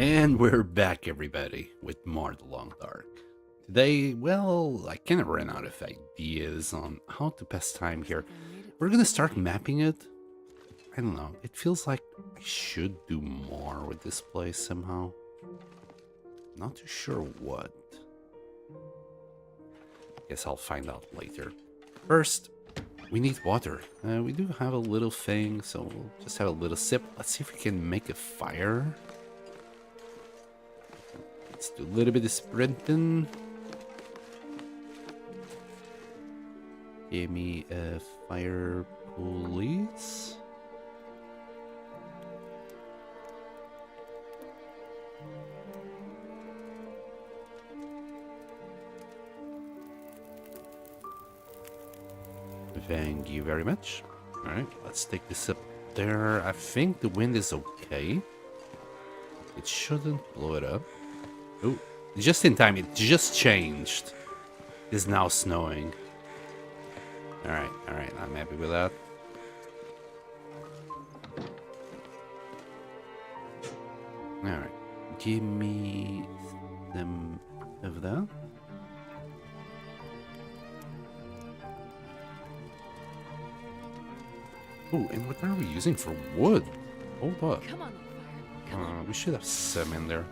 And we're back, everybody, with more The Long Dark. Today, well, I kind of ran out of ideas on how to pass time here. We're gonna start mapping it. I don't know, it feels like I should do more with this place somehow. Not too sure what. Guess I'll find out later. First, we need water. We do have a little thing, so we'll just have a little sip. Let's see if we can make a fire. Let's do a little bit of sprinting. Give me a fire, please. Thank you very much. Alright, let's take this up there. I think the wind is okay. It shouldn't blow it up. Oh, just in time, it just changed. It's now snowing. Alright, I'm happy with that. Alright, give me some of that. Oh, and what are we using for wood? Hold up. Come on, fire. We should have some in there.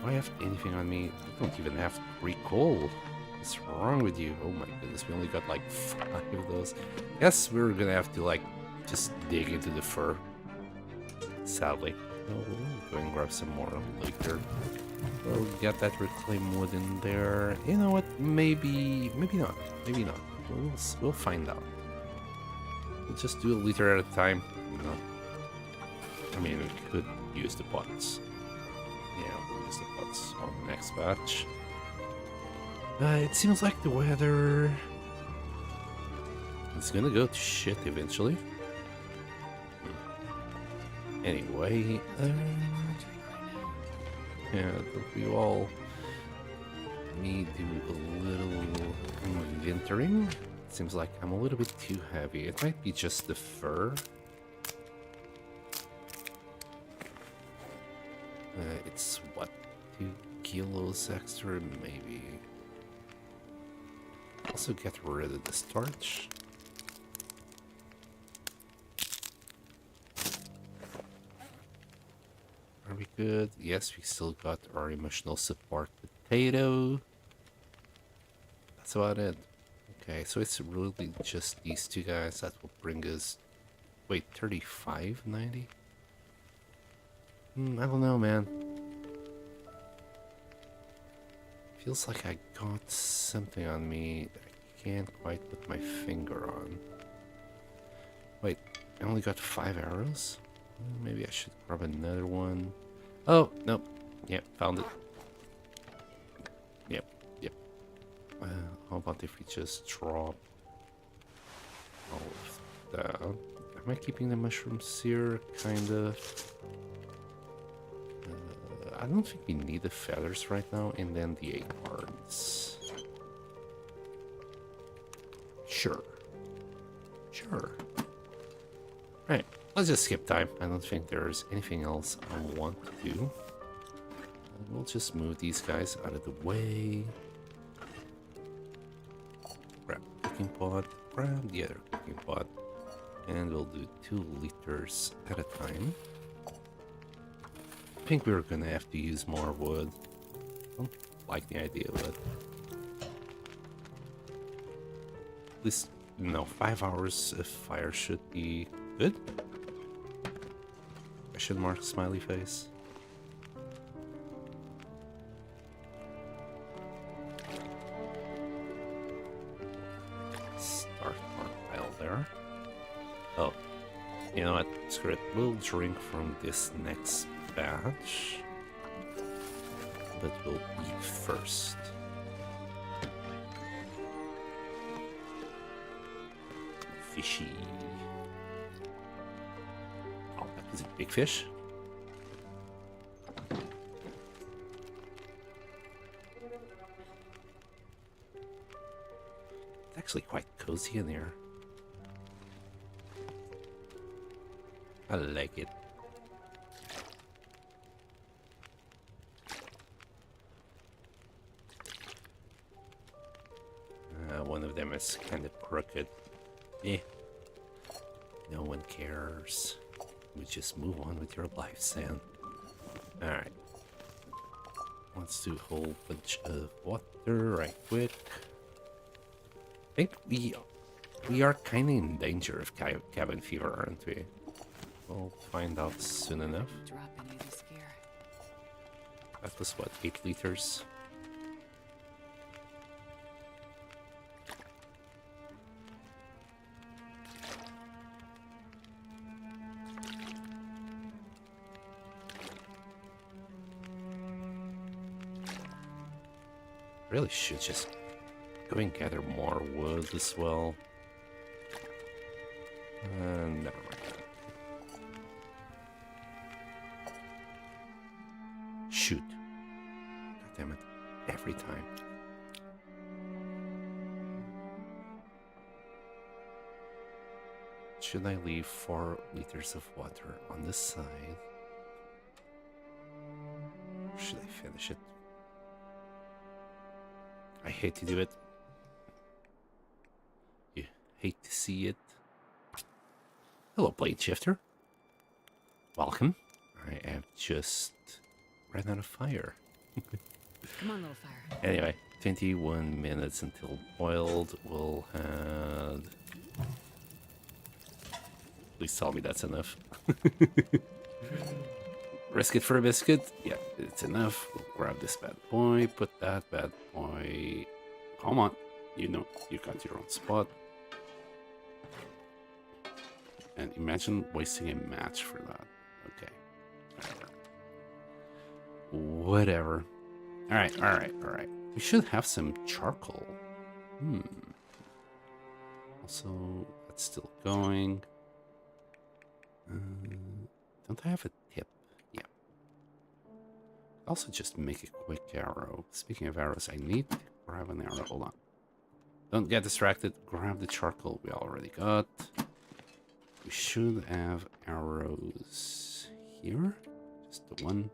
Do I have anything on me? I don't even have 3 coal. What's wrong with you? Oh my goodness, we only got like 5 of those. Guess we're gonna have to like just dig into the fur. Sadly. Oh, we'll go and grab some more later. We'll get that reclaimed wood in there. You know what? Maybe not. Maybe not. We'll find out. We'll just do a liter at a time. You know. I mean, we could use the pots. Yeah, we'll use the pots on the next batch. It seems like the weather is gonna go to shit eventually. Anyway, yeah, we all need to do a little inventorying. Seems like I'm a little bit too heavy. It might be just the fur. It's what, 2 kilos extra, maybe. Also get rid of the starch. Are we good? Yes, we still got our emotional support potato. That's about it. Okay, so it's really just these 2 guys that will bring us... Wait, 35.90? I don't know, man. Feels like I got something on me I can't quite put my finger on. Wait, I only got 5 arrows? Maybe I should grab another one. Oh, nope. Yep, found it. Yep. How about if we just drop all of that? Am I keeping the mushrooms here? Kinda. I don't think we need the feathers right now, and then the acorns. Sure. Right, let's just skip time. I don't think there's anything else I want to do. We'll just move these guys out of the way. Grab the cooking pot, grab the other cooking pot, and we'll do 2 liters at a time. I think we're gonna have to use more wood. I don't like the idea of it. At least, 5 hours of fire should be good. Question mark, smiley face. Start our pile there. Oh, you know what? Screw it. We'll drink from this next batch, but we'll eat first. Fishy. Oh, is it big fish? It's actually quite cozy in here. I like it. of them is kind of crooked. Eh. No one cares. We just move on with your life, Sam. Alright. Let's do a whole bunch of water right quick. I think we are kind of in danger of cabin fever, aren't we? We'll find out soon enough. That was what, 8 liters? Really should just go and gather more wood as well. Never mind. Shoot. God damn it. Every time. Should I leave 4 liters of water on this side? Or should I finish it? I hate to do it. You hate to see it. Hello, Blade Shifter. Welcome. I have just ran out of fire. Come on, little fire. Anyway, 21 minutes until boiled. We'll have... Please tell me that's enough. Risk it for a biscuit? Yeah, it's enough. We'll grab this bad boy, put that bad boy... Come on. You know, you got your own spot. And imagine wasting a match for that. Okay. Whatever. Alright. We should have some charcoal. Also, that's still going. Don't I have a tip? Yeah. Also, just make a quick arrow. Speaking of arrows, I need to grab an arrow. Hold on. Don't get distracted. Grab the charcoal we already got. We should have arrows here. Just the one.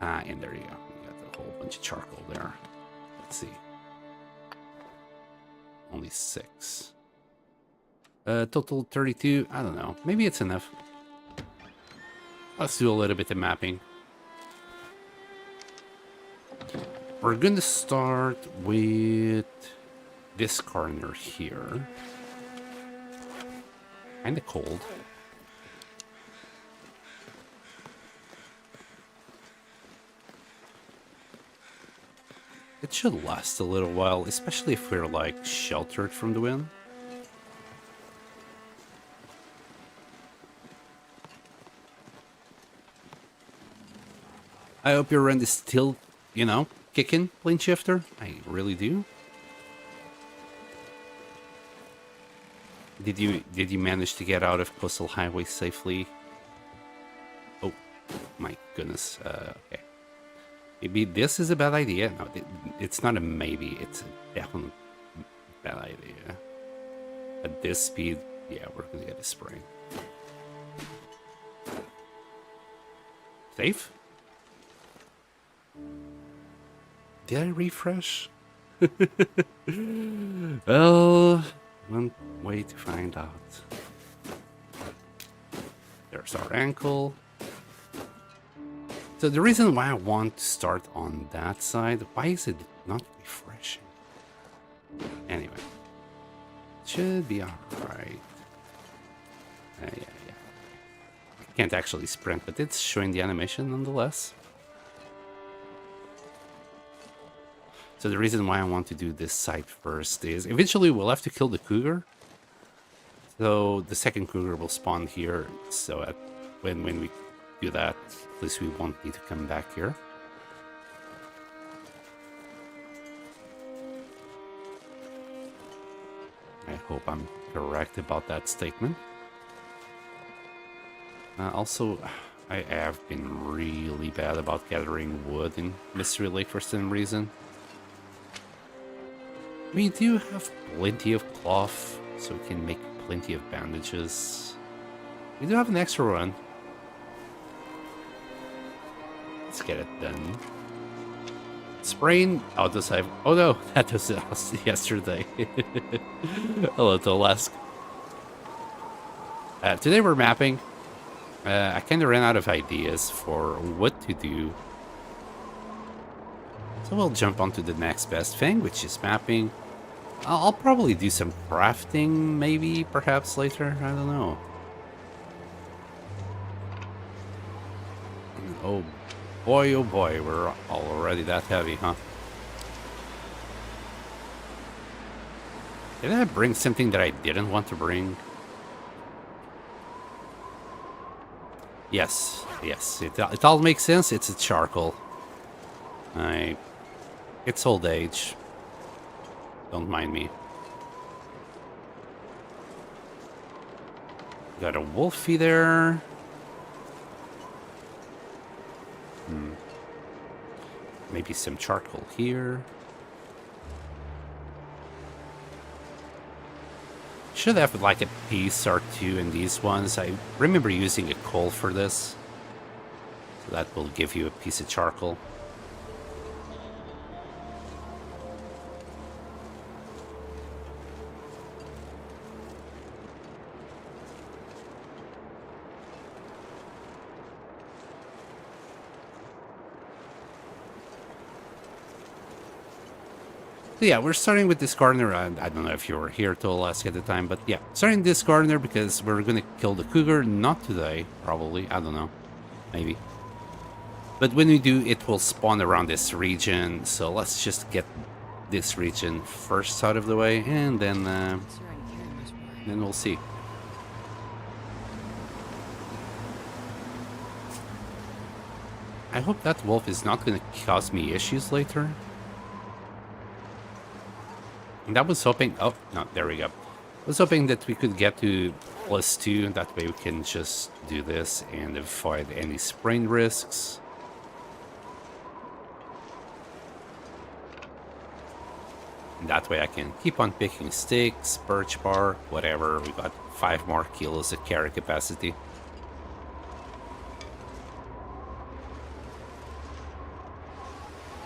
Ah, and there you go. We got a whole bunch of charcoal there. Let's see. Only 6. Total 32. I don't know. Maybe it's enough. Let's do a little bit of mapping. We're going to start with this corner here. Kinda cold. It should last a little while, especially if we're like sheltered from the wind. I hope your rent is still, you know, kicking, Plane Shifter. I really do. Did you manage to get out of Coastal Highway safely? Oh, my goodness. Okay. Maybe this is a bad idea. No, it's not a maybe. It's a definite bad idea. At this speed, yeah, we're gonna get a spray. Safe? Did I refresh? Well, one way to find out. There's our ankle. So the reason why I want to start on that side, why is it not refreshing? Anyway, should be alright. Yeah. I can't actually sprint, but it's showing the animation nonetheless. So the reason why I want to do this side first is eventually we'll have to kill the cougar. So the second cougar will spawn here. So when we do that, at least we won't need to come back here. I hope I'm correct about that statement. Also, I have been really bad about gathering wood in Mystery Lake for some reason. We do have plenty of cloth, so we can make plenty of bandages. We do have an extra run. Let's get it done. Sprain autosave. Oh no, that was yesterday. Hello, Tolask. Today we're mapping. I kind of ran out of ideas for what to do. So we'll jump onto the next best thing, which is mapping. I'll probably do some crafting, maybe, perhaps later. I don't know. Oh boy, we're already that heavy, huh? Did I bring something that I didn't want to bring? Yes, it all makes sense. It's a charcoal. It's old age. Don't mind me. Got a wolfie there. Maybe some charcoal here. Should have like a piece or two in these ones. I remember using a coal for this. So that will give you a piece of charcoal. So yeah, we're starting with this corner. I don't know if you were here till last at the time, but yeah, starting this corner because we're gonna kill the cougar. Not today, probably. I don't know, maybe. But when we do, it will spawn around this region. So let's just get this region first out of the way, and then we'll see. I hope that wolf is not gonna cause me issues later. And I was hoping... Oh, no, there we go. I was hoping that we could get to +2. That way we can just do this and avoid any sprain risks. And that way I can keep on picking sticks, birch bark, whatever. We got 5 more kilos of carry capacity.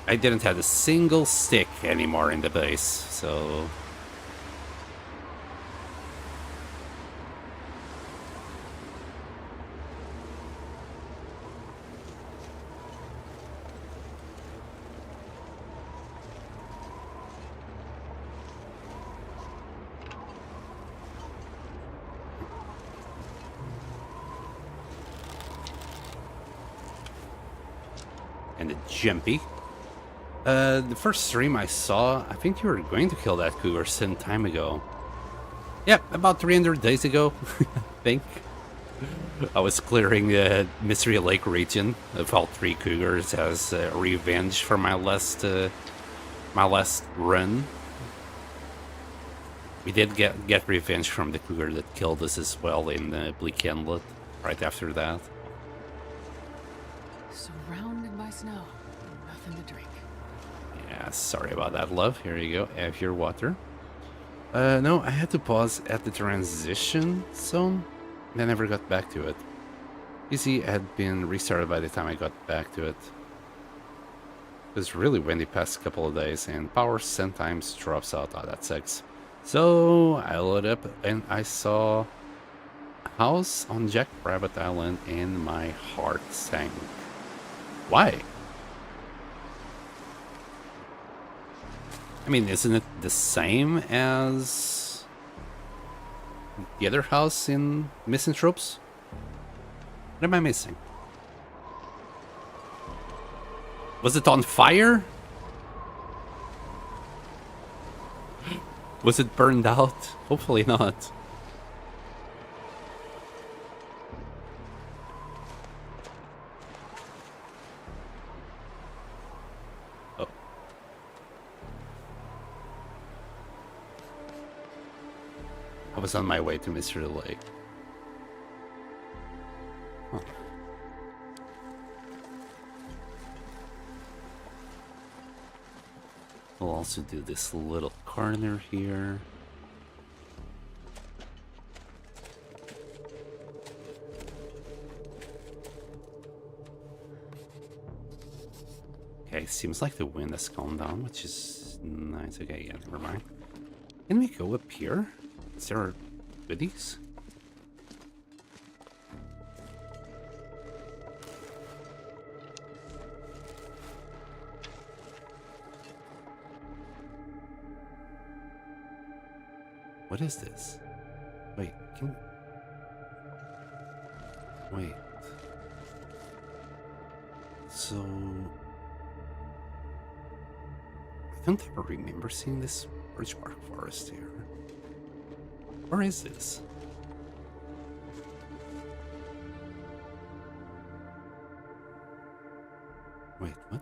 I didn't have a single stick anymore in the base, so... And a jumpy. The first stream I saw, I think you were going to kill that cougar some time ago. Yeah, about 300 days ago, I think. I was clearing the Mystery Lake region of all 3 cougars as revenge for my last run. We did get revenge from the cougar that killed us as well in Bleak Inlet right after that. Surrounded by snow, nothing to drink. Yeah, sorry about that, love. Here you go. Have your water. No, I had to pause at the transition zone. I never got back to it. PC had been restarted by the time I got back to it. It was really windy past couple of days, and power sometimes drops out. Oh, that sucks. So I loaded up and I saw a house on Jackrabbit Island, and my heart sank. Why? I mean, isn't it the same as the other house in Misanthropes? What am I missing? Was it on fire? Was it burned out? Hopefully not. Oh. I was on my way to Mystery Lake. Huh. We'll also do this little corner here. Okay, seems like the wind has calmed down, which is nice. Okay, yeah, never mind. Can we go up here? Is there goodies? What is this? Wait, Wait. So... I don't ever remember seeing this birch bark forest here. Where is this? Wait, what?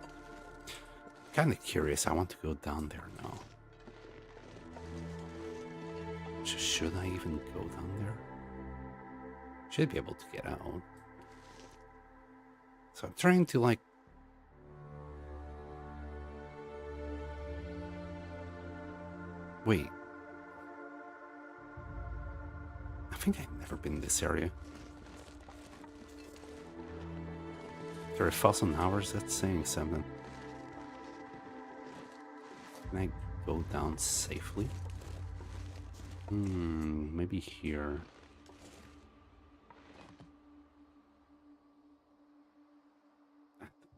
Kinda curious, I want to go down there now. Should I even go down there? Should be able to get out. So I'm trying to like... Wait. I think I've never been in this area. 30,000 hours, that's saying something. Can I go down safely? Maybe here.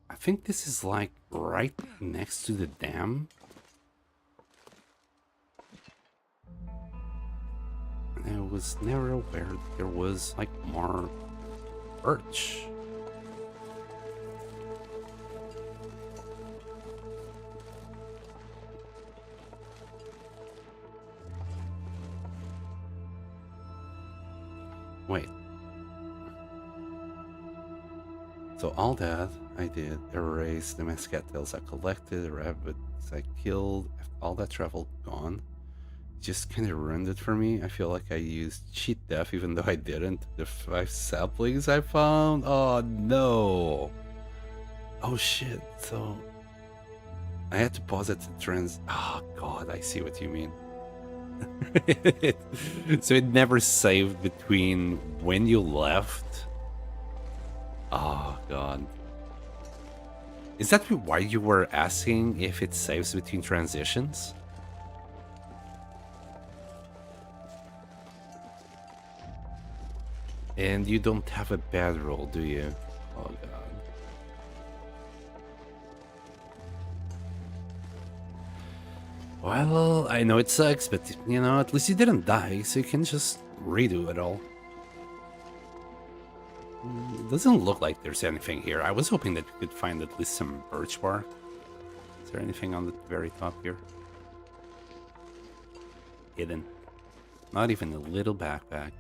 I think this is like right next to the dam. And I was never aware that there was like more birch. Wait. So all that I did, erase the mescatels I collected, the rabbits I killed, all that travel gone. Just kind of ruined it for me. I feel like I used cheat death even though I didn't. The 5 saplings I found? Oh no. Oh shit. So I had to pause it to oh god, I see what you mean. So it never saved between when you left. Oh god. Is that why you were asking if it saves between transitions? And you don't have a bad roll, do you? Oh god. Well, I know it sucks, but you know, at least you didn't die, so you can just redo it all. It doesn't look like there's anything here. I was hoping that we could find at least some birch bark. Is there anything on the very top here? Hidden. Not even a little backpack.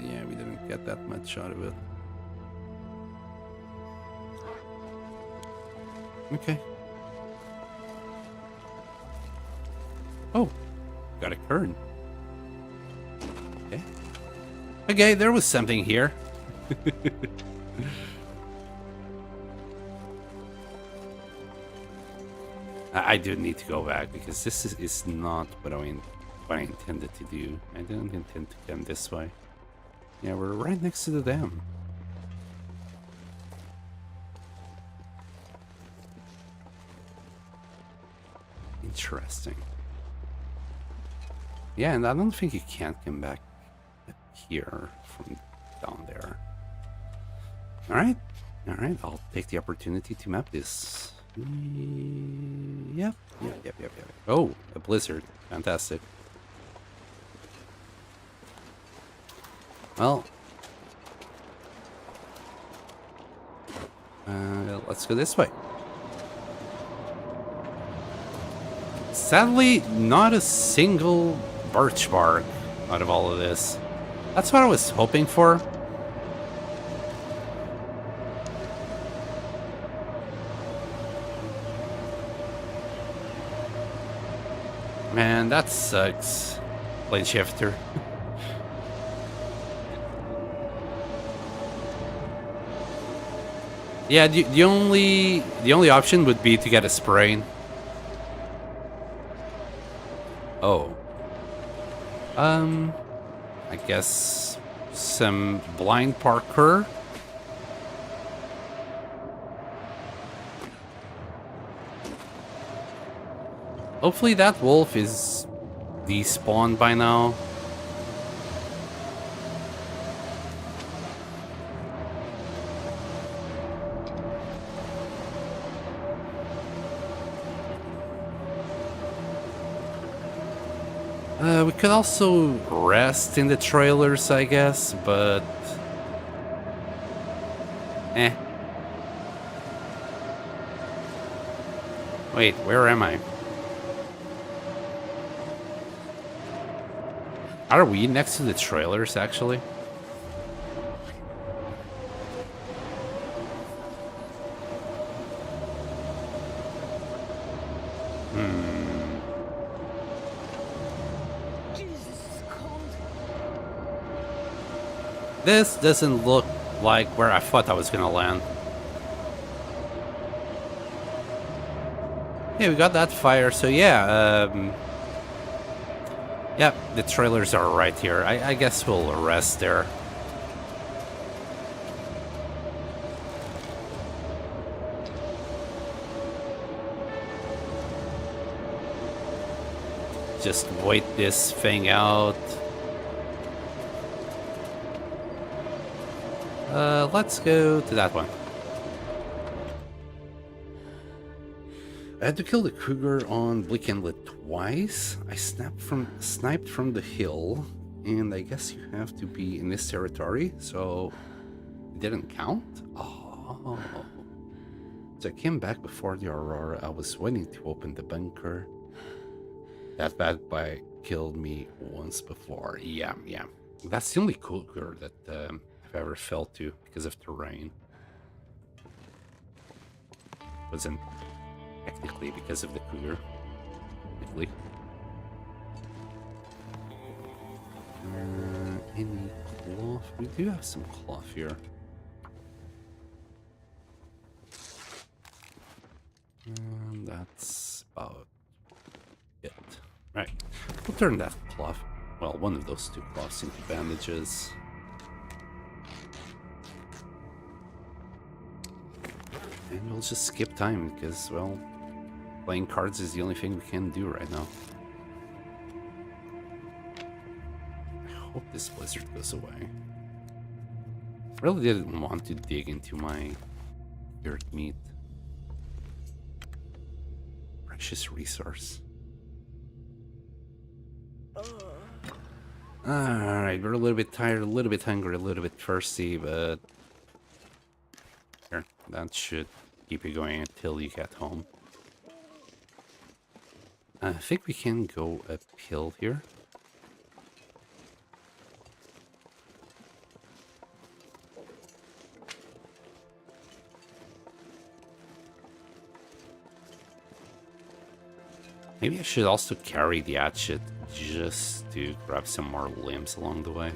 Yeah, we didn't get that much out of it. Okay. Oh, got a kern. Okay. Okay, there was something here. I do need to go back because this is not what I intended to do. I didn't intend to come this way. Yeah, we're right next to the dam. Interesting. Yeah, and I don't think you can't come back up here from down there. Alright, I'll take the opportunity to map this. Yep. Oh, a blizzard. Fantastic. Well, let's go this way. Sadly, not a single birch bark out of all of this. That's what I was hoping for. Man, that sucks. Plane shifter. Yeah, the only option would be to get a sprain. Oh. I guess some blind parkour. Hopefully that wolf is despawned by now. We could also rest in the trailers, I guess, but... Wait, where am I? Are we next to the trailers, actually? This doesn't look like where I thought I was gonna land. Yeah, we got that fire, so yeah, yeah, the trailers are right here. I guess we'll rest there. Just wait this thing out. Let's go to that one. I had to kill the cougar on Bleak Inlet twice. I sniped from the hill, and I guess you have to be in this territory, so it didn't count? Oh. So I came back before the Aurora. I was waiting to open the bunker. That bad guy killed me once before. Yeah. That's the only cougar that I've ever fell to because of terrain. Wasn't technically because of the cougar. Technically. Any cloth? We do have some cloth here. And that's about it. Right. We'll turn that cloth, well, one of those two cloths into bandages. And we'll just skip time because, well, playing cards is the only thing we can do right now. I hope this blizzard goes away. Really didn't want to dig into my dirt meat. Precious resource. Alright, we're a little bit tired, a little bit hungry, a little bit thirsty, but here, that should keep you going until you get home. I think we can go uphill here. Maybe I should also carry the hatchet just to grab some more limbs along the way.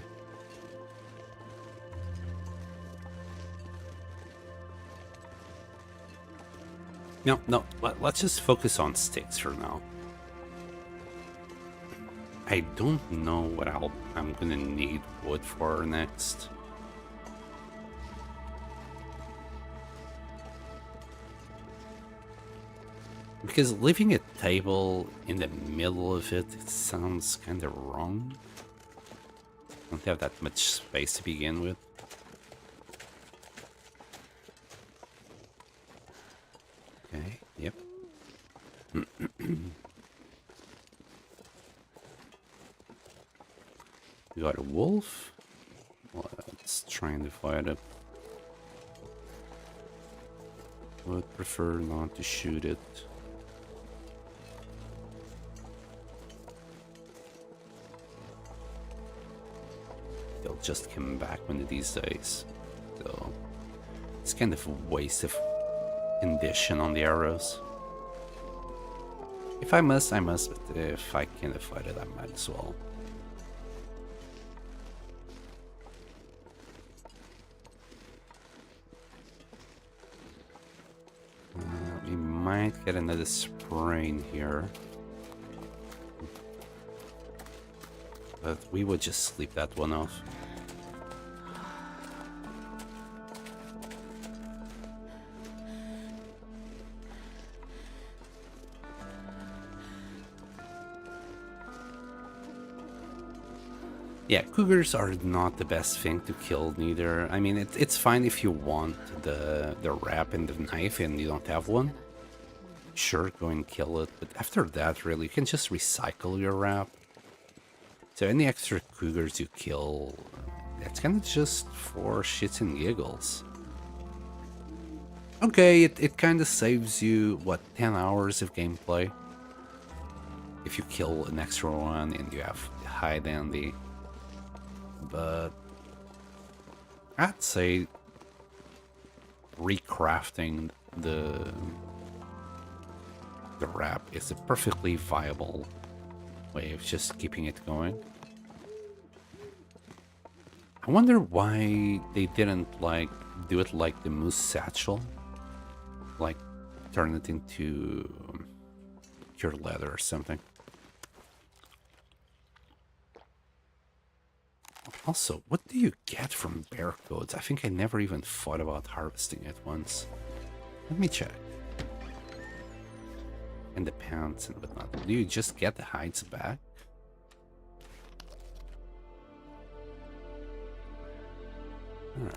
No, let's just focus on sticks for now. I don't know what I'm gonna need wood for next. Because leaving a table in the middle of it sounds kind of wrong. Don't have that much space to begin with. Okay, yep. We got a wolf. Let's try and fight it. Would prefer not to shoot it. They'll just come back one of these days. So it's kind of a waste of condition on the arrows. If I must, I must, but if I can't avoid it, I might as well. We might get another sprain here. But we would just sleep that one off. Yeah, cougars are not the best thing to kill neither. I mean, it's fine if you want the wrap and the knife and you don't have one. Sure, go and kill it, but after that, really, you can just recycle your wrap. So any extra cougars you kill, that's kind of just for shits and giggles. Okay, it kind of saves you, what, 10 hours of gameplay? If you kill an extra one and you have high dandy. But I'd say recrafting the wrap is a perfectly viable way of just keeping it going. I wonder why they didn't like do it like the moose satchel, like turn it into pure leather or something. Also, what do you get from bear coats? I think I never even thought about harvesting it once. Let me check. And the pants and whatnot. Do you just get the hides back? Alright.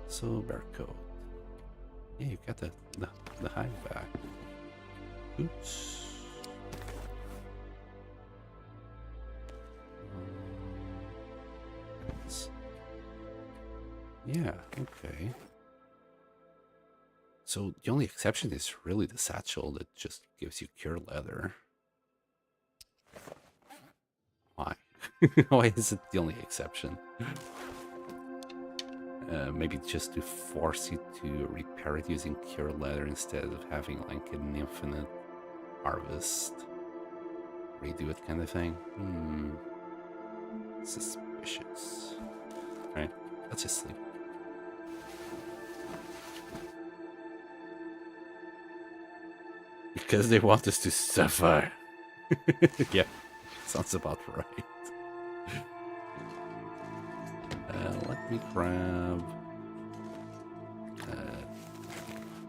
So, bear coat. Yeah, you got the hide back. Oops. Yeah, okay. So the only exception is really the satchel that just gives you pure leather. Why? Why is it the only exception? Maybe just to force you to repair it using pure leather instead of having like an infinite harvest, redo it kind of thing. Suspicious. Alright, let's just sleep. Because they want us to suffer. Yeah, sounds about right. Let me grab...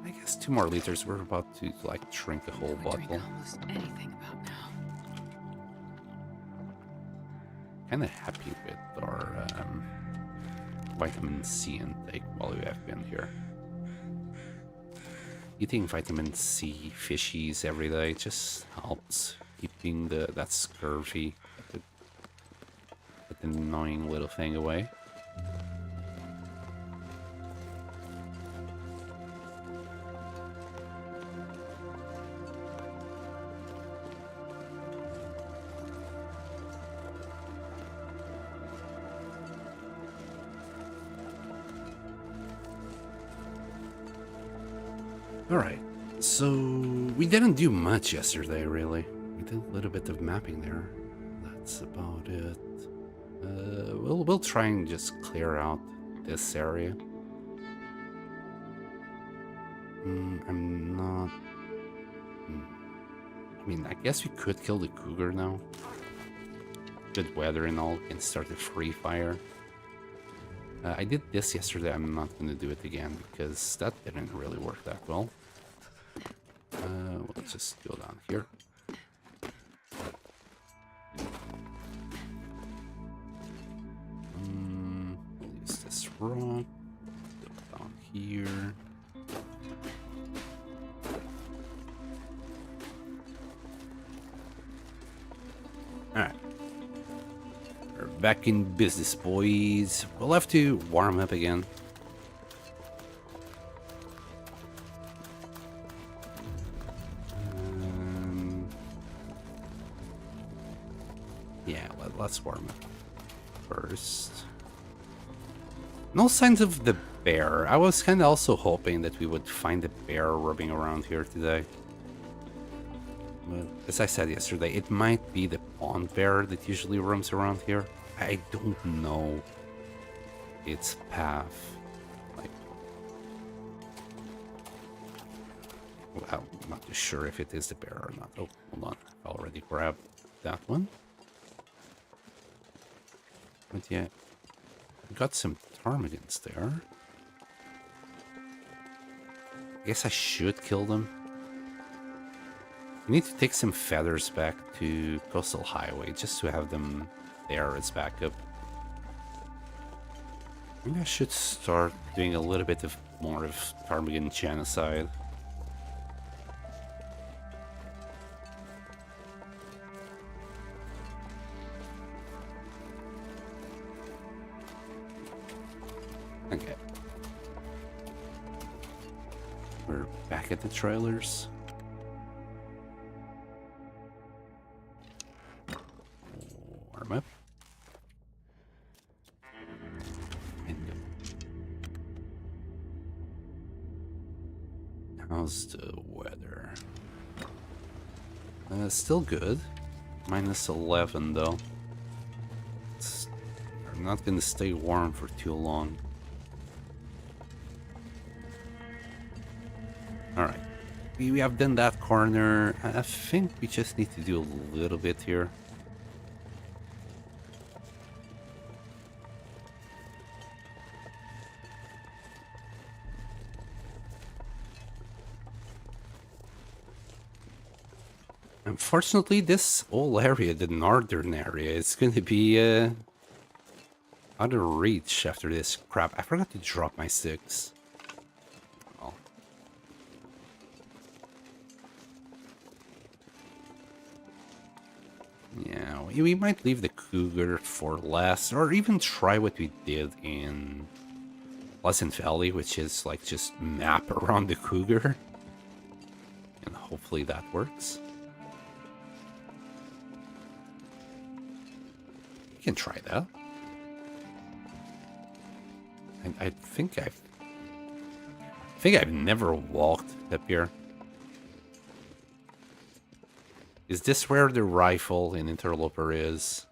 I guess 2 more liters. We're about to like drink a whole bottle. Almost anything about now. Kind of happy with our vitamin C intake while we have been here. Eating vitamin C fishies every day just helps keeping that scurvy, that annoying little thing away. Alright, so we didn't do much yesterday, really. We did a little bit of mapping there. That's about it. We'll try and just clear out this area. I'm not... I mean, I guess we could kill the cougar now. Good weather and all, and start a free fire. I did this yesterday. I'm not going to do it again because that didn't really work that well. We'll just go down here. We'll use this rock. Go down here. Alright. We're back in business, boys. We'll have to warm up again. Yeah, let's warm up first. No signs of the bear. I was kind of also hoping that we would find a bear roaming around here today. But as I said yesterday, it might be the pond bear that usually roams around here. I don't know its path. Like, well, I'm not too sure if it is the bear or not. Oh, hold on. I already grabbed that one. But yeah, we got some ptarmigans there. I guess I should kill them. I need to take some feathers back to Coastal Highway just to have them there as backup. Maybe I should start doing a little bit of more of Ptarmigan genocide. Okay. We're back at the trailers. Warm up. How's the weather? Still good. -11 though. I'm not gonna stay warm for too long. Alright. We have done that corner. I think we just need to do a little bit here. Unfortunately, this whole area, the northern area, is going to be out of reach after this crap. I forgot to drop my sticks. Well. Yeah, we might leave the cougar for last, or even try what we did in Pleasant Valley, which is like just map around the cougar. And hopefully that works. Can try that. And I think I've never walked up here. Is this where the rifle in Interloper is?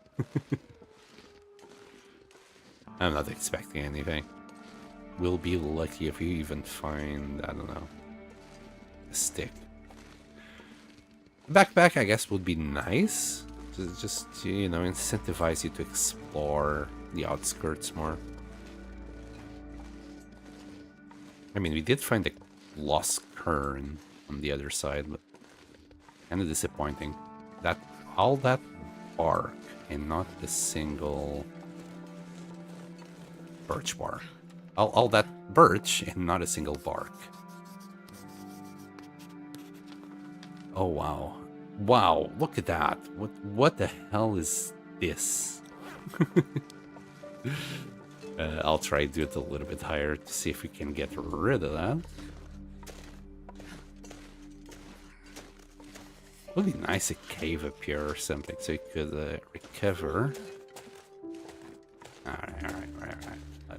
I'm not expecting anything. We'll be lucky if we even find, I don't know, a stick. Backpack, I guess, would be nice. Just to, you know, incentivize you to explore the outskirts more. I mean, we did find a lost kern on the other side, but kind of disappointing. That all that bark and not a single birch bark. All that birch and not a single bark. Oh wow. Wow, look at that. What the hell is this? I'll try to do it a little bit higher to see if we can get rid of that. Would be nice a cave up here or something so you could recover. Alright.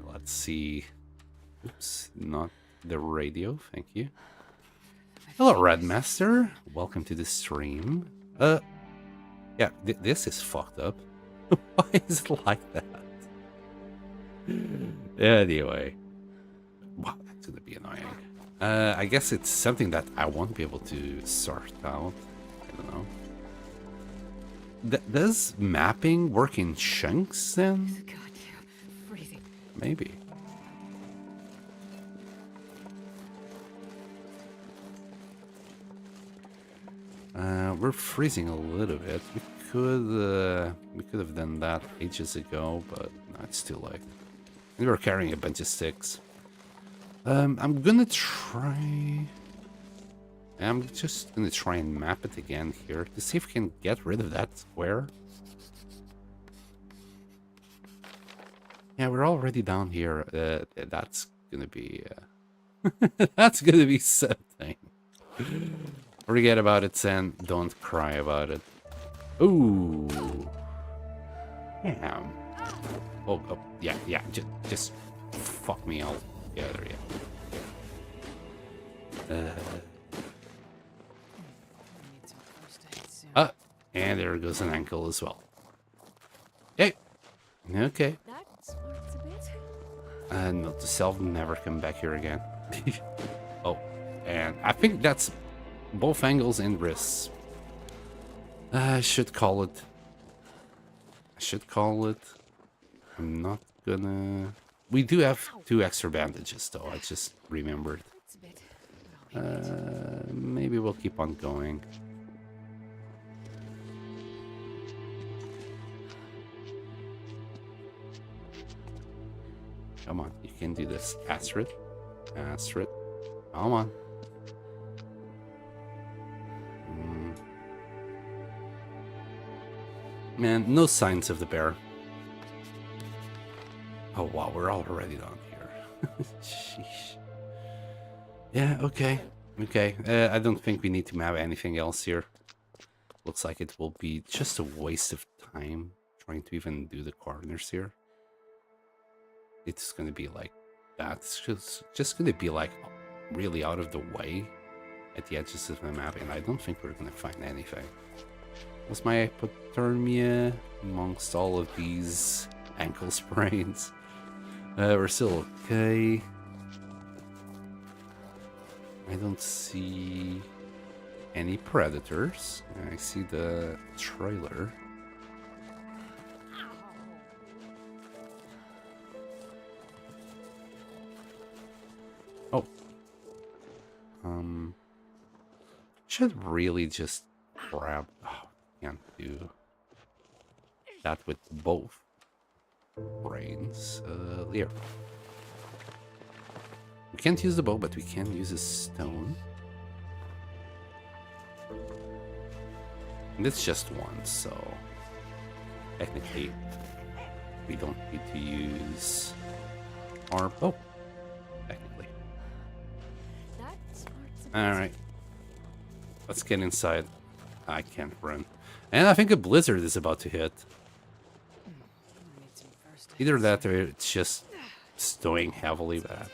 Let's see. Oops, not the radio, thank you. Hello, Redmaster. Welcome to the stream. Yeah, this is fucked up. Why is it like that? Anyway. Wow, that's gonna be annoying. I guess it's something that I won't be able to sort out. I don't know. Does mapping work in chunks then? God, you're freezing. Maybe. We're freezing a little bit. We could have done that ages ago, but no, it's too late. We were carrying a bunch of sticks. I'm just gonna try and map it again here to see if we can get rid of that square. Yeah, we're already down here. That's gonna be that's gonna be something. Forget about it, Sen. Don't cry about it. Ooh. Damn. Oh, yeah. Just fuck me all together, yeah. And there goes an ankle as well. Hey. Okay. Note to self, never come back here again. Oh, and I think that's both angles and wrists. I should call it. I'm not gonna... We do have 2 extra bandages though, I just remembered. Maybe we'll keep on going. Come on, you can do this. Astrid. Astrid. Come on. Man, no signs of the bear. Oh wow, we're already down here. Sheesh. Yeah, okay. Okay, I don't think we need to map anything else here. Looks like it will be just a waste of time trying to even do the corners here. It's gonna be like that. It's just gonna be like really out of the way at the edges of the map, and I don't think we're gonna find anything. What's my hypothermia amongst all of these ankle sprains? We're still okay. I don't see any predators. I see the trailer. Oh. Should really just grab... Oh, can't do that with both brains. Here. We can't use the bow, but we can use a stone. And it's just one, so technically we don't need to use our bow. Technically. Alright. Let's get inside. I can't run. And I think a blizzard is about to hit. Either that or it's just snowing heavily bad.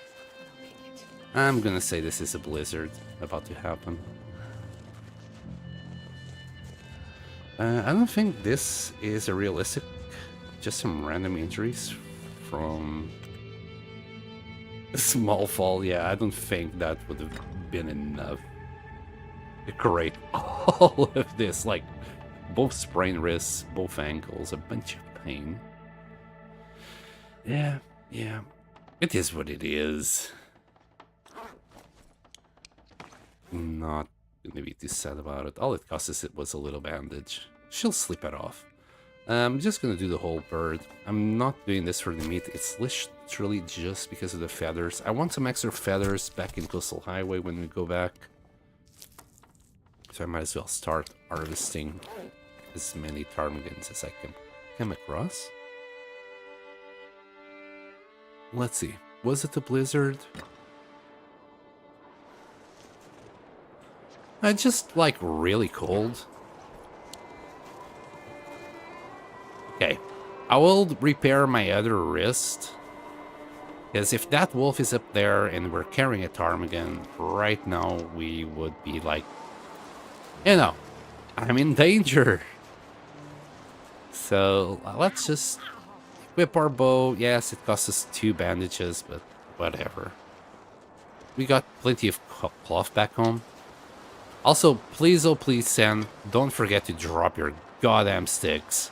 I'm gonna say this is a blizzard about to happen. I don't think this is a realistic, just some random injuries from a small fall. Yeah, I don't think that would have been enough to create all of this, like both sprained wrists, both ankles, a bunch of pain. Yeah, it is what it is. Not gonna be too sad about it. All it cost us was a little bandage. She'll sleep it off. I'm just gonna do the whole bird. I'm not doing this for the meat. It's literally just because of the feathers. I want some extra feathers back in Coastal Highway when we go back. So I might as well start harvesting as many ptarmigans as I can come across. Let's see. Was it a blizzard? Just like really cold. Okay, I will repair my other wrist. Because if that wolf is up there and we're carrying a ptarmigan, right now we would be like, you know, I'm in danger. So let's just equip our bow. Yes, it costs us 2 bandages, but whatever. We got plenty of cloth back home. Also, please, oh please, Sen, don't forget to drop your goddamn sticks.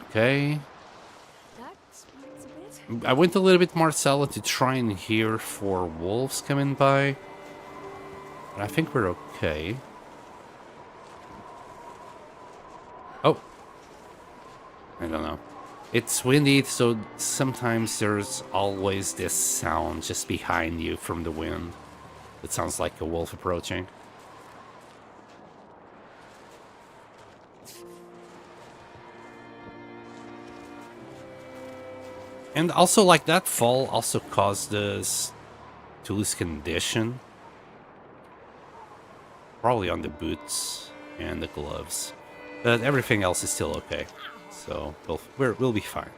Okay. I went a little bit more south to try and hear for wolves coming by. But I think we're okay. Oh. I don't know. It's windy, so sometimes there's always this sound just behind you from the wind. It sounds like a wolf approaching. And also, like, that fall also caused us to lose condition. Probably on the boots and the gloves. But everything else is still okay. So, we'll be fine.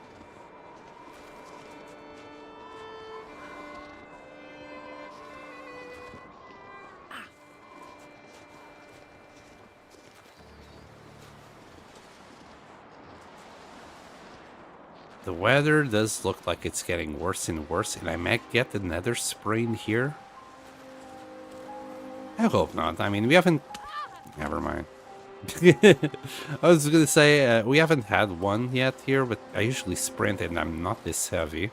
The weather does look like it's getting worse and worse, and I might get another sprain here. I hope not. I mean, we haven't... Never mind. I was gonna say, we haven't had one yet here, but I usually sprint and I'm not this heavy.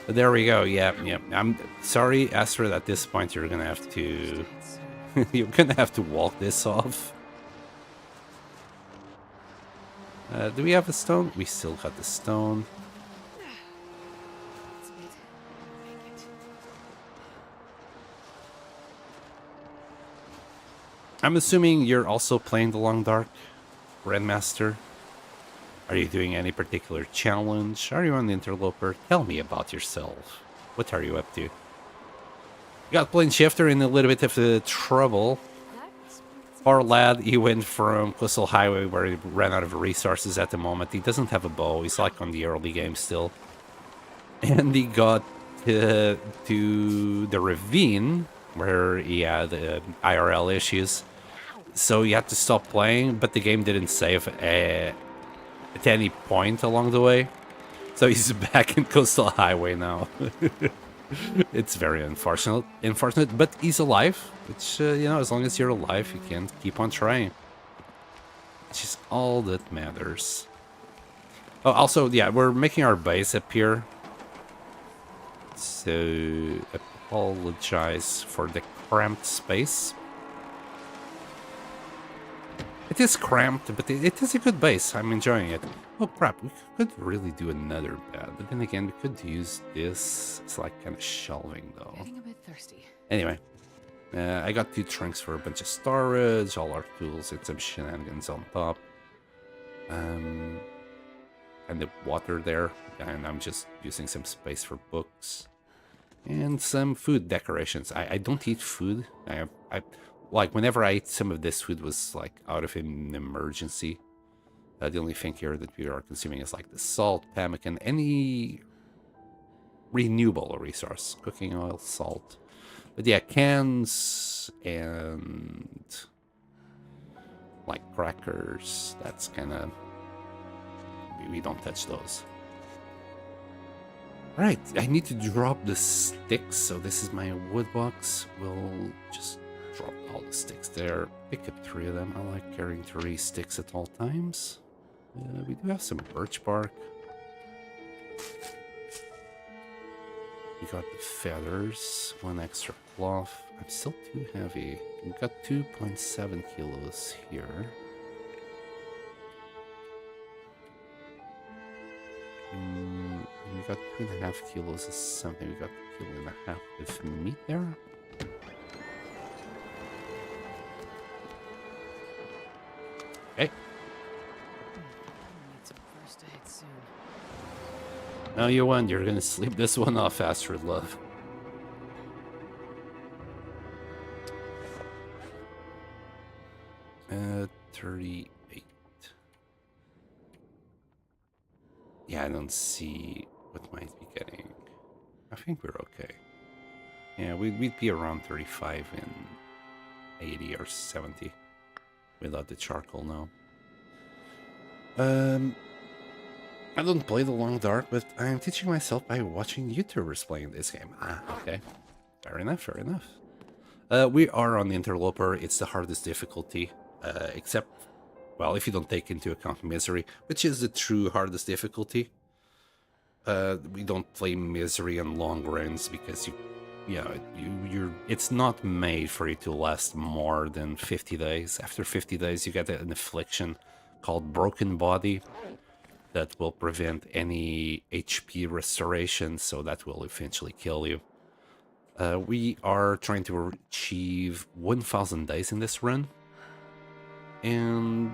But there we go, yeah. I'm sorry, Astrid, at this point you're gonna have to... you're gonna have to walk this off. Do we have a stone? We still got the stone. I'm assuming you're also playing the Long Dark, Grandmaster. Are you doing any particular challenge? Are you on the Interloper? Tell me about yourself. What are you up to? Got Plane Shifter in a little bit of trouble. Poor lad, he went from Coastal Highway where he ran out of resources at the moment. He doesn't have a bow. He's like on the early game still. And he got to the ravine where he had IRL issues. So he had to stop playing, but the game didn't save at any point along the way. So he's back in Coastal Highway now. It's very unfortunate, but he's alive, which, you know, as long as you're alive, you can keep on trying. Which is all that matters. Oh, also, yeah, we're making our base up here. So, apologize for the cramped space. It is cramped, but it is a good base. I'm enjoying it. Oh crap, we could really do another bed, but then again, we could use this. It's like kind of shelving though. Getting a bit thirsty. Anyway, I got 2 trunks for a bunch of storage, all our tools, and some shenanigans on top. And the water there, and I'm just using some space for books. And some food decorations. I don't eat food. I like, whenever I eat some of this food was like out of an emergency. The only thing here that we are consuming is like the salt, pemmican, any renewable resource. Cooking oil, salt. But yeah, cans and like crackers, that's kind of... we don't touch those. Right, I need to drop the sticks, so this is my wood box. We'll just drop all the sticks there. Pick up 3 of them. I like carrying 3 sticks at all times. We do have some birch bark. We got the feathers, 1 extra cloth. I'm still too heavy. We've got 2.7 kilos here. We got 2.5 kilos of something. We got 1.5 kilos of meat there. Okay. Need some first aid soon. No, you won. You're gonna sleep this one off, Astrid Love. Uh, 38. Yeah, I don't see what might be getting. I think we're okay. Yeah, we'd be around 35 and 80 or 70 without the charcoal now. I don't play the Long Dark, but I'm teaching myself by watching YouTubers playing this game. Ah, okay. Fair enough, fair enough. We are on the Interloper. It's the hardest difficulty, except, well, if you don't take into account Misery, which is the true hardest difficulty. We don't play Misery on long runs because it's not made for you to last more than 50 days. After 50 days, you get an affliction called Broken Body that will prevent any HP restoration, so that will eventually kill you. We are trying to achieve 1,000 days in this run. And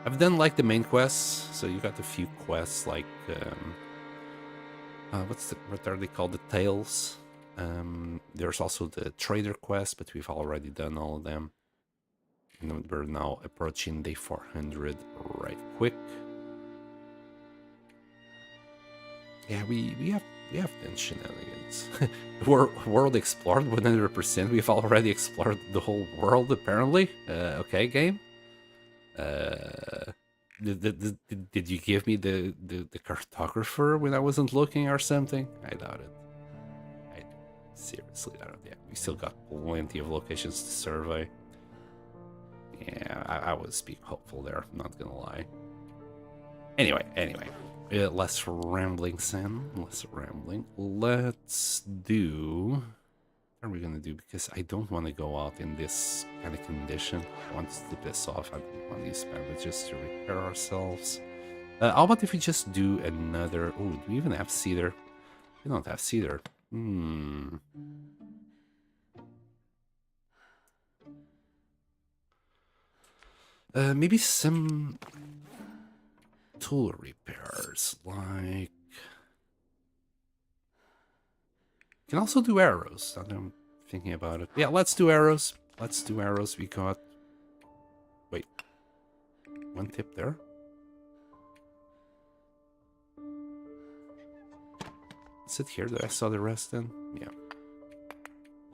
I've done like the main quests, so you got a few quests like what are they called? The Tales. There's also the Trader quest, but we've already done all of them. And we're now approaching day 400 right quick. Yeah, we have done shenanigans. World explored 100%. We've already explored the whole world apparently. Okay, game. Did you give me the cartographer when I wasn't looking or something? I doubt it. I seriously doubt it. Yeah, we still got plenty of locations to survey. Yeah, I was being hopeful there, I'm not gonna lie. Anyway, less rambling, Sam. Less rambling. Let's do... What are we gonna do? Because I don't want to go out in this kind of condition. I want to piss off. I don't want to use bandages to repair ourselves. How about if we just do another... Oh, do we even have cedar? We don't have cedar. Maybe some tool repairs, like... Can also do arrows. Now that I'm thinking about it. Yeah, let's do arrows. Let's do arrows. We got... Wait. One tip there. Is it here that I saw the rest then? Yeah.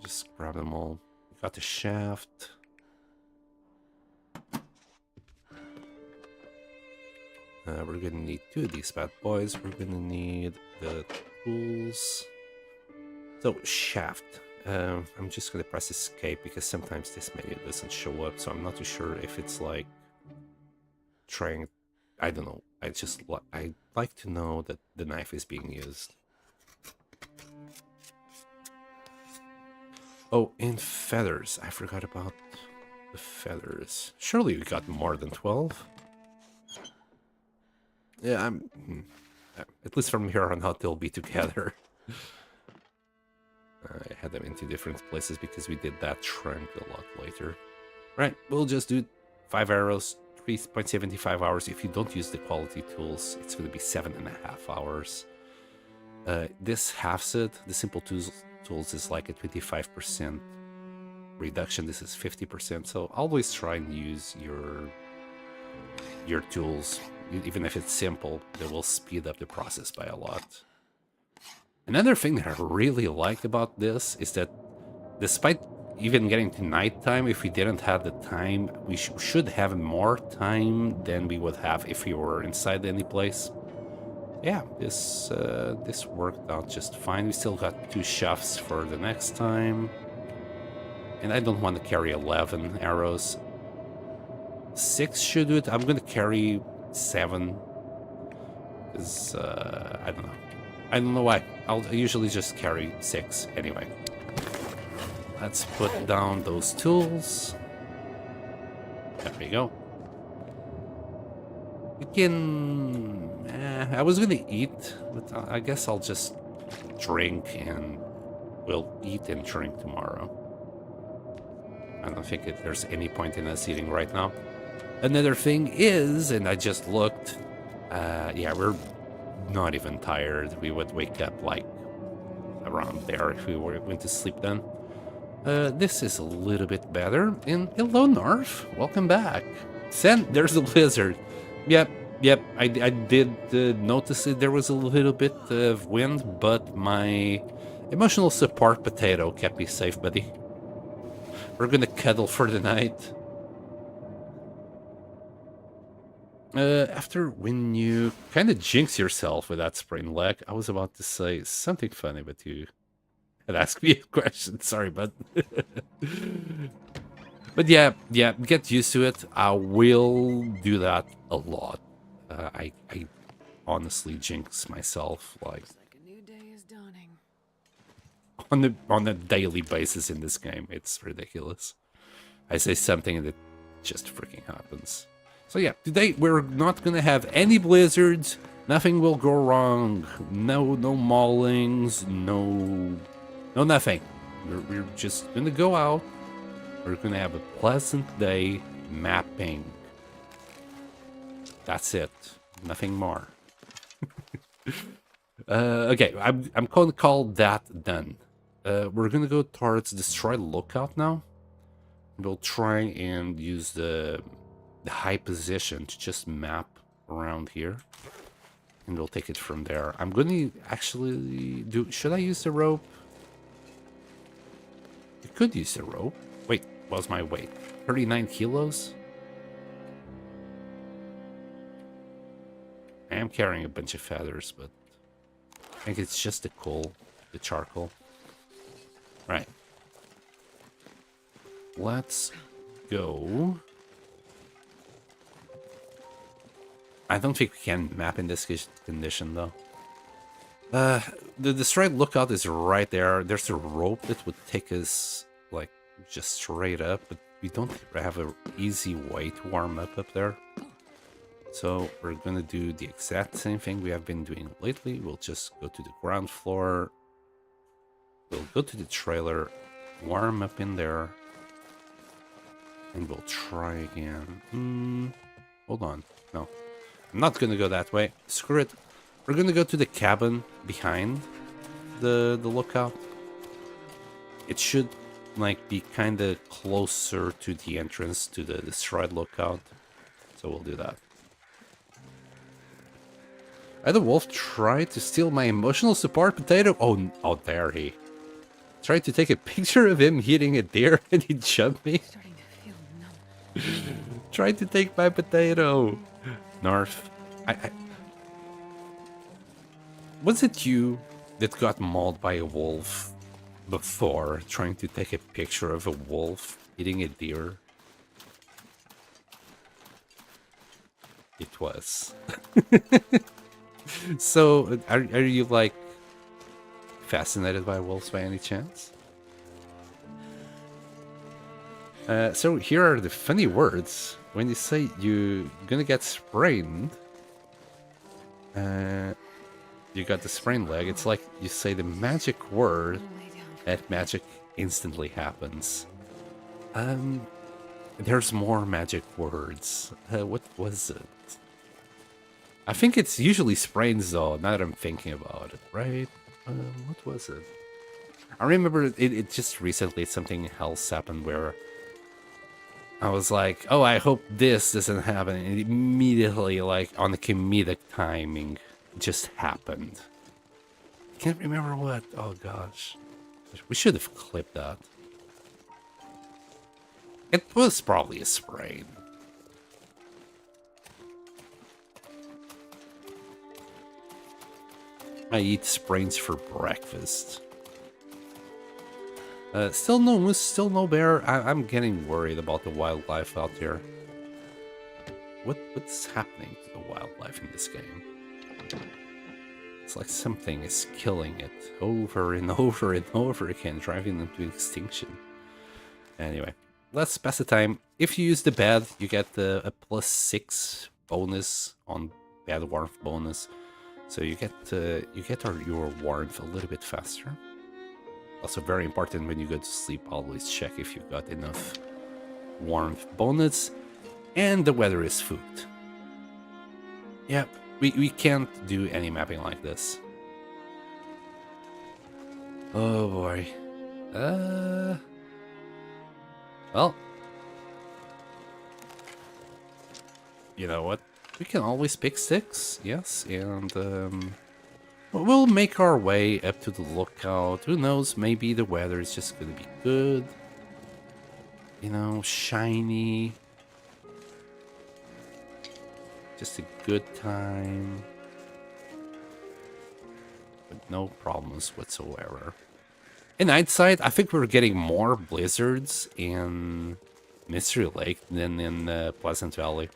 Just grab them all. We got the shaft. We're gonna need 2 of these bad boys. We're gonna need the tools. So, shaft. I'm just gonna press escape because sometimes this menu doesn't show up, so I'm not too sure if it's like trying... I don't know. I like to know that the knife is being used. Oh, and feathers. I forgot about the feathers. Surely we got more than 12. Yeah, at least from here on out, they'll be together. I had them in 2 different places because we did that trunk a lot later. Right, we'll just do 5 arrows, 3.75 hours. If you don't use the quality tools, it's going to be 7.5 hours. This halves it. The simple tools is like a 25% reduction. This is 50%. So always try and use your tools. Even if it's simple, they will speed up the process by a lot. Another thing that I really like about this is that despite even getting to nighttime, if we didn't have the time, we should have more time than we would have if we were inside any place. Yeah, this worked out just fine. We still got 2 shafts for the next time. And I don't want to carry 11 arrows. 6 should do it. I'm going to carry 7. Because, I don't know. I don't know why. I'll usually just carry 6 anyway. Let's put down those tools. There we go. We can... I was gonna eat, but I guess I'll just drink and we'll eat and drink tomorrow. I don't think there's any point in us eating right now. Another thing is, and I just looked, yeah, we're not even tired. We would wake up like around there if we went to sleep then. This is a little bit better. And hello, Narf. Welcome back. Sen, there's a lizard. Yep. I did notice that there was a little bit of wind, but my emotional support potato kept me safe, buddy. We're gonna cuddle for the night. After when you kind of jinx yourself with that sprained leg, I was about to say something funny, but you had asked me a question. Sorry, bud. But yeah, get used to it. I will do that a lot. I honestly jinx myself like a new day is dawning. on a daily basis in this game. It's ridiculous. I say something and it just freaking happens. So yeah, today we're not gonna have any blizzards. Nothing will go wrong. No maulings. No nothing. We're just gonna go out. We're gonna have a pleasant day mapping. That's it. Nothing more. Okay, I'm going to call that done. We're gonna go towards Destroy Lookout now. We'll try and use the high position to just map around here. And we'll take it from there. I'm gonna actually do... Should I use the rope? I could use the rope. Wait, what's my weight? 39 kilos? I'm carrying a bunch of feathers, but I think it's just the coal, the charcoal. Right. Let's go. I don't think we can map in this condition, though. The destroyed lookout is right there. There's a rope that would take us, like, just straight up, but we don't have an easy way to warm up there. So we're gonna do the exact same thing we have been doing lately. We'll just go to the ground floor. We'll go to the trailer, warm up in there, and we'll try again. Hold on. No, I'm not gonna go that way. Screw it. We're gonna go to the cabin behind the lookout. It should like be kind of closer to the entrance to the destroyed lookout. So we'll do that. The wolf tried to steal my emotional support potato. Oh, there he tried to take a picture of him hitting a deer and he jumped me. Starting to feel numb. Tried to take my potato. Narf. Was it you that got mauled by a wolf before trying to take a picture of a wolf hitting a deer? It was. So, are you like fascinated by wolves by any chance? So here are the funny words. When you say you're gonna get sprained, you got the sprained leg, it's like you say the magic word, that magic instantly happens. There's more magic words. What was it? I think it's usually sprains though, now that I'm thinking about it, right? What was it? I remember it just recently, something else happened where I was like, oh, I hope this doesn't happen. And immediately, like, on the comedic timing, it just happened. I can't remember what. Oh, gosh. We should have clipped that. It was probably a sprain. I eat sprains for breakfast. Still no moose, still no bear. I'm getting worried about the wildlife out here. What's happening to the wildlife in this game? It's like something is killing it over and over and over again, driving them to extinction. Anyway, let's pass the time. If you use the bed, you get a +6 bonus on bed warmth bonus. So you get your warmth a little bit faster. Also very important when you go to sleep, always check if you've got enough warmth bonus. And the weather is food. Yep, we can't do any mapping like this. Oh boy. Well. You know what? We can always pick sticks, yes, and we'll make our way up to the lookout. Who knows, maybe the weather is just gonna be good. You know, shiny. Just a good time. But no problems whatsoever. In hindsight, I think we're getting more blizzards in Mystery Lake than in Pleasant Valley.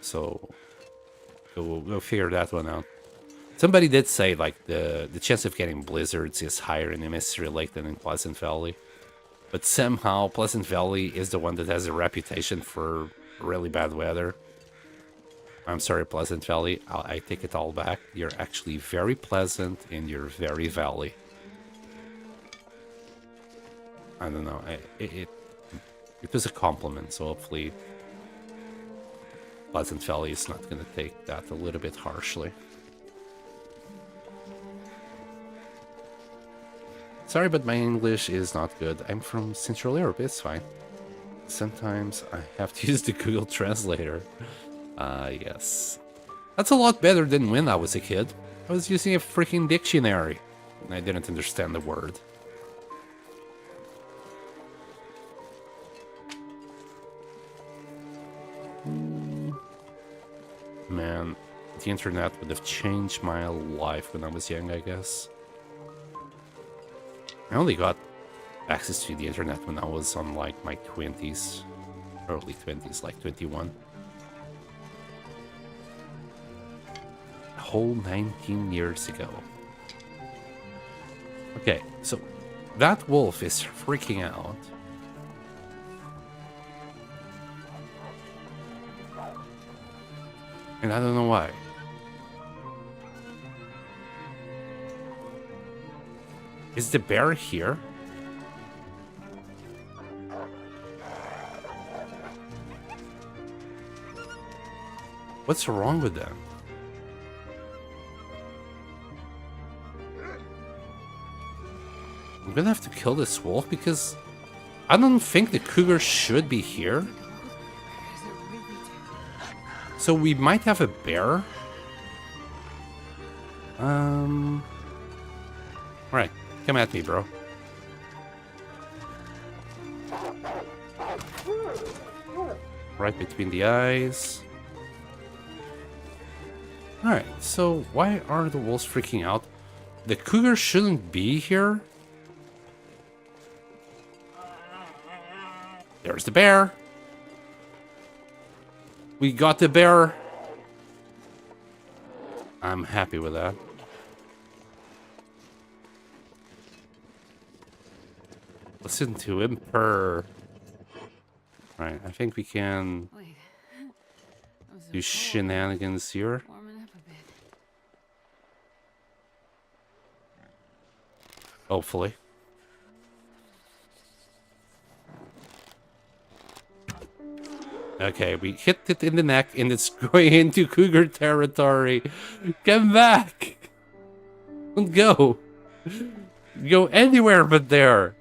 So we'll figure that one out. Somebody did say like the chance of getting blizzards is higher in the Mystery Lake than in Pleasant Valley. But somehow Pleasant Valley is the one that has a reputation for really bad weather. I'm sorry, Pleasant Valley. I take it all back. You're actually very pleasant and you're very valley. I don't know. It was a compliment, so hopefully Pleasant Valley is not going to take that a little bit harshly. Sorry, but my English is not good. I'm from Central Europe, it's fine. Sometimes I have to use the Google Translator. Yes. That's a lot better than when I was a kid. I was using a freaking dictionary, and I didn't understand the word. Man. and the internet would have changed my life when I was young, I guess. I only got access to the internet when I was on like my 20s, early 20s, like 21. A whole 19 years ago. Okay, so that wolf is freaking out. And I don't know why. Is the bear here? What's wrong with them? I'm gonna have to kill this wolf because I don't think the cougar should be here. So we might have a bear. Alright, come at me, bro. Right between the eyes. Alright, so why are the wolves freaking out? The cougar shouldn't be here. There's the bear. We got the bear. I'm happy with that. Listen to him purr. Right, I think we can do shenanigans here. Warming up a bit. Hopefully. Okay, we hit it in the neck and it's going into cougar territory. Come back! Don't go! Go anywhere but there!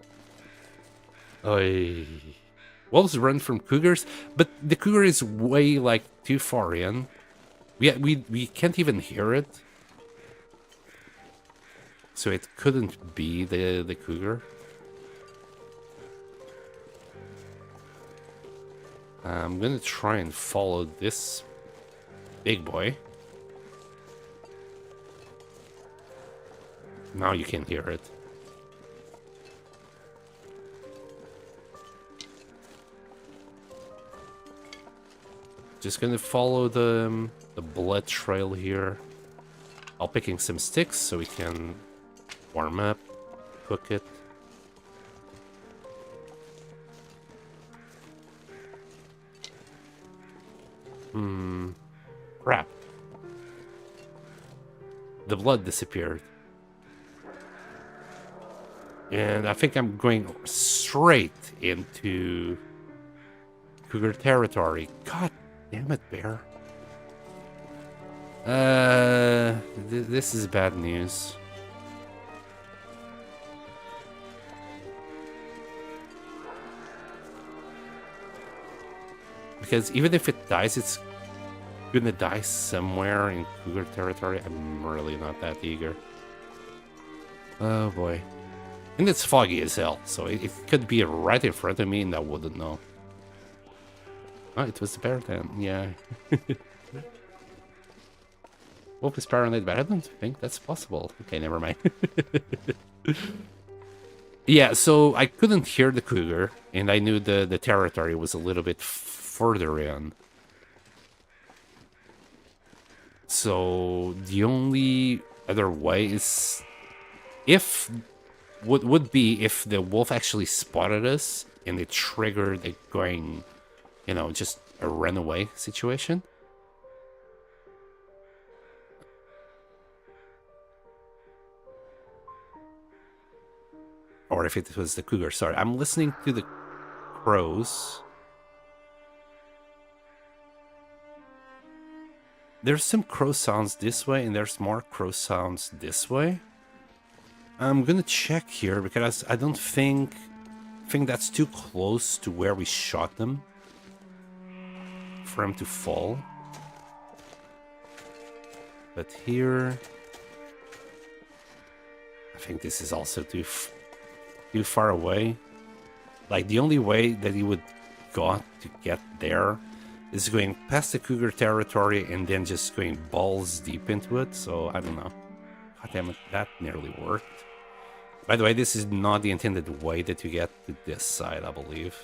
Oy. Wolves run from cougars, but the cougar is way, like, too far in. We can't even hear it. So it couldn't be the cougar. I'm gonna try and follow this big boy. Now you can hear it. Just gonna follow the blood trail here. I'll picking some sticks so we can warm up, cook it. Crap. The blood disappeared. And I think I'm going straight into cougar territory. God damn it, bear. This is bad news. Because even if it dies, it's gonna die somewhere in cougar territory. I'm really not that eager. Oh boy. And it's foggy as hell, so it could be right in front of me and I wouldn't know. Oh, it was the bear then, yeah. Wolf is paranoid, but I don't think that's possible. Okay, never mind. Yeah, so I couldn't hear the cougar, and I knew the territory was a little bit further in. So the only other way is would be if the wolf actually spotted us and it triggered it going, you know, just a runaway situation. Or if it was the cougar. Sorry, I'm listening to the crows. There's some crow sounds this way, and there's more crow sounds this way. I'm gonna check here, because I don't think that's too close to where we shot them for him to fall. But here... I think this is also too far away. Like, the only way that he would got to get there is going past the cougar territory and then just going balls deep into it, so I don't know. God damn it, that nearly worked. By the way, this is not the intended way that you get to this side, I believe.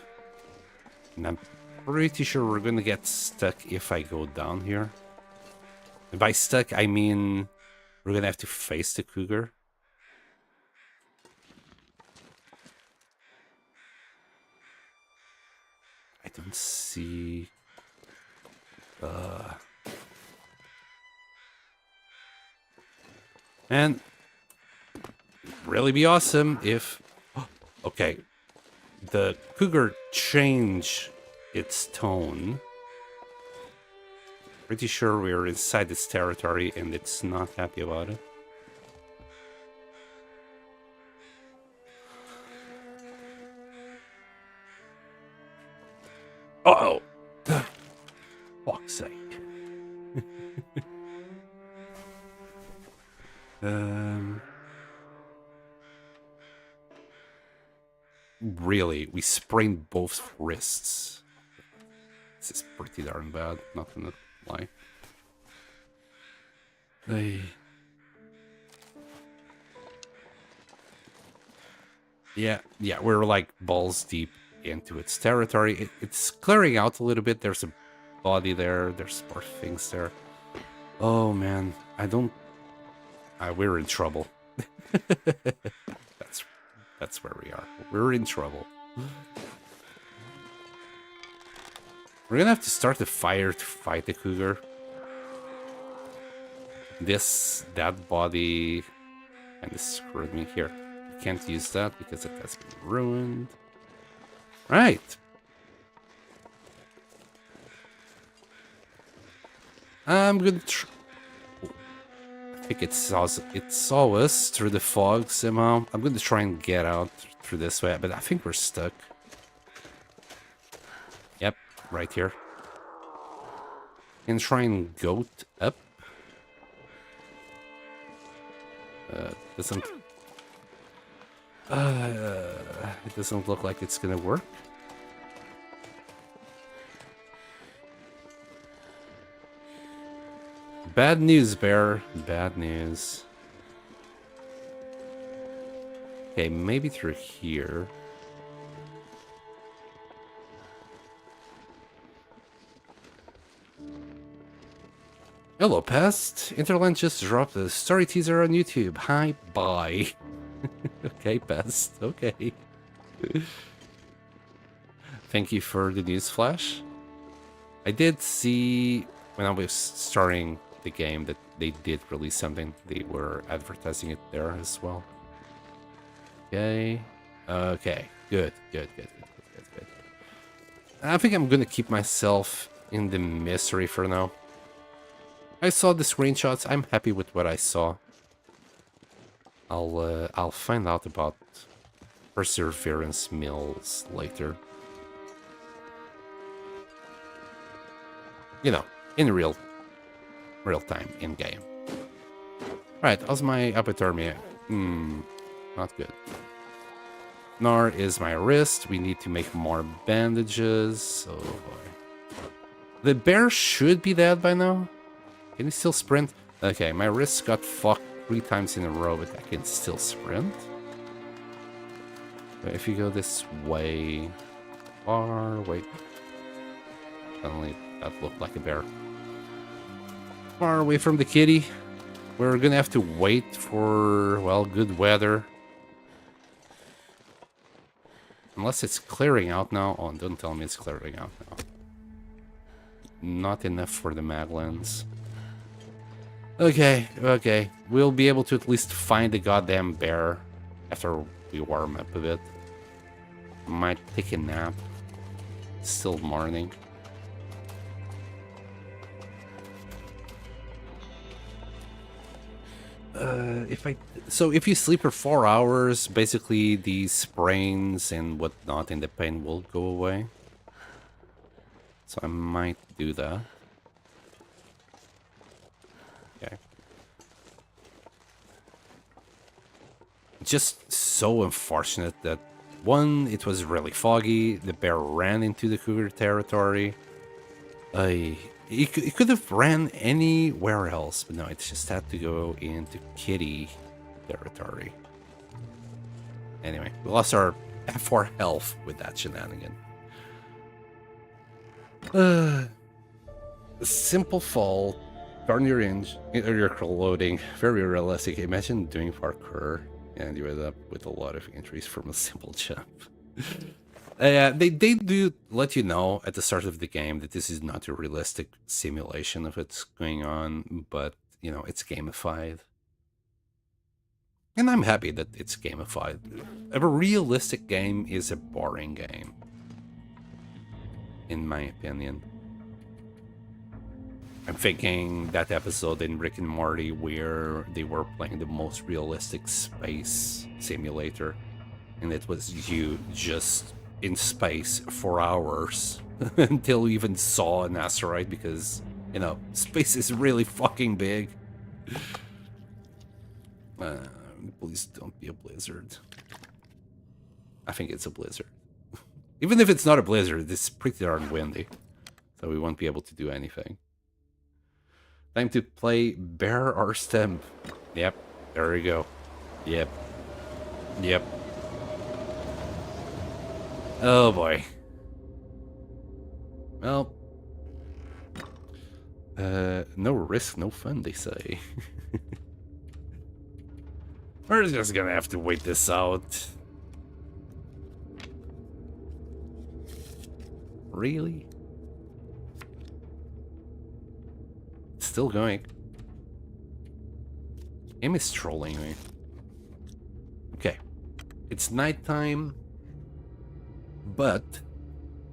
And I'm pretty sure we're gonna get stuck if I go down here. And by stuck, I mean we're gonna have to face the cougar. I don't see... And really be awesome if... Okay. The cougar changed its tone. Pretty sure we're inside its territory and it's not happy about it. Uh-oh! Fuck's sake. Really, we sprained both wrists. This is pretty darn bad, not gonna lie. Yeah, we're like balls deep into its territory. It's clearing out a little bit. There's a body there. There's more things there. Oh man, we're in trouble. That's where we are. We're in trouble. We're gonna have to start the fire to fight the cougar. That body kind of screwed me here. I can't use that because it has been ruined. Right. I'm gonna I think it saw us through the fog somehow. I'm going to try and get out through this way, but I think we're stuck. Yep, right here. And try and goat up. It doesn't look like it's gonna work. Bad news, bear. Bad news. Okay, maybe through here. Hello, Pest. Interland just dropped a story teaser on YouTube. Hi, bye. Okay, Pest. Okay. Thank you for the news flash. I did see when I was starting the game that they did release something. They were advertising it there as well. Okay. Okay. Good. I think I'm gonna keep myself in the Mistery for now. I saw the screenshots. I'm happy with what I saw. I'll find out about Perseverance Mills later. You know, in real time, in game. Right, how's my hypothermia? Not good. Nor is my wrist. We need to make more bandages. Oh boy. The bear should be dead by now. Can he still sprint? Okay, my wrist got fucked 3 times in a row, but I can still sprint. But if you go this way, far away. Suddenly, that looked like a bear. Far away from the kitty. We're gonna have to wait for, well, good weather. Unless it's clearing out now. Oh, don't tell me it's clearing out now. Not enough for the Maglans. Okay. We'll be able to at least find the goddamn bear after we warm up a bit. Might take a nap. It's still morning. If you sleep for 4 hours, basically the sprains and whatnot and the pain will go away. So I might do that. Okay. Just so unfortunate that, one, it was really foggy, the bear ran into the cougar territory. It could have ran anywhere else, but no, it just had to go into kitty territory. Anyway, we lost our F4 health with that shenanigan. Simple fall, turn your loading, very realistic. Imagine doing parkour and you end up with a lot of injuries from a simple jump. They do let you know at the start of the game that this is not a realistic simulation of what's going on, but, you know, it's gamified. And I'm happy that it's gamified. A realistic game is a boring game, in my opinion. I'm thinking that episode in Rick and Morty where they were playing the most realistic space simulator, and it was you just in space for hours until you even saw an asteroid, because, you know, space is really fucking big. Please don't be a blizzard. I think it's a blizzard. Even if it's not a blizzard, it's pretty darn windy, so we won't be able to do anything. Time to play Bear or Stem. Yep, there we go. Yep. Yep. Oh boy. Well, no risk, no fun, they say. We're just gonna have to wait this out. Really? It's still going. Game is trolling me. Okay. It's nighttime, but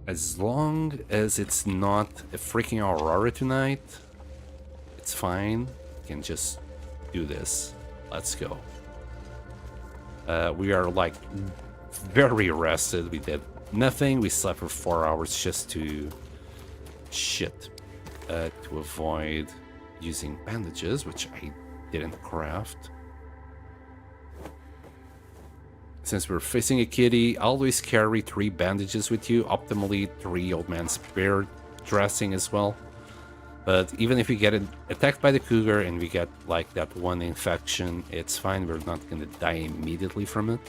as long as it's not a freaking aurora tonight, it's fine. We can just do this. Let's go. We are like very rested. We did nothing. We slept for 4 hours just to to avoid using bandages, which I didn't craft. Since we're facing a kitty, always carry 3 bandages with you. Optimally 3 old man spear dressing as well. But even if we get attacked by the cougar and we get like that 1 infection, it's fine. We're not gonna die immediately from it.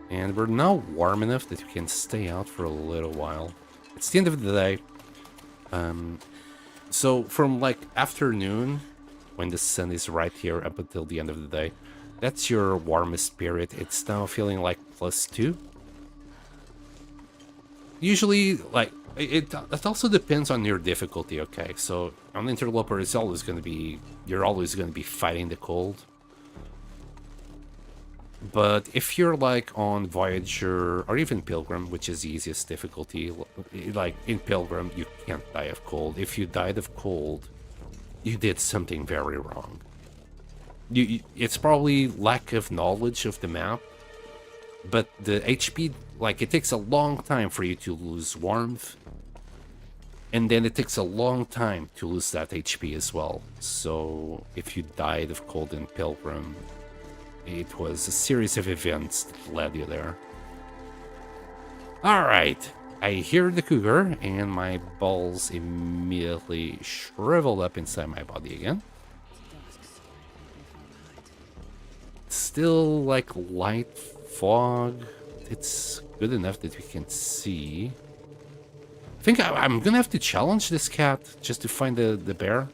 And we're now warm enough that we can stay out for a little while. It's the end of the day. So from like afternoon, when the sun is right here, up until the end of the day, that's your warmest period. It's now feeling like +2. Usually, like, it also depends on your difficulty, okay? So on Interloper, it's always going to be, you're always going to be fighting the cold. But if you're like on Voyager or even Pilgrim, which is the easiest difficulty, like in Pilgrim, you can't die of cold. If you died of cold, you did something very wrong. It's probably lack of knowledge of the map, but the HP, like, it takes a long time for you to lose warmth, and then it takes a long time to lose that HP as well. So if you died of cold in Pilgrim, it was a series of events that led you there. Alright, I hear the cougar, and my balls immediately shriveled up inside my body again. Still like light fog. It's good enough that we can see. I think I'm gonna have to challenge this cat just to find the bear.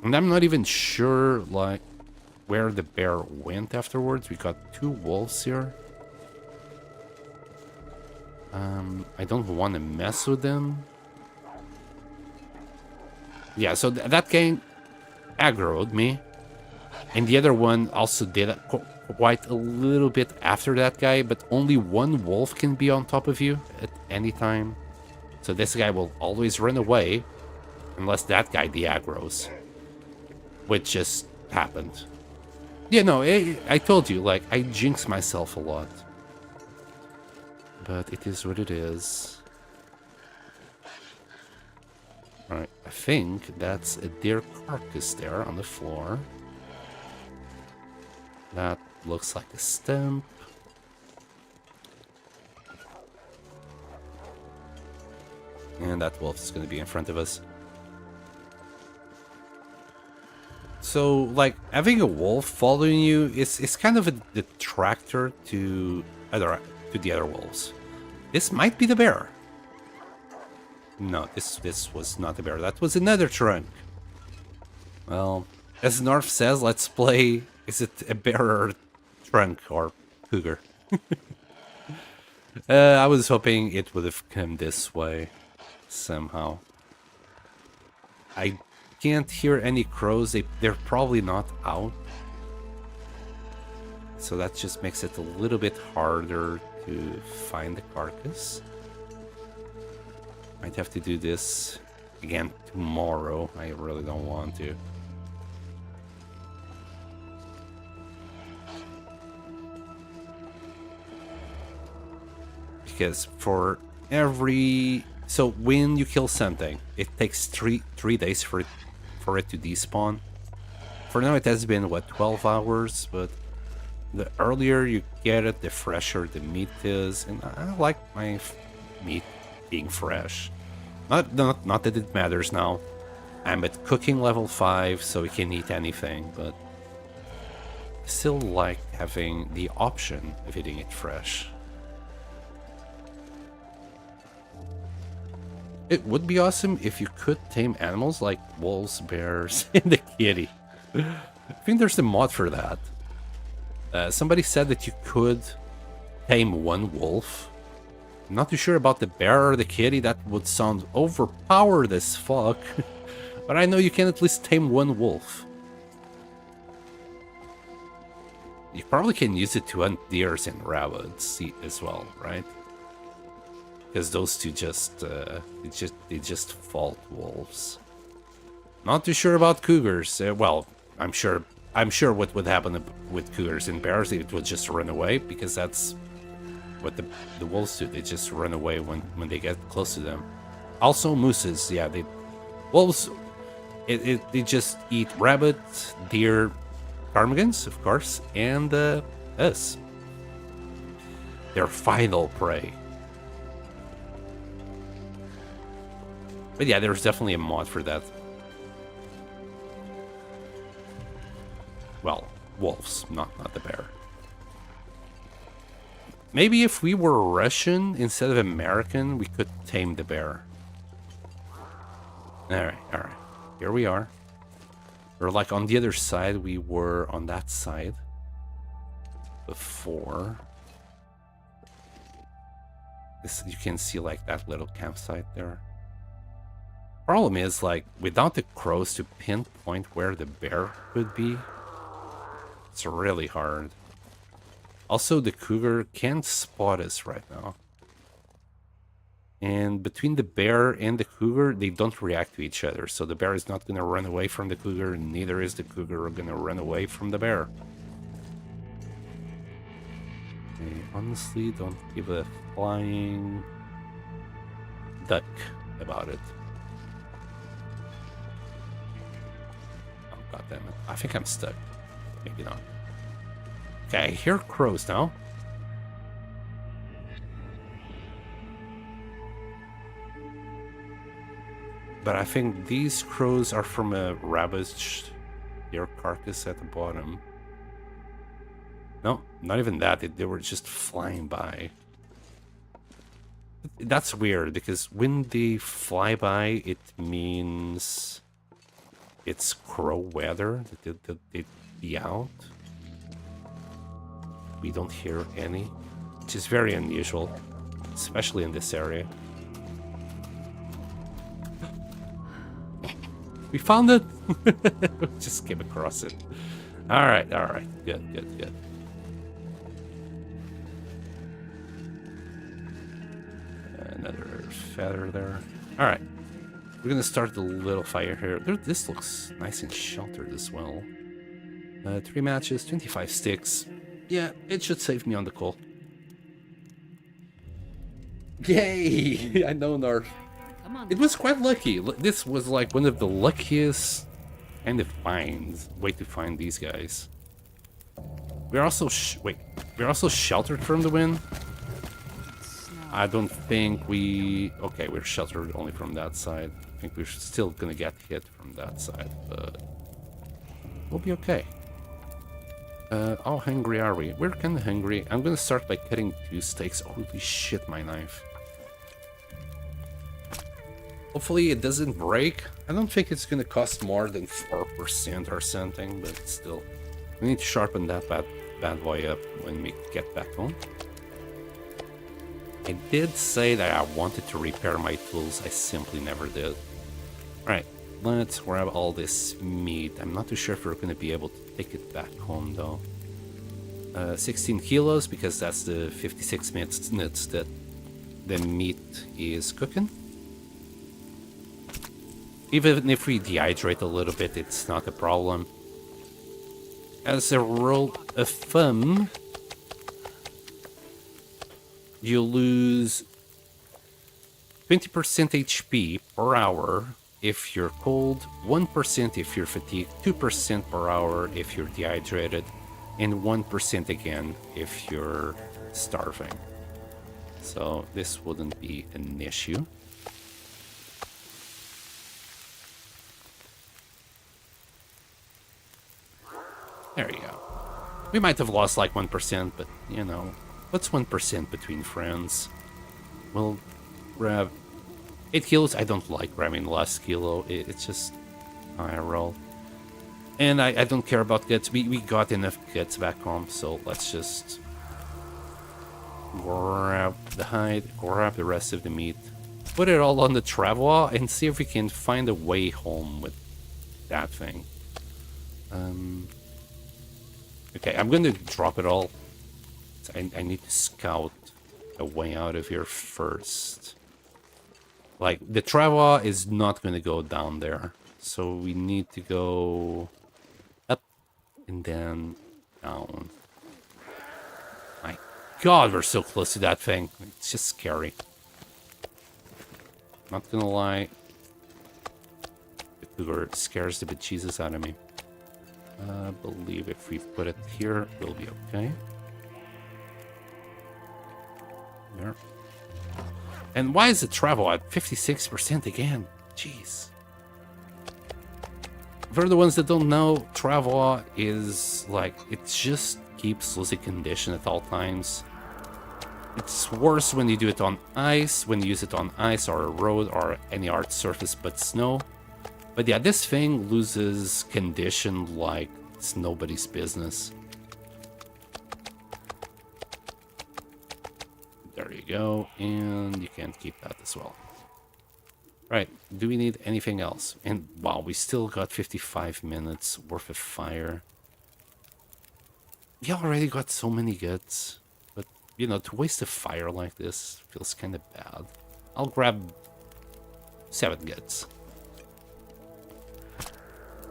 And I'm not even sure like where the bear went afterwards. We got 2 wolves here. I don't want to mess with them. Yeah, so that gang aggroed me, and the other one also did quite a little bit after that guy, but only 1 wolf can be on top of you at any time. So this guy will always run away unless that guy de-aggroes, which just happened. Yeah, no, I told you, like, I jinx myself a lot, but it is what it is. Alright, I think that's a deer carcass there on the floor. That looks like a stump. And that wolf is going to be in front of us. So, like, having a wolf following you is kind of a detractor to the other wolves. This might be the bear. No, this was not the bear. That was another trunk. Well, as North says, let's play. Is it a bear or trunk or cougar? I was hoping it would have come this way somehow. I can't hear any crows. They're probably not out. So that just makes it a little bit harder to find the carcass. Might have to do this again tomorrow. I really don't want to. Because for every... So when you kill something, it takes three days for it to despawn. For now it has been, what, 12 hours? But the earlier you get it, the fresher the meat is. And I like my meat being fresh. Not that it matters now. I'm at cooking level 5, so we can eat anything, but I still like having the option of eating it fresh. It would be awesome if you could tame animals like wolves, bears, and the kitty. I think there's a mod for that. Somebody said that you could tame one wolf. I'm not too sure about the bear or the kitty. That would sound overpowered as fuck. But I know you can at least tame one wolf. You probably can use it to hunt deers and rabbits as well, right? Because those two they just fault wolves. Not too sure about cougars. Well, I'm sure what would happen with cougars and bears, it would just run away, because that's what the wolves do. They just run away when they get close to them. Also mooses, yeah, wolves they just eat rabbit, deer, ptarmigans, of course, and us. Their final prey. But yeah, there's definitely a mod for that. Well, wolves, not the bear. Maybe if we were Russian instead of American, we could tame the bear. Alright. Here we are. We're like on the other side. We were on that side before. You can see like that little campsite there. Problem is, like, without the crows to pinpoint where the bear could be, it's really hard. Also, the cougar can't spot us right now. And between the bear and the cougar, they don't react to each other. So the bear is not going to run away from the cougar, and neither is the cougar going to run away from the bear. Okay, honestly, don't give a flying duck about it. God damn it. I think I'm stuck. Maybe not. Okay, I hear crows now. But I think these crows are from a ravaged deer carcass at the bottom. No, not even that. They were just flying by. That's weird, because when they fly by, it means it's crow weather. They'd be out. We don't hear any, which is very unusual, especially in this area. We found it! Just came across it. Alright. Good. Another feather there. Alright. We're gonna start the little fire here. This looks nice and sheltered as well. 3 matches, 25 sticks. Yeah, it should save me on the coal. Yay! I know, Narf. It was quite lucky. This was like one of the luckiest kind of way to find these guys. We're also we're also sheltered from the wind. I don't think we... Okay, we're sheltered only from that side. I think we're still gonna get hit from that side, but we'll be okay. How hungry are we? We're kinda hungry. I'm gonna start by cutting 2 steaks. Holy shit, my knife. Hopefully it doesn't break. I don't think it's gonna cost more than 4% or something, but still. We need to sharpen that bad boy up when we get back home. I did say that I wanted to repair my tools. I simply never did. Alright, let's grab all this meat. I'm not too sure if we're going to be able to take it back home, though. 16 kilos, because that's the 56 minutes that the meat is cooking. Even if we dehydrate a little bit, it's not a problem. As a rule of thumb, you lose 20% HP per hour if you're cold, 1% if you're fatigued, 2% per hour if you're dehydrated, and 1% again if you're starving. So this wouldn't be an issue. There you go. We might have lost like 1%, but you know, what's 1% between friends? We'll grab 8 kilos. I don't like grabbing the last kilo. It's just I roll. And I don't care about guts. We got enough guts back home, so let's just grab the hide, grab the rest of the meat, put it all on the travel, and see if we can find a way home with that thing. Okay, I'm going to drop it all. I need to scout a way out of here first. Like, the Travois is not going to go down there. So we need to go up and then down. My god, we're so close to that thing. It's just scary. Not gonna lie. The cougar scares the bejesus out of me. I believe if we put it here, we'll be okay. There. And why is the travel at 56% again? Jeez. For the ones that don't know, travel is like, it just keeps losing condition at all times. It's worse when you do it on ice, when you use it on ice or a road or any hard surface but snow. But yeah, this thing loses condition like it's nobody's business. There you go, and you can keep that as well. Right, do we need anything else? And wow, we still got 55 minutes worth of fire. We already got so many guts, but you know, to waste a fire like this feels kind of bad. I'll grab 7 guts.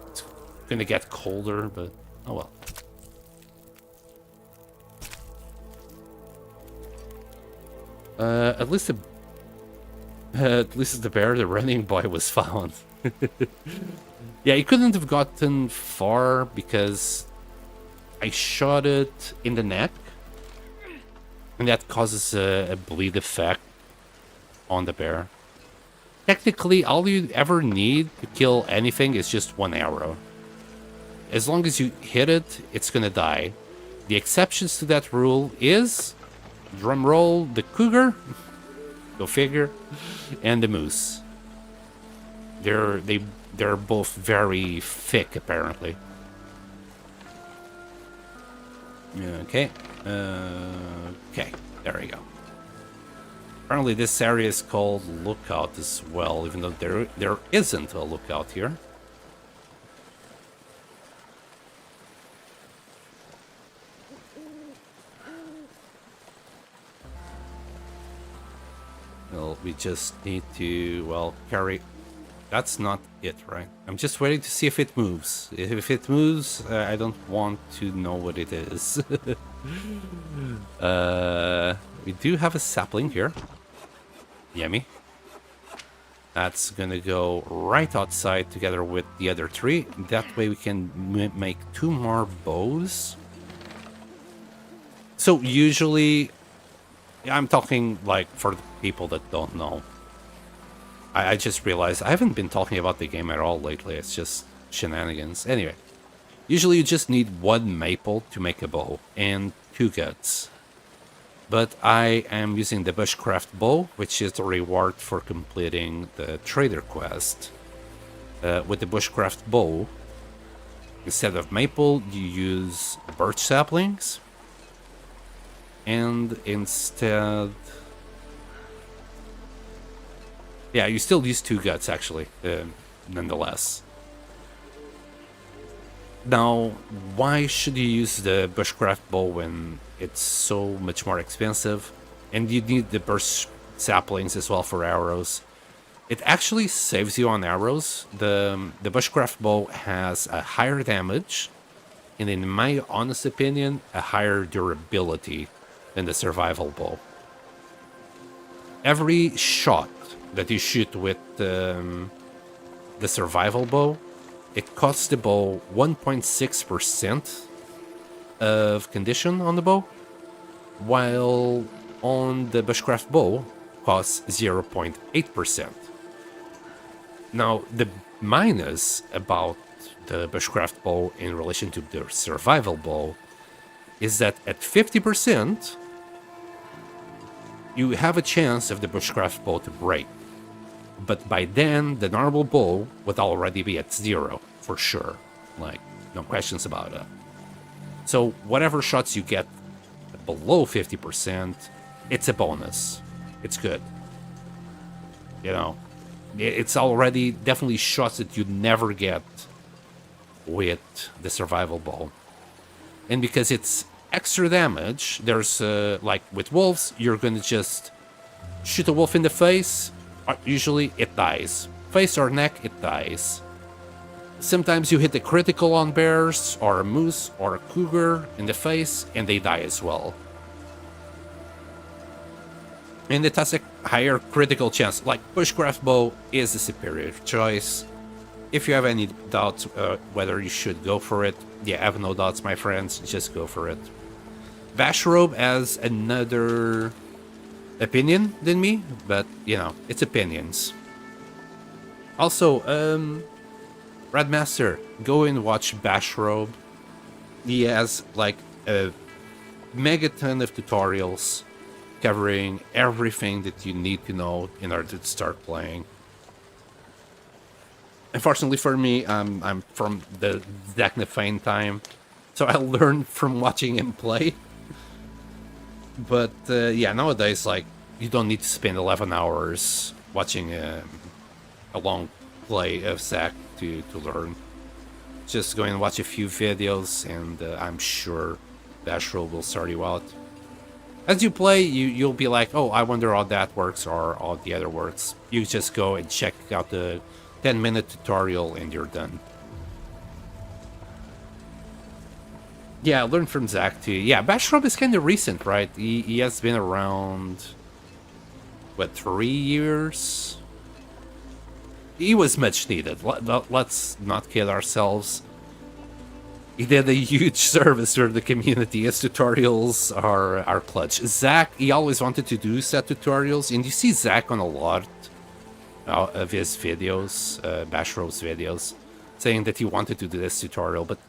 It's gonna get colder, but oh well. At least the bear, the running boy, was found. Yeah, he couldn't have gotten far because I shot it in the neck, and that causes a bleed effect on the bear. Technically, all you ever need to kill anything is just 1 arrow. As long as you hit it, it's gonna die. The exceptions to that rule is, drum roll, the cougar, go figure, and the moose. They're both very thick, apparently. Okay. Okay, there we go. Apparently this area is called Lookout as well, even though there isn't a lookout here. Well, we just need to, well, carry... That's not it, right? I'm just waiting to see if it moves. If it moves, I don't want to know what it is. We do have a sapling here. Yummy. That's gonna go right outside together with the other tree. That way we can make 2 more bows. So usually I'm talking like for the people that don't know. I just realized I haven't been talking about the game at all lately. It's just shenanigans. Anyway, usually you just need one maple to make a bow and 2 guts. But I am using the bushcraft bow, which is the reward for completing the trader quest. With the bushcraft bow, instead of maple, you use birch saplings. And instead... Yeah, you still use 2 guts, actually, nonetheless. Now, why should you use the bushcraft bow when it's so much more expensive? And you need the birch saplings as well for arrows. It actually saves you on arrows. The bushcraft bow has a higher damage, and in my honest opinion, a higher durability than the survival bow. Every shot that you shoot with the survival bow, it costs the bow 1.6% of condition on the bow, while on the bushcraft bow costs 0.8%. Now, the minus about the bushcraft bow in relation to the survival bow is that at 50%, you have a chance of the bushcraft bow to break. But by then, the normal bow would already be at 0, for sure. Like, no questions about it. So, whatever shots you get below 50%, it's a bonus. It's good. You know, it's already definitely shots that you never get with the survival bow. And because it's extra damage, there's, like, with wolves, you're gonna just shoot a wolf in the face. Usually it dies. Face or neck, it dies. Sometimes you hit a critical on bears, or a moose, or a cougar in the face, and they die as well. And it has a higher critical chance. Like, bushcraft bow is the superior choice. If you have any doubts whether you should go for it, yeah, I have no doubts, my friends. Just go for it. Bashrobe has another opinion than me, but, you know, it's opinions. Also, Radmaster, go and watch Bashrobe. He has, like, a megaton of tutorials covering everything that you need to know in order to start playing. Unfortunately for me, I'm from the Zachnafane time, so I learned from watching him play. But yeah, nowadays, like, you don't need to spend 11 hours watching a long play of Zac to learn. Just go and watch a few videos, and I'm sure Bashrobe will start you out. As you play, you'll be like, oh, I wonder how that works or how the other works. You just go and check out the 10-minute tutorial, and you're done. Yeah, learn from Zac too. Yeah, Bashrobe is kind of recent, right? He has been around, what, 3 years? He was much needed. Let's not kid ourselves. He did a huge service for the community. His tutorials are clutch. Zac, he always wanted to do set tutorials, and you see Zac on a lot of his videos, Bashrobe's videos, saying that he wanted to do this tutorial, but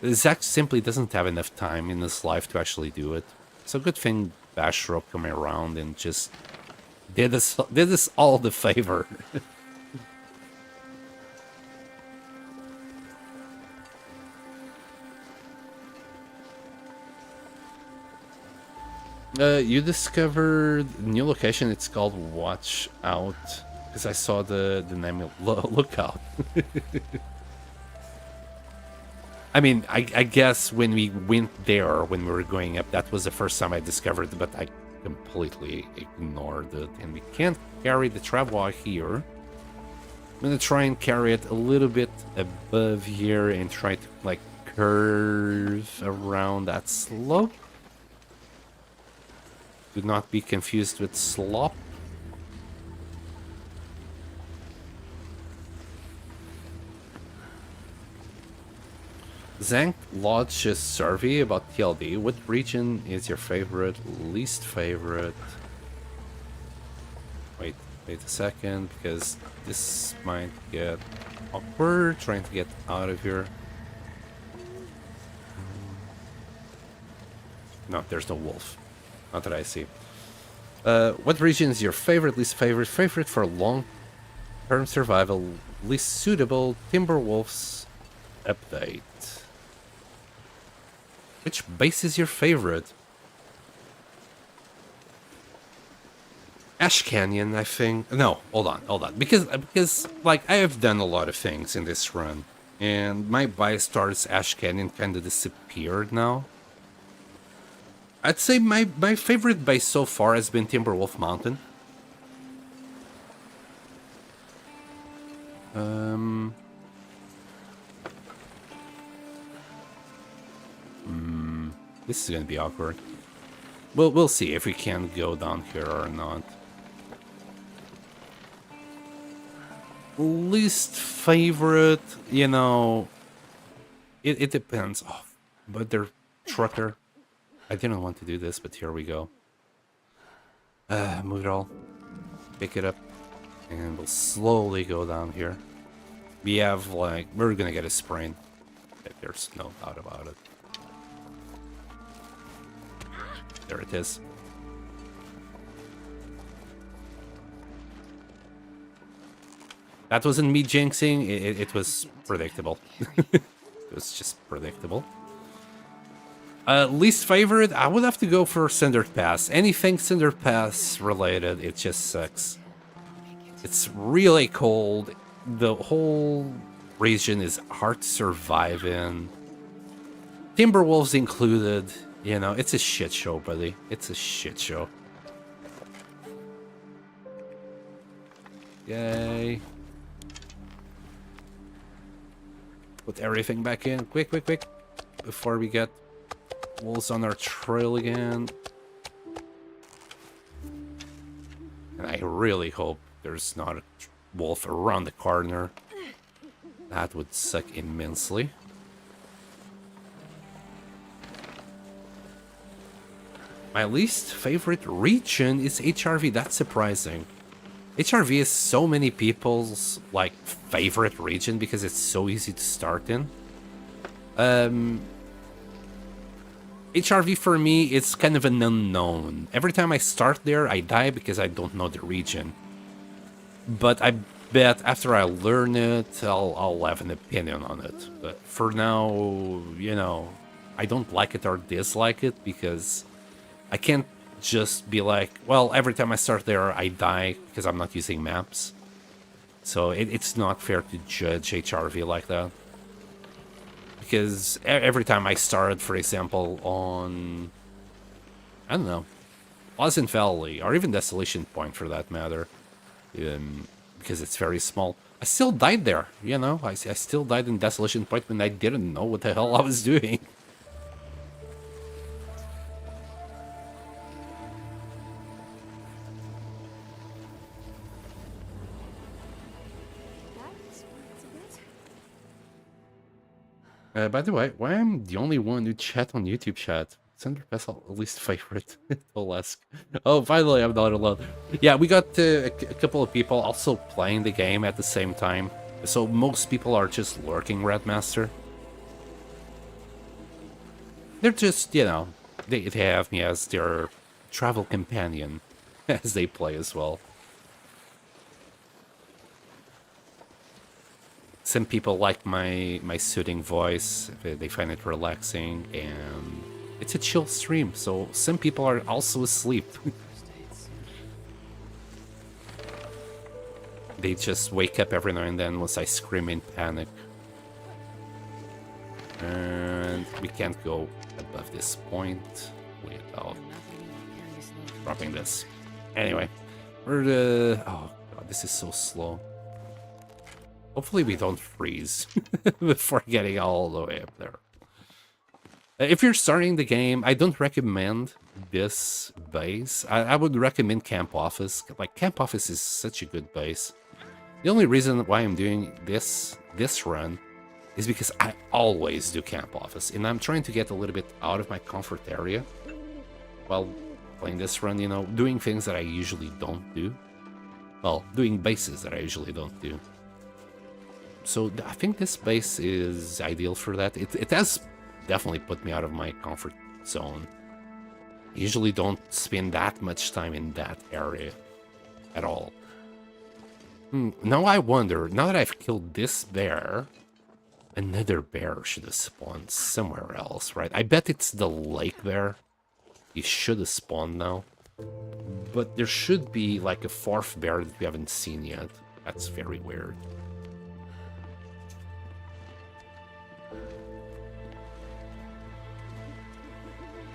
Zac simply doesn't have enough time in his life to actually do it. So good thing Bashrobe came around and just did us all the favor. You discovered a new location. It's called Watch Out, because I saw the name Lookout. I mean, I guess when we went there, when we were going up, that was the first time I discovered it, but I completely ignored it. And we can't carry the travois here. I'm gonna try and carry it a little bit above here and try to, like, curve around that slope. Do not be confused with slop. Zank lodged a survey about TLD. What region is your favorite, least favorite? Wait a second, because this might get awkward. Trying to get out of here. No, there's no wolf. Not that I see. What region is your favorite, least favorite? Favorite for long-term survival, least suitable. Timberwolves update. Which base is your favorite? Ash Canyon, I think. No, hold on. Because like I have done a lot of things in this run, and my bias towards Ash Canyon kind of disappeared now. I'd say my favorite base so far has been Timberwolf Mountain. This is gonna be awkward. We'll see if we can go down here or not. Least favorite, you know, it depends. Oh, but they're trucker. I didn't want to do this, but here we go. Move it all. Pick it up. And we'll slowly go down here. We have, like, we're gonna get a sprain. There's no doubt about it. There it is. That wasn't me jinxing, it was predictable. It was just predictable. Least favorite, I would have to go for Cinder Pass. Anything Cinder Pass related, it just sucks. It's really cold. The whole region is hard to survive in. Timberwolves included. You know, it's a shit show, buddy. It's a shit show. Yay. Put everything back in. Quick. Before we get wolves on our trail again. And I really hope there's not a wolf around the corner. That would suck immensely. My least favorite region is HRV. That's surprising. HRV is so many people's like favorite region because it's so easy to start in. HRV for me, it's kind of an unknown. Every time I start there, I die because I don't know the region. But I bet after I learn it, I'll have an opinion on it. But for now, you know, I don't like it or dislike it because I can't just be like, well, every time I start there, I die because I'm not using maps. So it's not fair to judge HRV like that. Because every time I start, for example, on, I don't know, Pleasant Valley, or even Desolation Point for that matter, because it's very small, I still died there, you know? I still died in Desolation Point when I didn't know what the hell I was doing. By the way, why am the only one who chat on YouTube chat? Cinder Pass at least favorite. Tolesk. Oh, finally, I'm not alone. Yeah, we got a couple of people also playing the game at the same time. So most people are just lurking, Redmaster. They're just, you know, they have me as their travel companion as they play as well. Some people like my soothing voice, they find it relaxing, and it's a chill stream, so some people are also asleep. They just wake up every now and then once I scream in panic. And we can't go above this point without dropping this. Anyway, we're the... Oh god, this is so slow. Hopefully we don't freeze before getting all the way up there. If you're starting the game, I don't recommend this base. I would recommend Camp Office. Like, Camp Office is such a good base. The only reason why I'm doing this run is because I always do camp office, and I'm trying to get a little bit out of my comfort area while playing this run, you know, doing things that I usually don't do. Well, doing bases that I usually don't do. So I think this base is ideal for that. It has definitely put me out of my comfort zone. I usually don't spend that much time in that area at all. Now I wonder, now that I've killed this bear, another bear should have spawned somewhere else, right? I bet it's the lake bear. He should have spawned now. But there should be like a fourth bear that we haven't seen yet. That's very weird.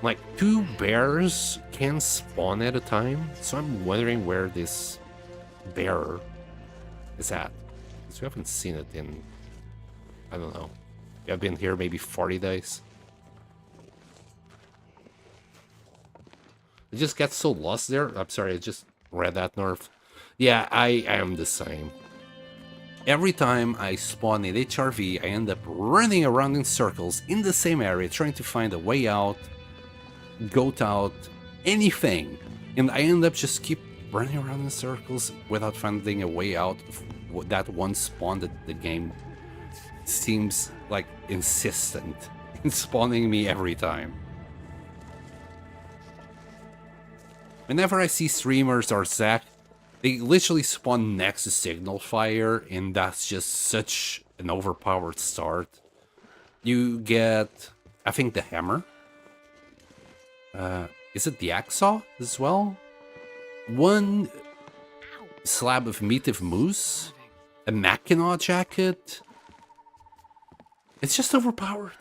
Like, 2 bears can spawn at a time, so I'm wondering where this bear is at. Because we haven't seen it in, I don't know. We have been here maybe 40 days. I just get so lost there. I'm sorry, I just read that, North. Yeah, I am the same. Every time I spawn in HRV, I end up running around in circles in the same area, trying to find a way out, goat out, anything. And I end up just keep running around in circles without finding a way out of that one spawn that the game seems like insistent in spawning me every time. Whenever I see streamers or Zach, they literally spawn next to Signal Fire, and that's just such an overpowered start. You get, I think, the hammer. Is it the Axaw as well? 1 slab of meat of moose, a Mackinaw jacket. It's just overpowered.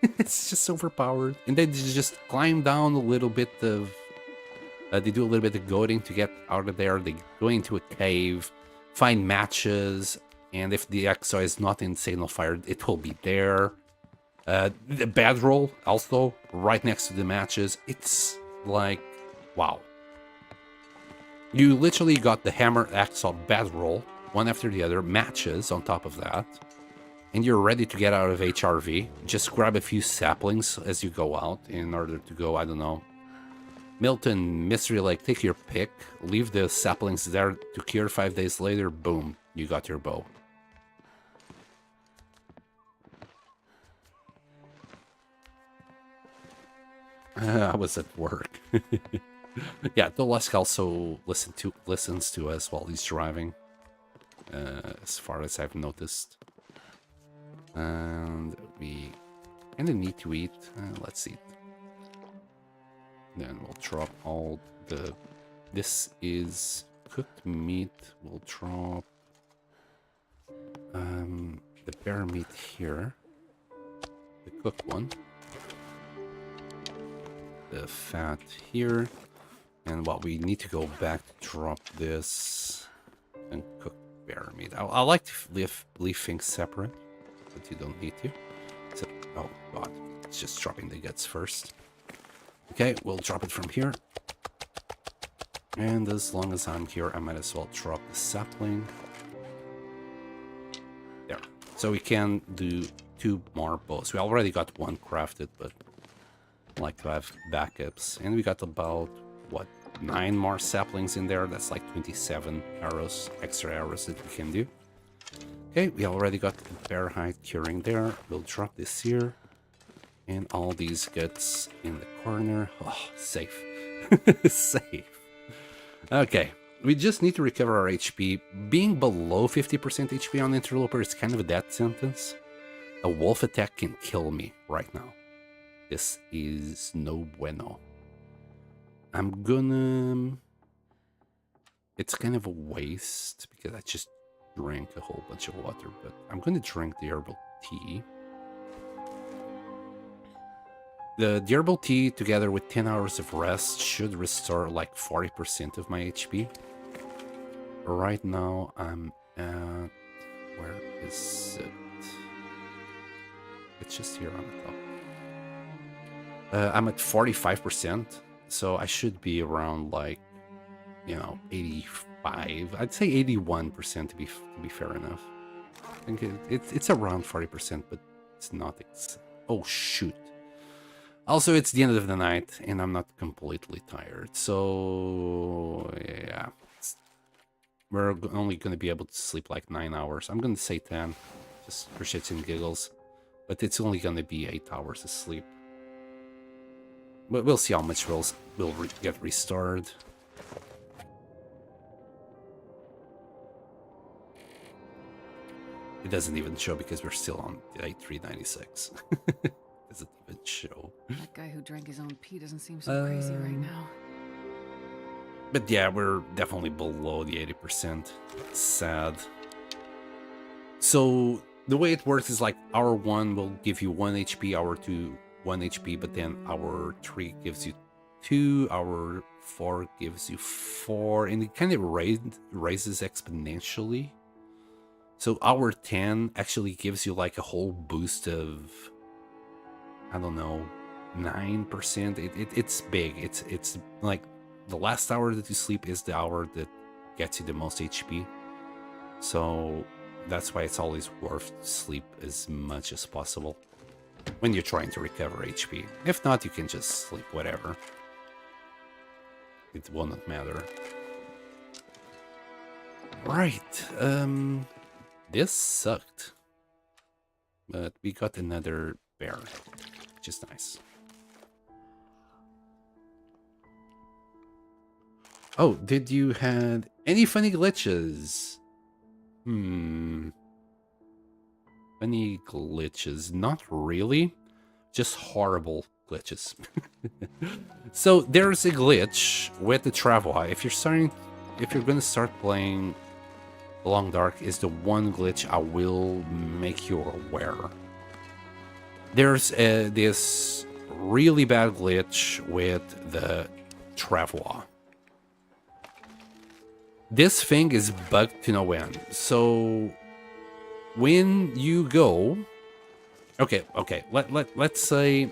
It's just overpowered. And then they just climb down a little bit of... they do a little bit of goading to get out of there. They go into a cave, find matches, and if the Axaw is not in Signal Fire, it will be there. The bedroll also right next to the matches. It's like, wow. You literally got the hammer, Axaw, bedroll, one after the other, matches on top of that, and you're ready to get out of HRV. Just grab a few saplings as you go out in order to go, I don't know, Milton, Mystery Lake, take your pick, leave the saplings there to cure 5 days later, boom, you got your bow. I was at work. Yeah, Dolask also listens to us while he's driving, as far as I've noticed. And we kind of need to eat. Let's eat. Then we'll drop all the... This is cooked meat. We'll drop the bear meat here. The cooked one. The fat here. And what we need to go back to drop this and cook bear meat. I like to leave things separate, but you don't need to. So, oh god, it's just dropping the guts first. Okay, we'll drop it from here. And as long as I'm here, I might as well drop the sapling. There. So we can do 2 more bows. We already got 1 crafted, but I like to have backups. And we got about, what, 9 more saplings in there. That's like 27 arrows, extra arrows that we can do. Okay, we already got the bear hide curing there. We'll drop this here. And all these guts in the corner. Oh, safe. Safe. Okay, we just need to recover our HP. Being below 50% HP on Interloper is kind of a death sentence. A wolf attack can kill me right now. This is no bueno. I'm gonna... It's kind of a waste because I just drank a whole bunch of water, but I'm gonna drink the herbal tea. The herbal tea, together with 10 hours of rest, should restore like 40% of my HP. Right now, I'm at... Where is it? It's just here on the top. I'm at 45%, so I should be around like, you know, 85. I'd say 81% to be fair enough. think it's around 40%, but it's not. Oh, shoot. Also, it's the end of the night, and I'm not completely tired. So, yeah. We're only going to be able to sleep like 9 hours. I'm going to say 10, just for shits and giggles. But it's only going to be 8 hours of sleep. But we'll see how much we'll get restored. It doesn't even show because we're still on day 396. Doesn't even show. That guy who drank his own pee doesn't seem so crazy right now. But yeah, we're definitely below the 80%. It's sad. So the way it works is like hour 1 will give you 1 HP, hour 2 1 HP, but then hour 3 gives you 2, hour 4 gives you 4, and it kind of raises exponentially. So hour 10 actually gives you like a whole boost of, I don't know, 9%. It's big. It's like the last hour that you sleep is the hour that gets you the most HP. So that's why it's always worth to sleep as much as possible when you're trying to recover HP. If not, you can just sleep whatever. It will not matter. Right. This sucked. But we got another bear, which is nice. Oh, did you had any funny glitches? Funny glitches? Not really. Just horrible glitches. So there's a glitch with the travel high. If you're gonna start playing Long Dark, is the one glitch I will make you aware. There's this really bad glitch with the Travois. This thing is bugged to no end. So when you go, let's say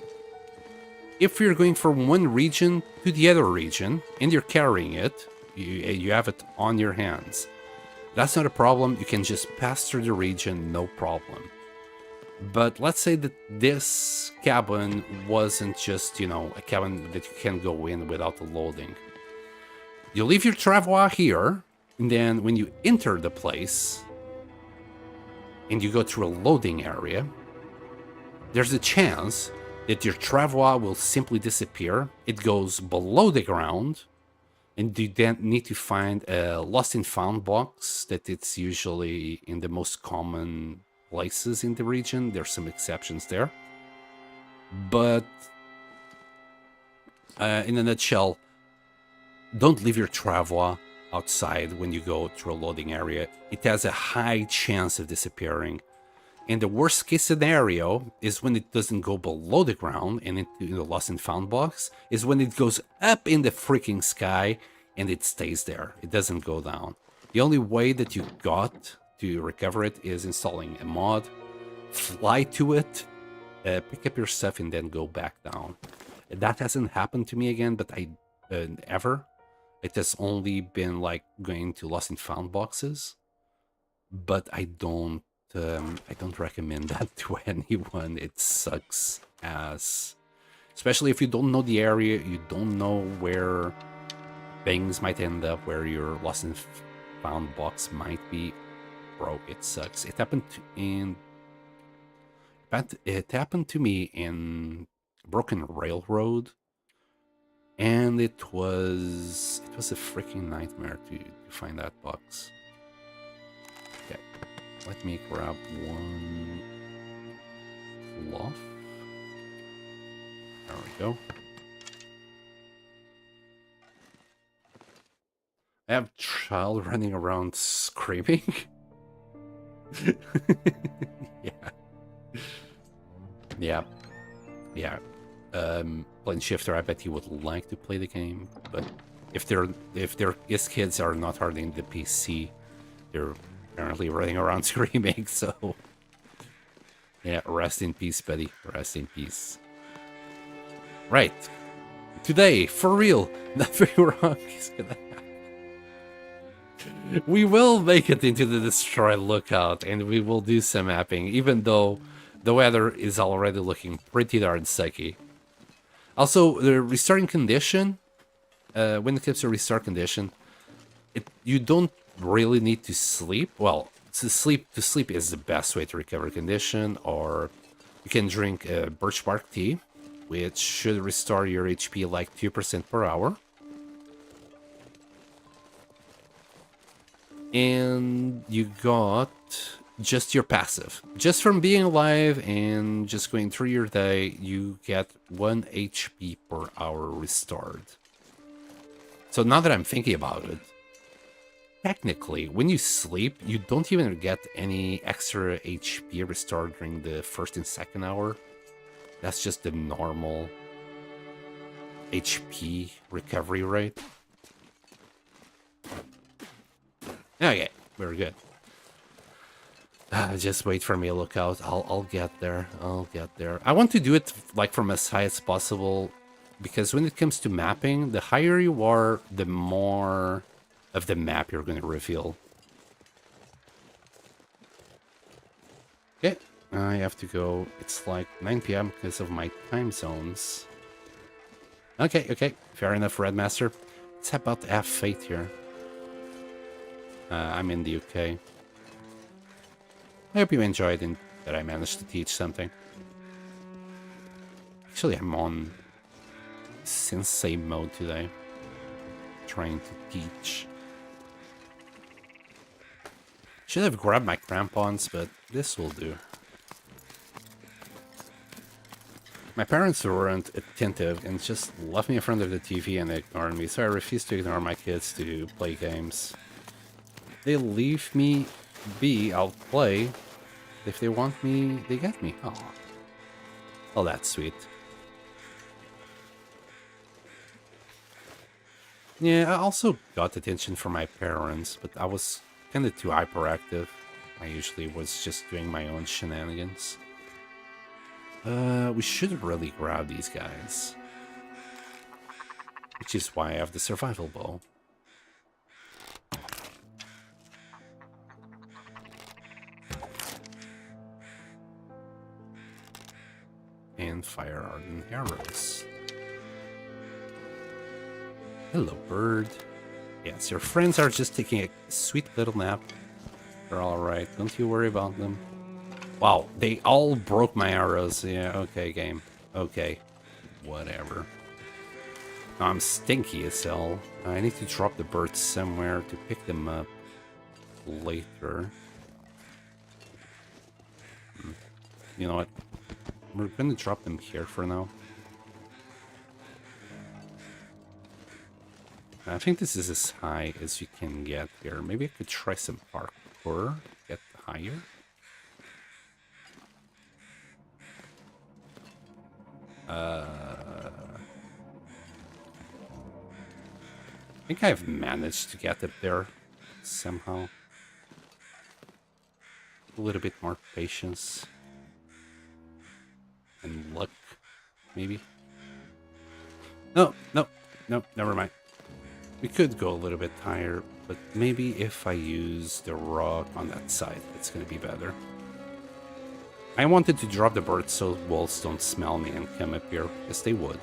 if you're going from one region to the other region and you're carrying it, you have it on your hands. That's not a problem. You can just pass through the region, no problem. But let's say that this cabin wasn't just, a cabin that you can go in without the loading. You leave your Travois here, and then when you enter the place and you go through a loading area, there's a chance that your Travois will simply disappear. It goes below the ground, and you then need to find a lost and found box that it's usually in the most common places in the region. There's some exceptions there. But in a nutshell, don't leave your Travois outside when you go through a loading area. It has a high chance of disappearing. And the worst case scenario is when it doesn't go below the ground and into the lost and found box, is when it goes up in the freaking sky and it stays there. It doesn't go down. The only way that you got to recover it is installing a mod, fly to it, pick up your stuff, and then go back down. That hasn't happened to me again, but ever. It has only been like going to lost and found boxes, but I don't recommend that to anyone. It sucks ass, especially if you don't know the area, you don't know where things might end up, where your lost and found box might be. Bro, it sucks. It happened to me in Broken Railroad, and it was a freaking nightmare to find that box. Okay, let me grab one cloth. There we go. I have a child running around screaming. Yeah. Playing Shifter, I bet he would like to play the game, but if his kids are not hardening the PC, they're apparently running around screaming. So yeah, rest in peace, buddy. Rest in peace. Right. Today, for real, nothing wrong is gonna happen. We will make it into the Destroy lookout, and we will do some mapping, even though the weather is already looking pretty darn sucky. Also, the restarting condition, when it comes to restart condition, you don't really need to sleep. Well, to sleep is the best way to recover condition, or you can drink birch bark tea, which should restore your HP like 2% per hour. And you got just your passive. Just from being alive and just going through your day, you get 1 HP per hour restored. So now that I'm thinking about it, technically, when you sleep, you don't even get any extra HP restored during the first and second hour. That's just the normal HP recovery rate. Okay, very good. Just wait for me to look out. I'll get there. I'll get there. I want to do it like from as high as possible, because when it comes to mapping, the higher you are, the more of the map you're going to reveal. Okay, I have to go. It's like 9 p.m. because of my time zones. Okay, fair enough, Red Master. It's about to have faith here. I'm in the UK. I hope you enjoyed and that I managed to teach something. Actually, I'm on sensei mode today. Trying to teach. Should have grabbed my crampons, but this will do. My parents weren't attentive and just left me in front of the TV and ignored me, so I refused to ignore my kids to play games. They leave me be, I'll play. If they want me, they get me. Oh, well, that's sweet. Yeah, I also got attention from my parents, but I was kind of too hyperactive. I usually was just doing my own shenanigans. We should really grab these guys. Which is why I have the survival bow. And fire ardent arrows. Hello, bird. Yes, your friends are just taking a sweet little nap. They're alright, don't you worry about them. Wow, they all broke my arrows. Yeah, okay, game. Okay, whatever. I'm stinky as hell. I need to drop the birds somewhere to pick them up later. You know what? We're gonna drop them here for now. I think this is as high as you can get here. Maybe I could try some parkour, get higher. I think I've managed to get up there somehow. A little bit more patience. And luck, maybe. No, never mind. We could go a little bit higher, but maybe if I use the rock on that side, it's going to be better. I wanted to drop the birds so wolves don't smell me and come up here, because they would.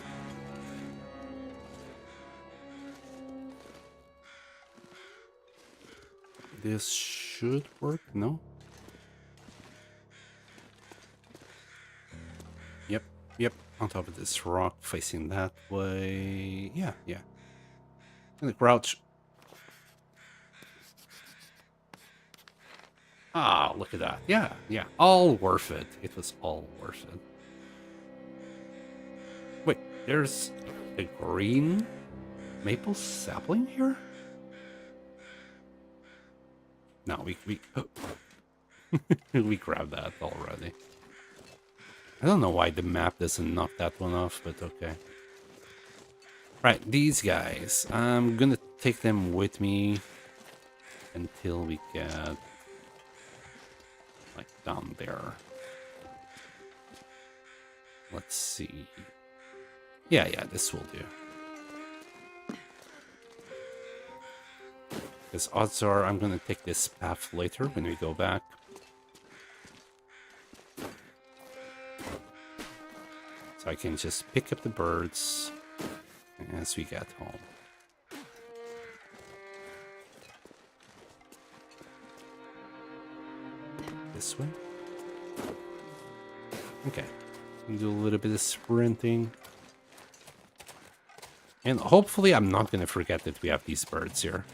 This should work, no? Yep, on top of this rock, facing that way. Yeah. Gonna crouch. Ah, look at that. Yeah. All worth it. It was all worth it. Wait, there's a green maple sapling here? No, we we grabbed that already. I don't know why the map doesn't knock that one off, but okay. Right, these guys. I'm gonna take them with me until we get like down there. Let's see. Yeah, this will do. Because odds are I'm gonna take this path later when we go back. So I can just pick up the birds as we get home. This way? Okay. We do a little bit of sprinting. And hopefully I'm not going to forget that we have these birds here.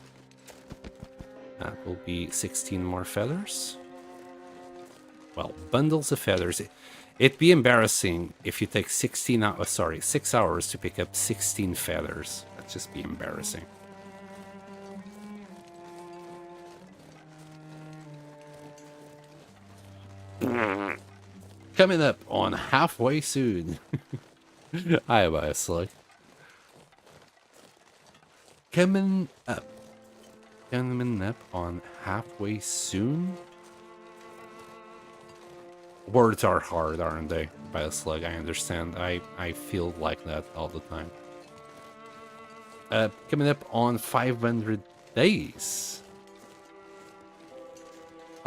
That will be 16 more feathers. Well, bundles of feathers. It'd be embarrassing if you take 6 hours to pick up 16 feathers. That'd just be embarrassing. Coming up on halfway soon. Hi, Bioslug. Coming up on halfway soon. Words are hard, aren't they? Bioslug, I understand. I feel like that all the time. Coming up on 500 days.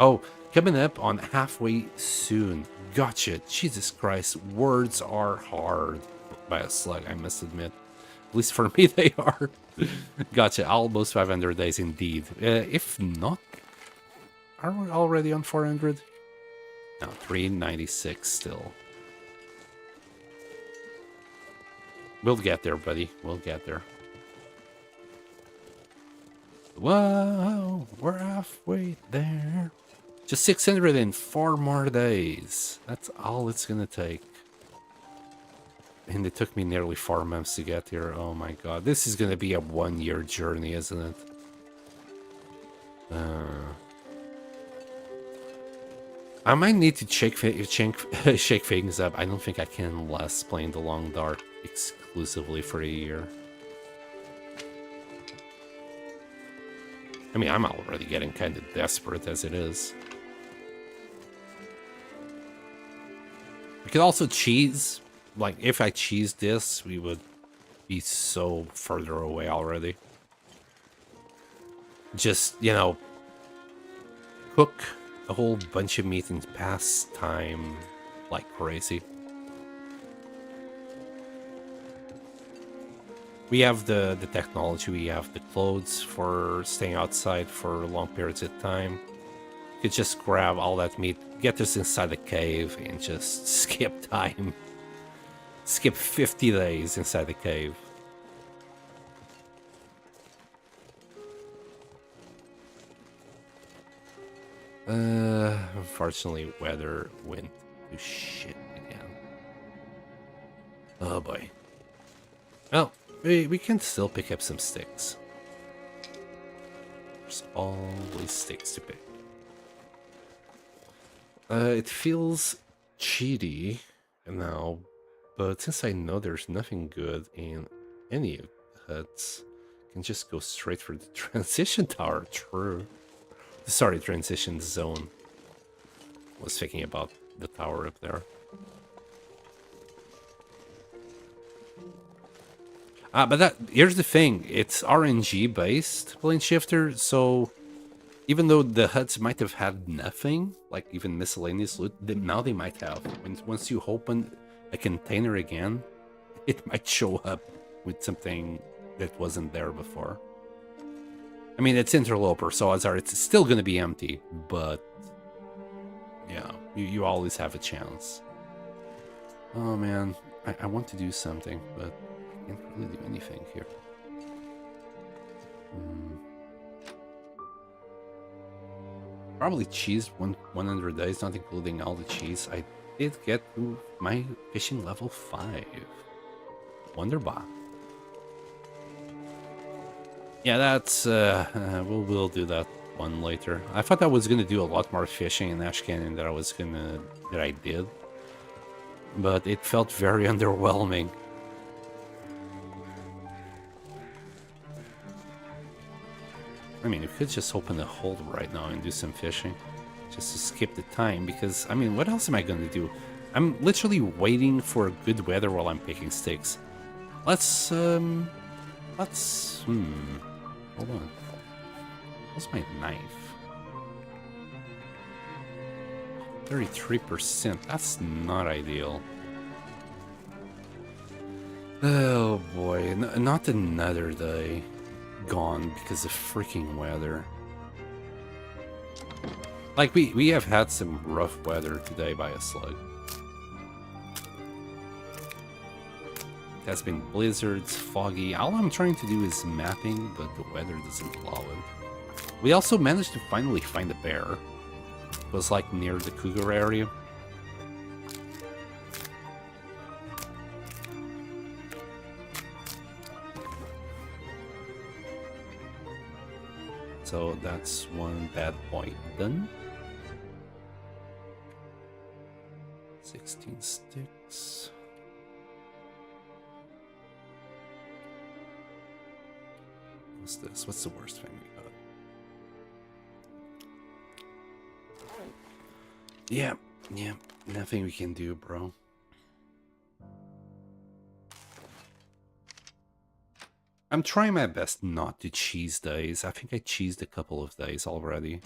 Oh, coming up on halfway soon. Gotcha. Jesus Christ, words are hard. Bioslug, I must admit. At least for me, they are. Gotcha. Almost 500 days indeed. If not, are we already on 400? No, 396 still. We'll get there, buddy. We'll get there. Whoa, we're halfway there. Just 604 more days. That's all it's gonna take. And it took me nearly 4 months to get here. Oh my god. This is gonna be a 1-year journey, isn't it? I might need to shake things up. I don't think I can last playing the Long Dark exclusively for a year. I mean, I'm already getting kind of desperate as it is. We could also cheese. Like, if I cheese this, we would be so further away already. Just, you know, cook a whole bunch of meat and pass time like crazy. We have the technology, we have the clothes for staying outside for long periods of time. You could just grab all that meat, get us inside the cave, and just skip time. Skip 50 days inside the cave. Unfortunately, weather went to shit again. Oh boy. Well, we can still pick up some sticks. There's always sticks to pick. It feels cheaty now, but since I know there's nothing good in any of the huts, I can just go straight for the transition tower. True. Sorry, transition zone. I was thinking about the tower up there. But here's the thing. It's RNG based plane shifter, so even though the huts might have had nothing, like even miscellaneous loot, now they might have. Once you open a container again, it might show up with something that wasn't there before. I mean, it's interloper, so odds are it's still going to be empty, but yeah, you always have a chance. Oh man, I want to do something, but I can't really do anything here. Probably cheese 100 days, not including all the cheese. I did get to my fishing level 5. Wonderbar. Yeah, that's we'll do that one later. I thought I was gonna do a lot more fishing in Ash Canyon than I did, but it felt very underwhelming. I mean, you could just open a hole right now and do some fishing, just to skip the time. Because I mean, what else am I gonna do? I'm literally waiting for good weather while I'm picking sticks. Let's hold on. What's my knife? 33%. That's not ideal. Oh boy, not another day gone because of freaking weather. Like, we have had some rough weather today by a slug. It has been blizzards, foggy. All I'm trying to do is mapping, but the weather doesn't allow it. We also managed to finally find a bear. It was like near the cougar area. So that's one bad point done. 16 sticks. What's this? What's the worst thing we got? Yeah, nothing we can do, bro. I'm trying my best not to cheese days. I think I cheesed a couple of days already.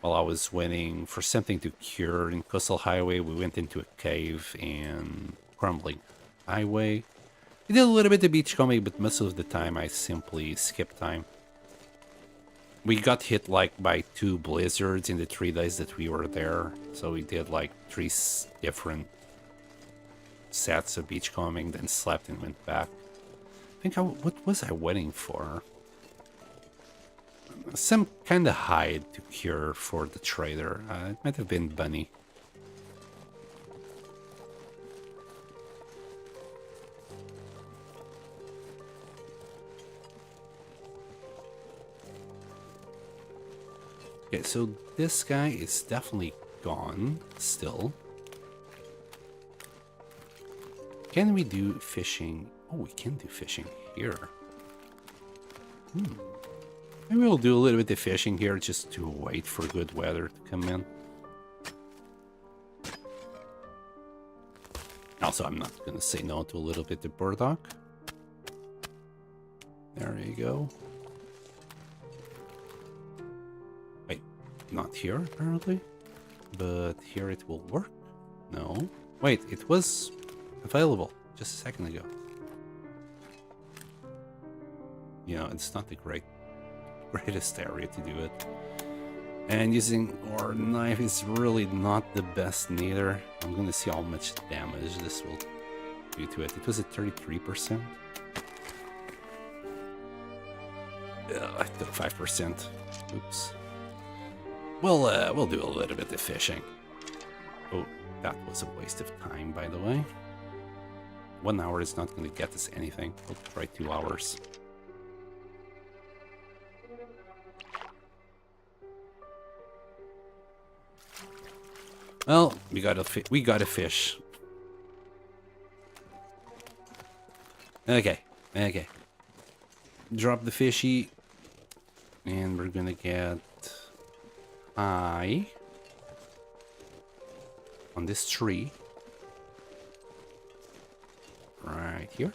While I was waiting for something to cure in Coastal Highway, we went into a cave and Crumbling Highway. We did a little bit of beachcombing, but most of the time I simply skipped time. We got hit like by 2 blizzards in the 3 days that we were there. So we did like 3 different sets of beachcombing, then slept and went back. What was I waiting for? Some kind of hide to cure for the trader. It might have been bunny. Okay, so this guy is definitely gone still. Can we do fishing? Oh, we can do fishing here. Maybe we'll do a little bit of fishing here just to wait for good weather to come in. Also, I'm not going to say no to a little bit of burdock. There you go. Wait, not here apparently. But here it will work. No. Wait, it was available just a second ago. You know, it's not the greatest area to do it. And using our knife is really not the best neither. I'm gonna see how much damage this will do to it. It was at 33%. I took 5%. Oops. We'll do a little bit of fishing. Oh, that was a waste of time, by the way. 1 hour is not gonna get us anything. We'll try 2 hours. Well, we got a fish. Okay. Drop the fishy, and we're gonna get high on this tree right here.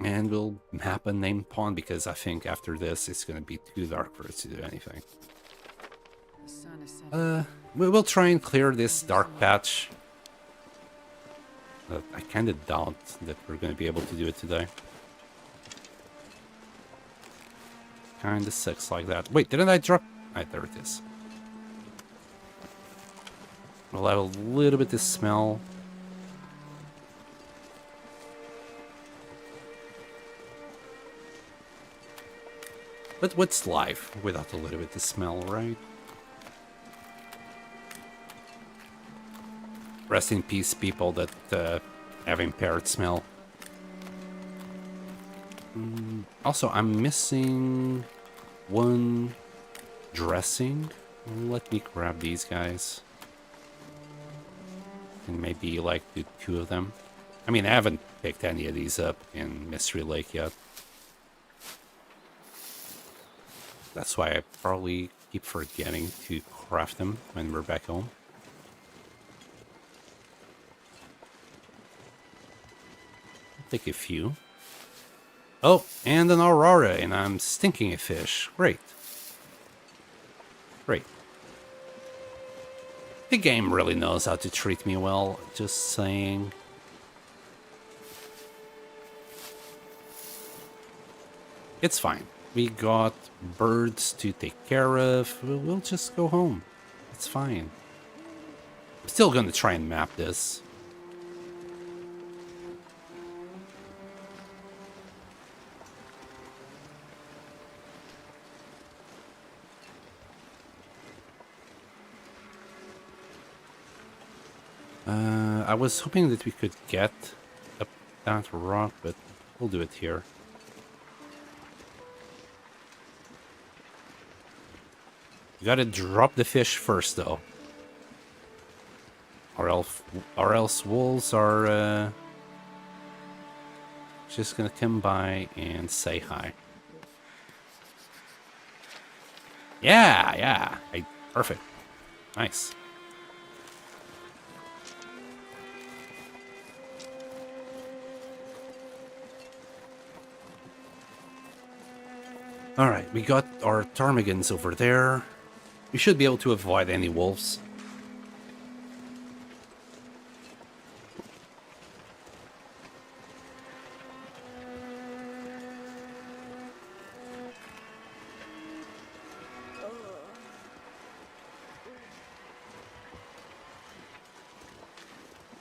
And we'll map a named pond because I think after this it's gonna be too dark for us to do anything. The sun is setting. We'll try and clear this dark patch. I kind of doubt that we're gonna be able to do it today. Kind of sucks like that. Wait, didn't I drop? Right, there it is. We'll have a little bit of smell. But what's life without a little bit of smell, right? Rest in peace, people that have impaired smell. Also, I'm missing 1 dressing. Let me grab these guys. And maybe like do 2 of them. I mean, I haven't picked any of these up in Mystery Lake yet. That's why I probably keep forgetting to craft them when we're back home. take a few. Oh, and an aurora, and I'm stinking a fish. Great. Great. The game really knows how to treat me well, just saying. It's fine. We got birds to take care of. We'll just go home. It's fine. I'm still gonna try and map this. I was hoping that we could get up that rock, but we'll do it here. You gotta drop the fish first, though. Or else wolves are just gonna come by and say hi. Yeah. Perfect. Nice. Alright, we got our ptarmigans over there. We should be able to avoid any wolves.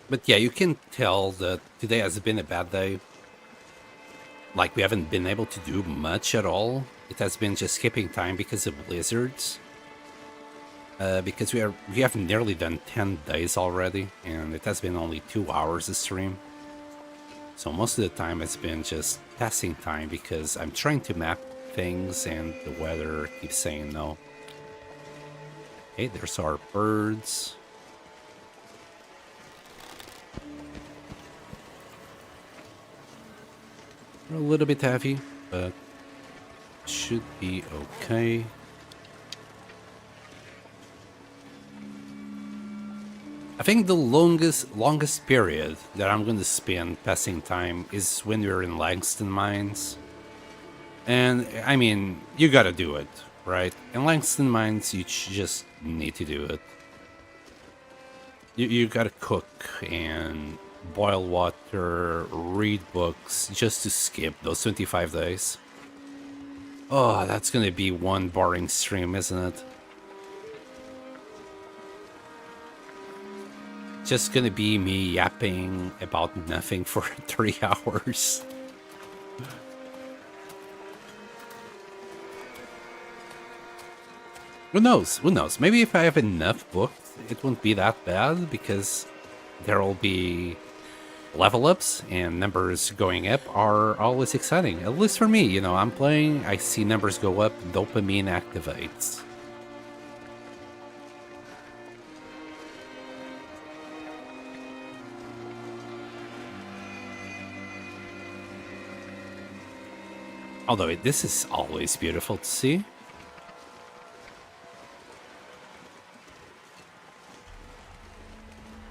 But yeah, you can tell that today has been a bad day. Like, we haven't been able to do much at all. It has been just skipping time because of blizzards. Because we have nearly done 10 days already, and it has been only 2 hours of stream. So most of the time it's been just passing time because I'm trying to map things and the weather keeps saying no. Okay, there's our birds. They're a little bit heavy, but should be okay. I think the longest period that I'm going to spend passing time is when we're in Langston Mines. And, I mean, you gotta do it, right? In Langston Mines, you just need to do it. You gotta cook and boil water, read books, just to skip those 25 days. Oh, that's gonna be one boring stream, isn't it? Just gonna be me yapping about nothing for 3 hours. Who knows? Who knows? Maybe if I have enough books, it won't be that bad, because there will be level ups and numbers going up are always exciting. At least for me, you know, I'm playing, I see numbers go up, dopamine activates. Although this is always beautiful to see.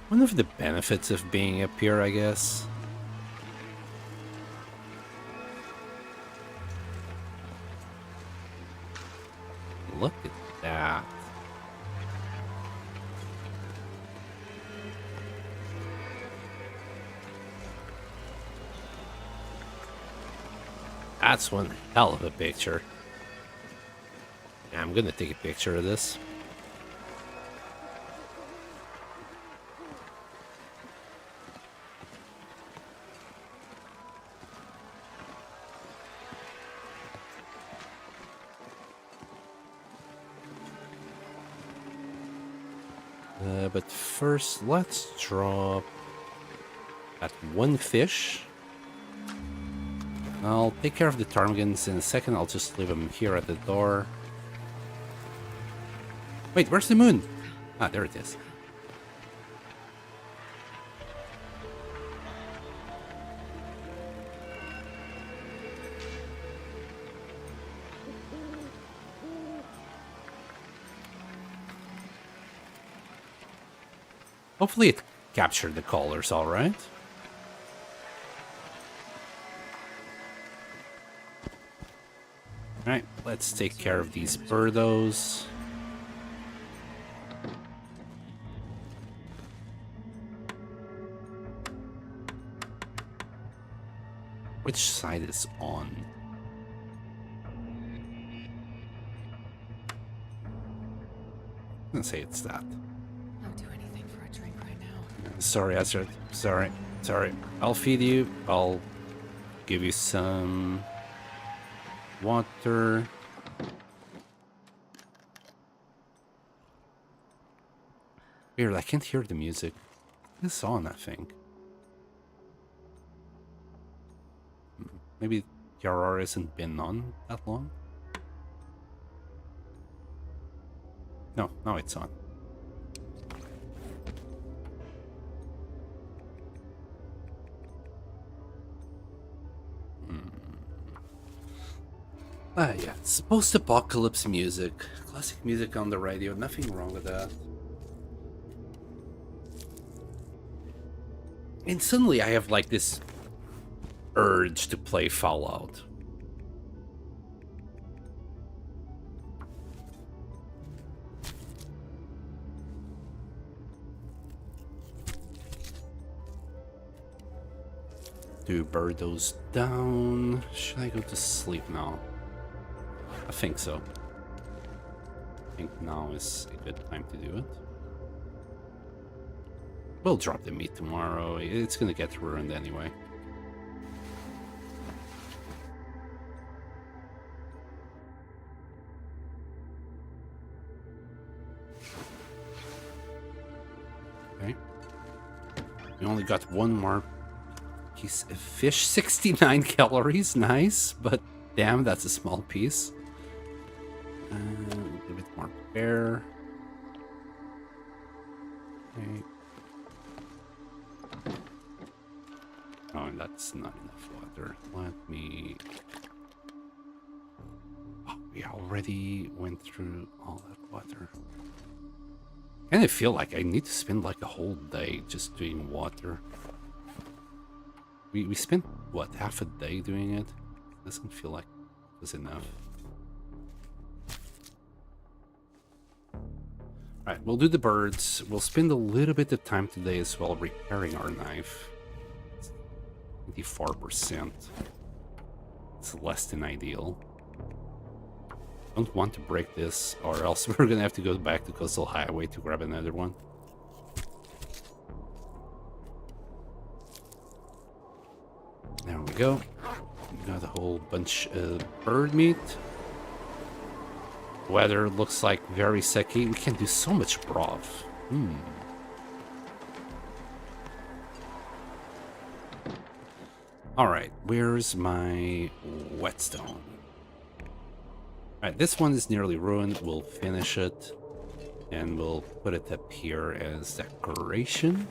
One of the benefits of being up here, I guess. Look at that. That's one hell of a picture. Yeah, I'm gonna take a picture of this. But first, let's drop that one fish. I'll take care of the ptarmigans in a second. I'll just leave them here at the door. Wait, where's the moon? Ah, there it is. Hopefully it captured the colors all right. Alright, let's take care of these birdos. Which side is on? I'm gonna say it's that. I'll do anything for a drink right now. Sorry, Astrid. Sorry. I'll feed you. I'll give you some water. Weird, I can't hear the music. It's on, I think. Maybe TRR hasn't been on that long? No, now it's on. Ah, yeah, it's post-apocalypse music. Classic music on the radio, nothing wrong with that. And suddenly I have like this urge to play Fallout. Do birdos down. Should I go to sleep now? I think so. I think now is a good time to do it. We'll drop the meat tomorrow. It's gonna get ruined anyway. Okay. We only got one more piece of fish. 69 calories. Nice, but damn, that's a small piece. A little bit more bear. Okay. Oh, and that's not enough water. Let me... Oh, we already went through all that water. I kind of feel like I need to spend like a whole day just doing water. We spent, what, half a day doing it? Doesn't feel like it was enough. Alright, we'll do the birds. We'll spend a little bit of time today as well repairing our knife. 24%. It's less than ideal. Don't want to break this, or else we're gonna have to go back to Coastal Highway to grab another one. There we go. Got a whole bunch of bird meat. Weather looks like very sucky. We can do so much broth. Alright, where's my whetstone? Alright, this one is nearly ruined. We'll finish it. And we'll put it up here as decoration.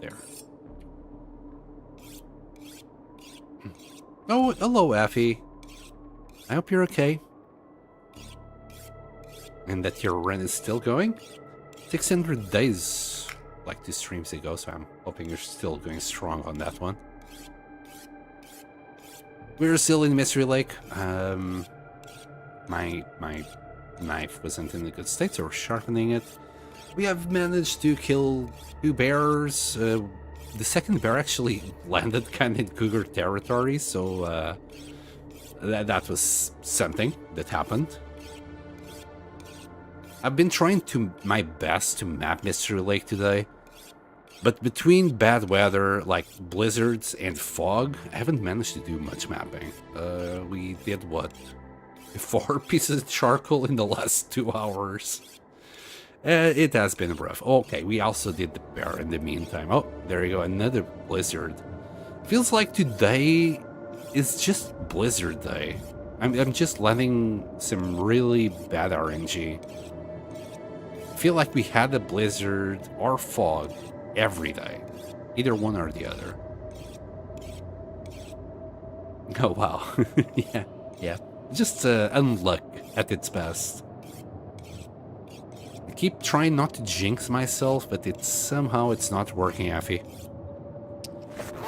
There. Oh, hello, Effie. I hope you're okay. And that your run is still going? 600 days, like 2 streams ago, so I'm hoping you're still going strong on that one. We're still in Mystery Lake. My knife wasn't in a good state, so we're sharpening it. We have managed to kill 2 bears. The second bear actually landed kind of in cougar territory, so that was something that happened. I've been trying my best to map Mystery Lake today, but between bad weather, like blizzards and fog, I haven't managed to do much mapping. We did, what, 4 pieces of charcoal in the last 2 hours. It has been rough. Okay, we also did the bear in the meantime. Oh, there you go, another blizzard. Feels like today is just blizzard day. I'm just letting some really bad RNG. I feel like we had a blizzard or fog every day. Either one or the other. Oh, wow. yeah. Just unluck at its best. I keep trying not to jinx myself, but somehow it's not working, Effie.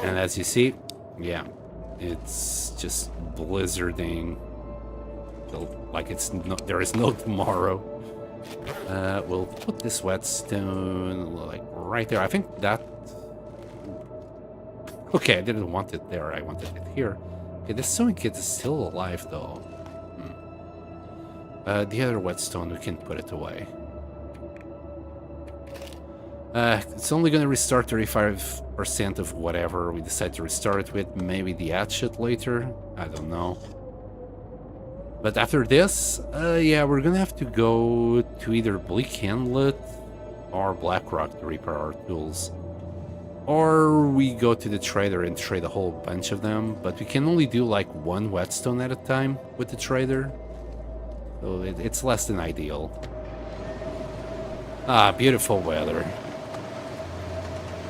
And as you see, yeah. It's just blizzarding. Like there is no tomorrow. We'll put this whetstone like right there. I think that... Okay, I didn't want it there. I wanted it here. Okay, this sewing kit is still alive though. The other whetstone, we can put it away. It's only going to restart 35% of whatever we decide to restart it with. Maybe the hatchet later. I don't know. But after this, yeah, we're going to have to go to either Bleak Inlet or Blackrock to repair our tools. Or we go to the trader and trade a whole bunch of them. But we can only do like one whetstone at a time with the trader. So it's less than ideal. Ah, beautiful weather.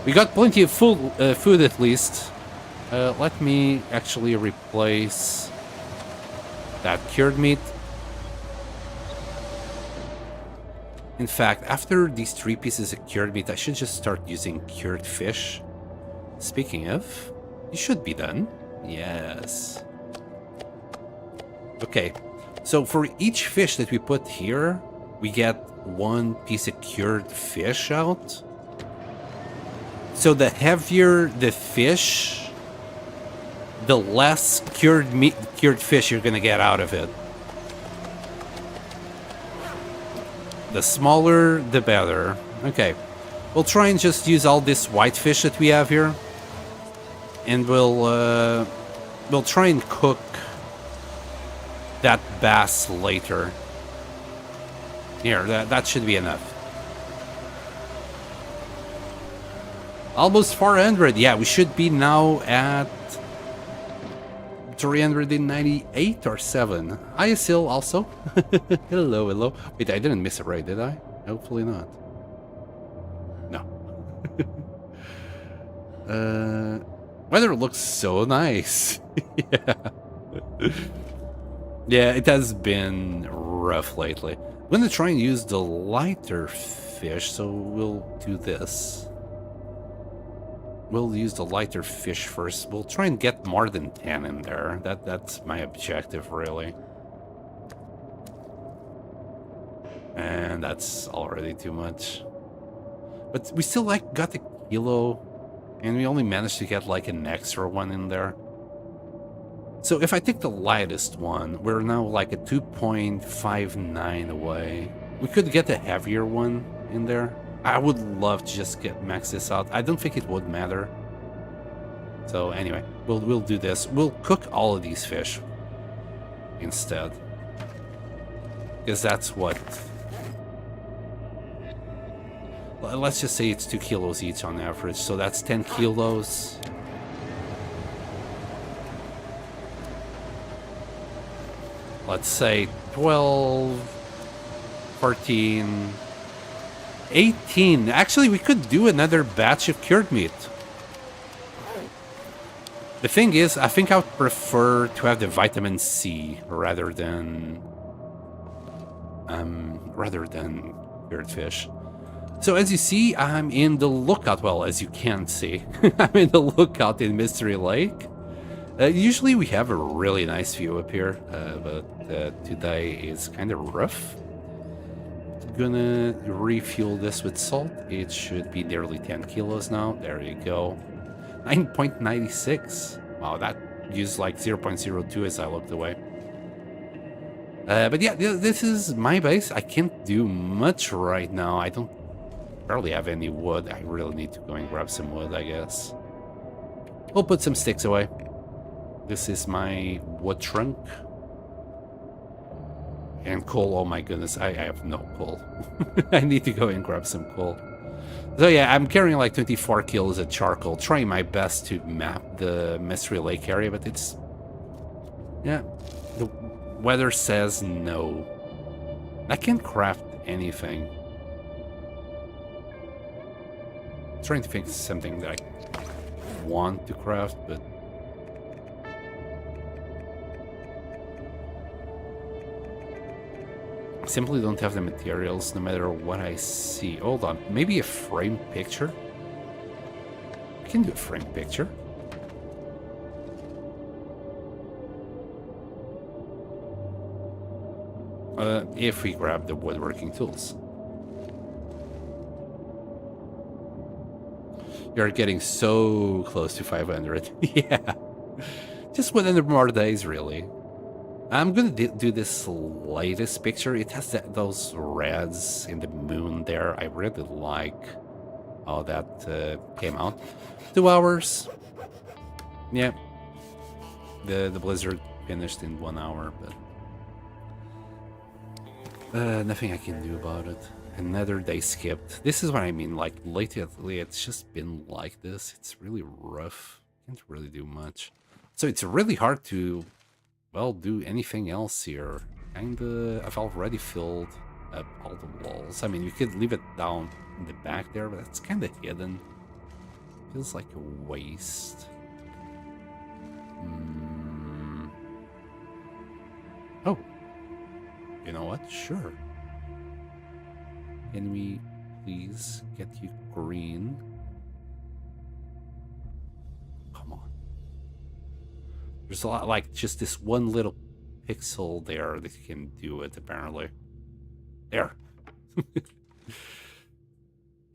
We got plenty of food at least. Let me actually replace that cured meat. In fact, after these 3 pieces of cured meat, I should just start using cured fish. Speaking of, you should be done. Yes. Okay, so for each fish that we put here, we get 1 piece of cured fish out. So the heavier the fish, the less cured fish you're gonna get out of it. The smaller, the better. Okay, we'll try and just use all this white fish that we have here, and we'll try and cook that bass later. Here, that should be enough. Almost 400. Yeah, we should be now at 398 or 7. Hi, Sil, also. Hello, hello. Wait, I didn't miss it right, did I? Hopefully not. No. Weather looks so nice. Yeah. Yeah, it has been rough lately. I'm going to try and use the lighter fish, so we'll do this. We'll use the lighter fish first. We'll try and get more than 10 in there. That's my objective, really. And that's already too much. But we still got the kilo, and we only managed to get like an extra one in there. So if I take the lightest one, we're now like a 2.59 away. We could get a heavier one in there. I would love to just max this out. I don't think it would matter. So anyway, we'll do this. We'll cook all of these fish instead, because that's what. Let's just say it's 2 kilos each on average. So that's 10 kilos. Let's say 12, 14. 18. Actually, we could do another batch of cured meat. The thing is, I think I would prefer to have the vitamin C rather than cured fish. So as you see, I'm in the lookout. Well, as you can see, I'm in the lookout in Mystery Lake. Usually we have a really nice view up here, but today is kind of rough. Gonna refuel this with salt. It should be nearly 10 kilos now. There you go. 9.96. Wow, that used like 0.02 as I looked away. But yeah, this is my base. I can't do much right now. I don't barely have any wood. I really need to go and grab some wood, I guess. We'll put some sticks away. This is my wood trunk. And coal, oh my goodness, I have no coal. I need to go and grab some coal. So yeah, I'm carrying like 24 kilos of charcoal, trying my best to map the Mystery Lake area, but it's... Yeah, the weather says no. I can't craft anything. I'm trying to think of something that I want to craft, but... simply don't have the materials no matter what I see. Hold on, maybe a frame picture? I can do a frame picture. If we grab the woodworking tools. You're getting so close to 500. Yeah. Just 100 more days, really. I'm gonna do this latest picture. It has those reds in the moon there. I really like how that came out. 2 hours. Yeah. The blizzard finished in 1 hour, but nothing I can do about it. Another day skipped. This is what I mean. Like lately, it's just been like this. It's really rough. Can't really do much. So it's really hard to, well, do anything else here. Kinda, I've already filled up all the walls. I mean, you could leave it down in the back there, but it's kind of hidden. Feels like a waste. Oh, you know what? Sure. Can we please get you green? Come on. There's a lot, like just this one little pixel there that can do it, apparently. There.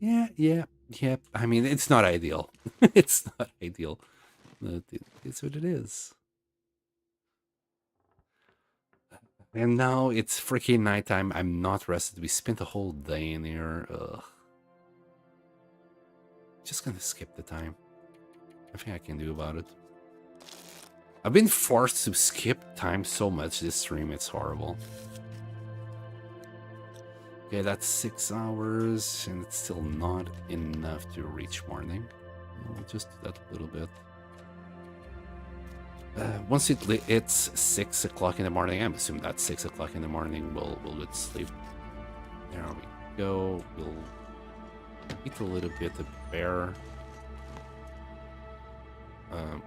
Yeah. I mean, it's not ideal. It's not ideal. But it's what it is. And now it's freaking nighttime. I'm not rested. We spent a whole day in here. Ugh. Just gonna skip the time. Nothing I can do about it. I've been forced to skip time so much this stream. It's horrible. Okay, that's 6 hours, and it's still not enough to reach morning. We'll just do that a little bit. Once it's 6 o'clock in the morning, I'm assuming that's 6 o'clock in the morning, we'll go to sleep. There we go. We'll eat a little bit of bear.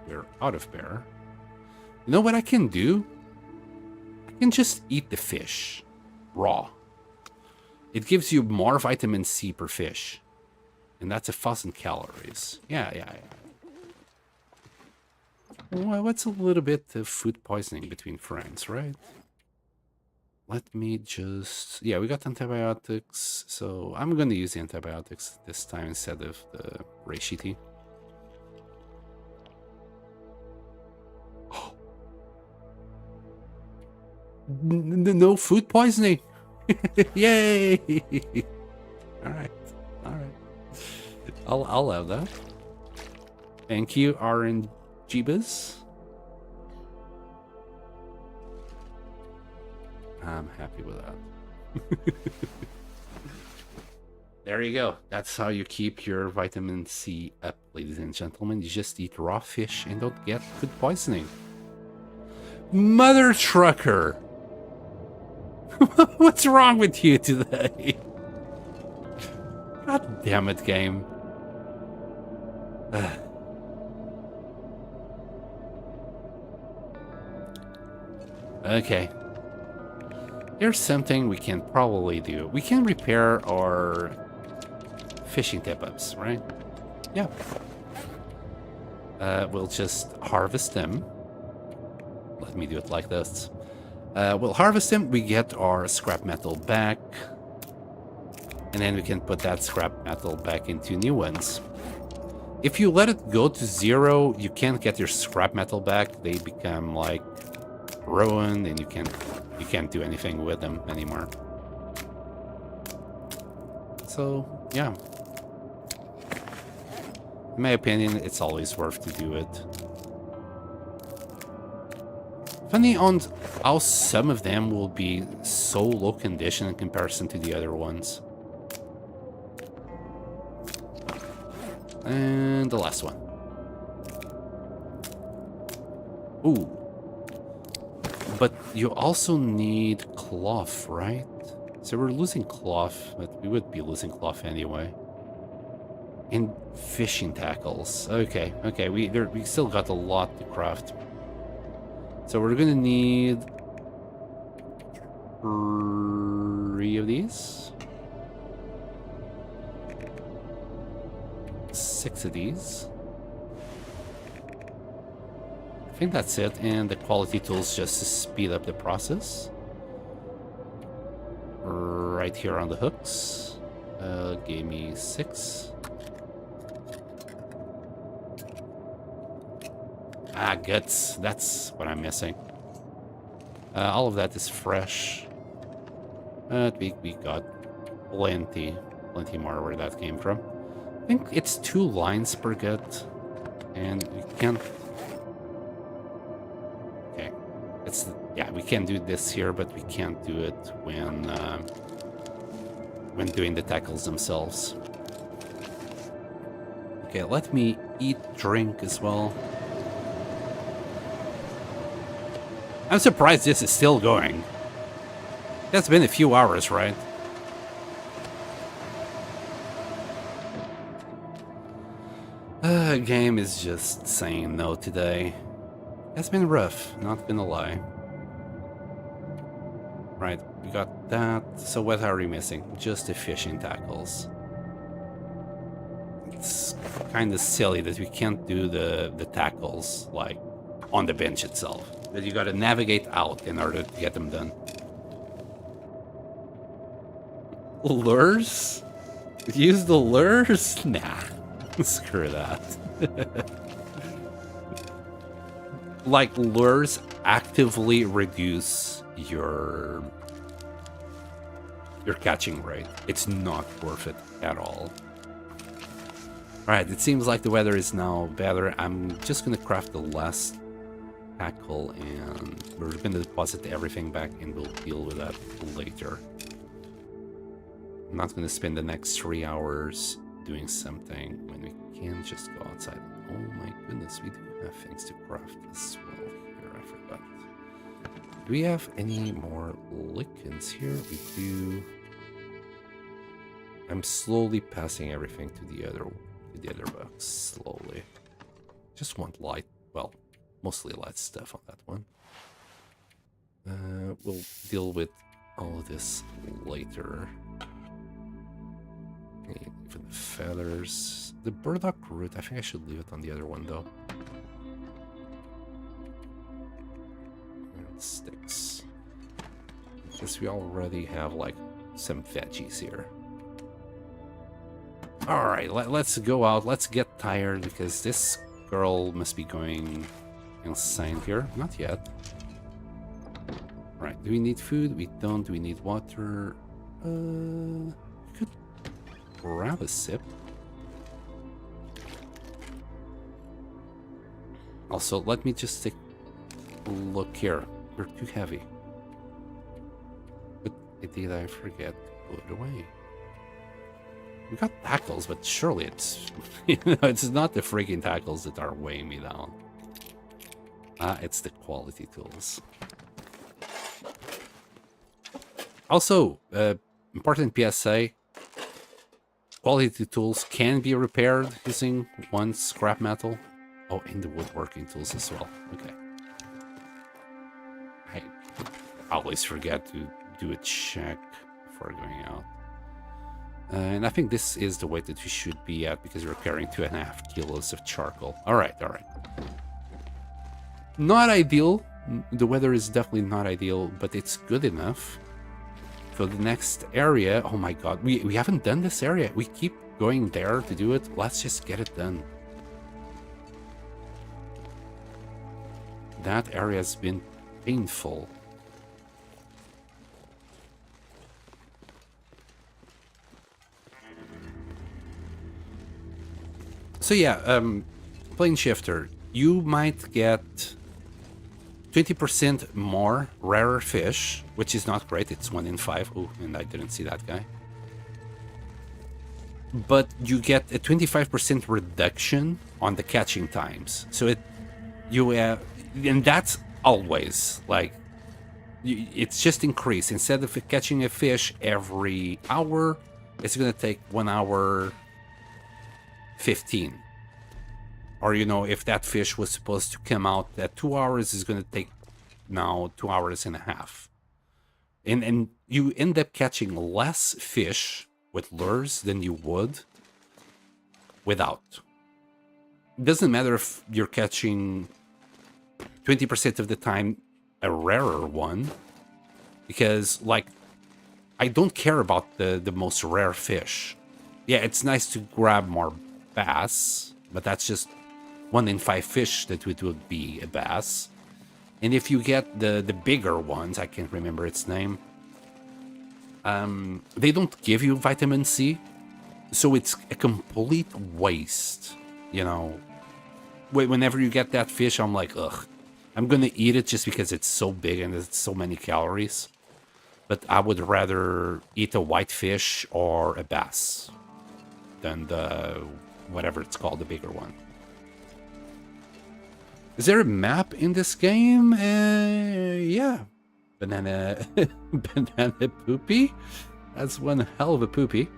We're out of bear. You know what I can do? I can just eat the fish raw. It gives you more vitamin C per fish. And that's 1,000 calories. Yeah. Well, what's a little bit of food poisoning between friends, right? Let me just... Yeah, we got antibiotics, so I'm going to use the antibiotics this time instead of the reishi. No food poisoning! Yay! Alright. I'll have that. Thank you, RNGBiz. I'm happy with that. There you go. That's how you keep your vitamin C up, ladies and gentlemen. You just eat raw fish and don't get food poisoning. Mother trucker! What's wrong with you today? God damn it, game. Okay. Here's something we can probably do. We can repair our fishing tip-ups, right? Yeah. We'll just harvest them. Let me do it like this. We'll harvest them, we get our scrap metal back, and then we can put that scrap metal back into new ones. If you let it go to 0, you can't get your scrap metal back. They become like ruined, and you can't do anything with them anymore. So yeah, in my opinion, it's always worth to do it. Funny on how some of them will be so low condition in comparison to the other ones. And the last one. Ooh. But you also need cloth, right? So we're losing cloth, but we would be losing cloth anyway. And fishing tackles. Okay, we still got a lot to craft. So we're gonna need 3 of these. 6 of these. I think that's it, and the quality tools just to speed up the process. right here on the hooks. Gave me 6. Ah, guts. That's what I'm missing. All of that is fresh. We got plenty more where that came from. I think it's 2 lines per gut, and we can't. Okay, yeah, we can do this here, but we can't do it when doing the tackles themselves. Okay, let me eat, drink as well. I'm surprised this is still going. That's been a few hours, right? Game is just saying no today. It's been rough, not gonna lie. Right, we got that. So what are we missing? Just the fishing tackles. It's kind of silly that we can't do the tackles, like, on the bench itself. But you gotta navigate out in order to get them done. Lures? Use the lures? Nah. Screw that. Like, lures actively reduce your catching rate. It's not worth it at all. Alright, it seems like the weather is now better. I'm just gonna craft the last tackle and we're gonna deposit everything back and we'll deal with that later. I'm not gonna spend the next 3 hours doing something when we can just go outside. Oh my goodness, we do have things to craft as well here. I forgot. Do we have any more lichens here? We do. I'm slowly passing everything to the other box. Slowly. Just want light. Well, mostly light stuff on that one. We'll deal with all of this later. Even the feathers. The burdock root, I think I should leave it on the other one though. And sticks. Because we already have like some veggies here. Alright, let's go out. Let's get tired because this girl must be going insane here. Not yet. Right, do we need food? We don't. Do we need water? Could grab a sip. Also, let me just take a look here. We're too heavy. But did I forget to put it away? We got tackles, but surely it's it's not the freaking tackles that are weighing me down. It's the quality tools. Also, important PSA. Quality tools can be repaired using 1 scrap metal. Oh, and the woodworking tools as well. Okay. I always forget to do a check before going out. And I think this is the weight that we should be at because we're carrying 2.5 kilos of charcoal. Alright. Not ideal. The weather is definitely not ideal, but it's good enough. So the next area, oh my god, we haven't done this area. We keep going there to do it. Let's just get it done. That area has been painful. So yeah, plane shifter, you might get 20% more rarer fish, which is not great. It's 1 in 5. Oh, and I didn't see that guy. But you get a 25% reduction on the catching times. So and that's always like, it's just increased. Instead of catching a fish every hour, it's going to take 1 hour 15. Or, you know, if that fish was supposed to come out at 2 hours, it's going to take now 2 hours and a half. And you end up catching less fish with lures than you would without. It doesn't matter if you're catching 20% of the time a rarer one, because like I don't care about the most rare fish. Yeah, it's nice to grab more bass, but that's just 1 in 5 fish that would be a bass. And if you get the bigger ones, I can't remember its name, they don't give you vitamin C, so it's a complete waste, you know. Whenever you get that fish, I'm like, ugh, I'm gonna eat it just because it's so big and it's so many calories. But I would rather eat a white fish or a bass than the whatever it's called, the bigger one. Is there a map in this game? Yeah. Banana banana poopy? That's one hell of a poopy.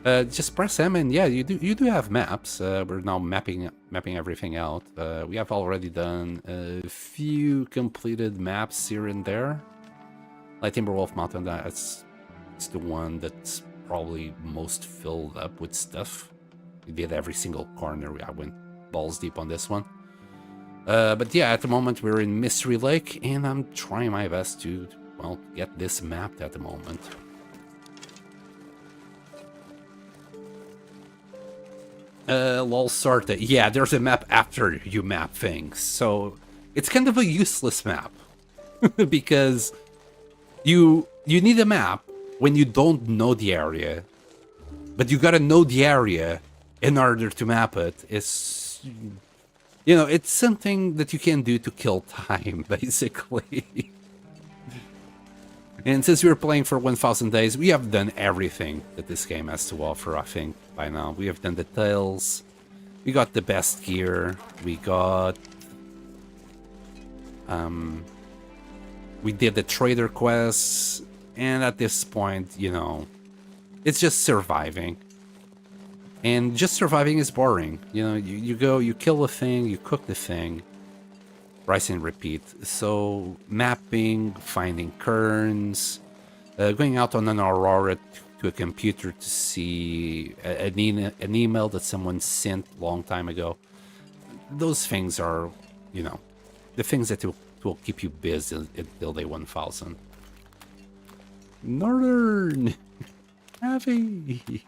Just press M and yeah, you do have maps. We're now mapping everything out. We have already done a few completed maps here and there. Like Timberwolf Mountain, it's the one that's probably most filled up with stuff. We did every single corner. I went balls deep on this one. But yeah, at the moment we're in Mystery Lake, and I'm trying my best to, well, get this mapped at the moment. Lol sorta. Yeah, there's a map after you map things, so it's kind of a useless map because you need a map when you don't know the area, but you gotta know the area in order to map it. It's, you know, it's something that you can do to kill time, basically. And since we're playing for 1000 days, we have done everything that this game has to offer, I think, by now. We have done the tails, we got the best gear, we got... we did the trader quests, and at this point, you know, it's just surviving. And just surviving is boring. You know, you go, you kill the thing, you cook the thing, rinse and repeat. So mapping, finding cairns, going out on an Aurora to a computer to see an email that someone sent a long time ago. Those things are, you know, the things that will keep you busy until day 1000. Northern! Heavy!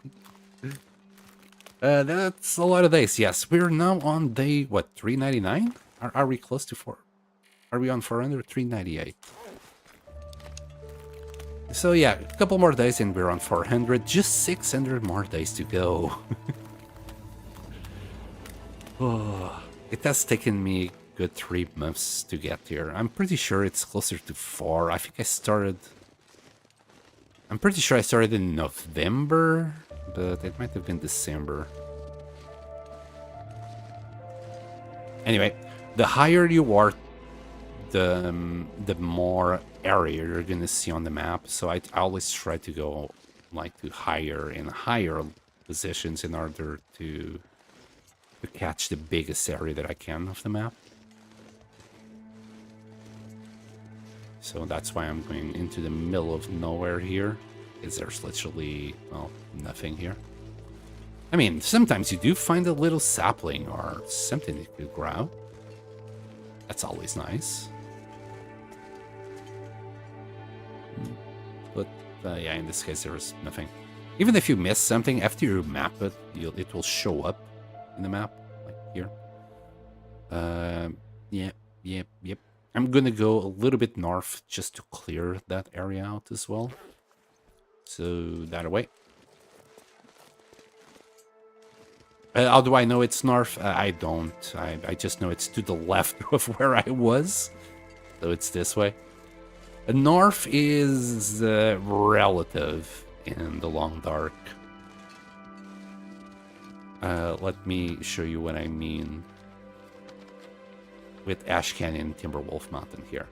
That's a lot of days, yes. We're now on day, what, 399? Are we close to 4? Are we on 400? 398. So yeah, a couple more days and we're on 400. Just 600 more days to go. Oh, it has taken me a good 3 months to get here. I'm pretty sure it's closer to 4. I think I started... I'm pretty sure I started in November, but it might have been December. Anyway, the higher you are, the more area you're gonna see on the map. So I always try to go like to higher and higher positions in order to catch the biggest area that I can of the map. So that's why I'm going into the middle of nowhere here, because there's literally, well, nothing here. I mean, sometimes you do find a little sapling or something you could grab. That's always nice. But yeah, in this case, there's nothing. Even if you miss something, after you map it, it will show up in the map, like here. Yep. I'm gonna go a little bit north just to clear that area out as well. So that away. How do I know it's north? I don't. I just know it's to the left of where I was. So it's this way. North is relative in the long dark. Let me show you what I mean with Ash Canyon, Timberwolf Mountain here.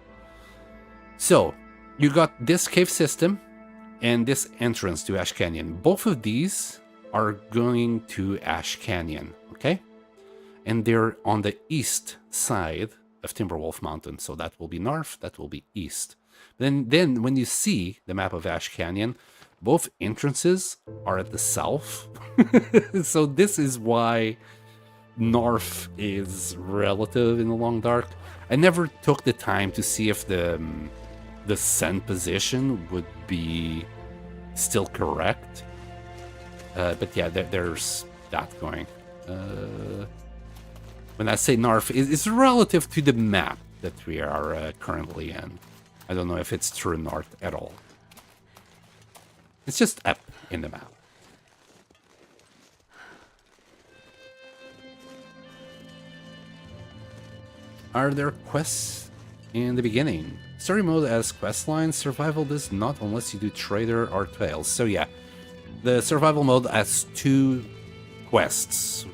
So, you got this cave system and this entrance to Ash Canyon. Both of these are going to Ash Canyon, okay? And they're on the east side of Timberwolf Mountain. So that will be north, that will be east. Then when you see the map of Ash Canyon, both entrances are at the south. So this is why north is relative in the long dark. I never took the time to see if the sun position would be still correct. But yeah, there's that going. When I say north, it's relative to the map that we are currently in. I don't know if it's true north at all. It's just up in the map. Are there quests in the beginning? Story mode has quest lines. Survival does not unless you do trader or tales. So yeah, the survival mode has 2 quests,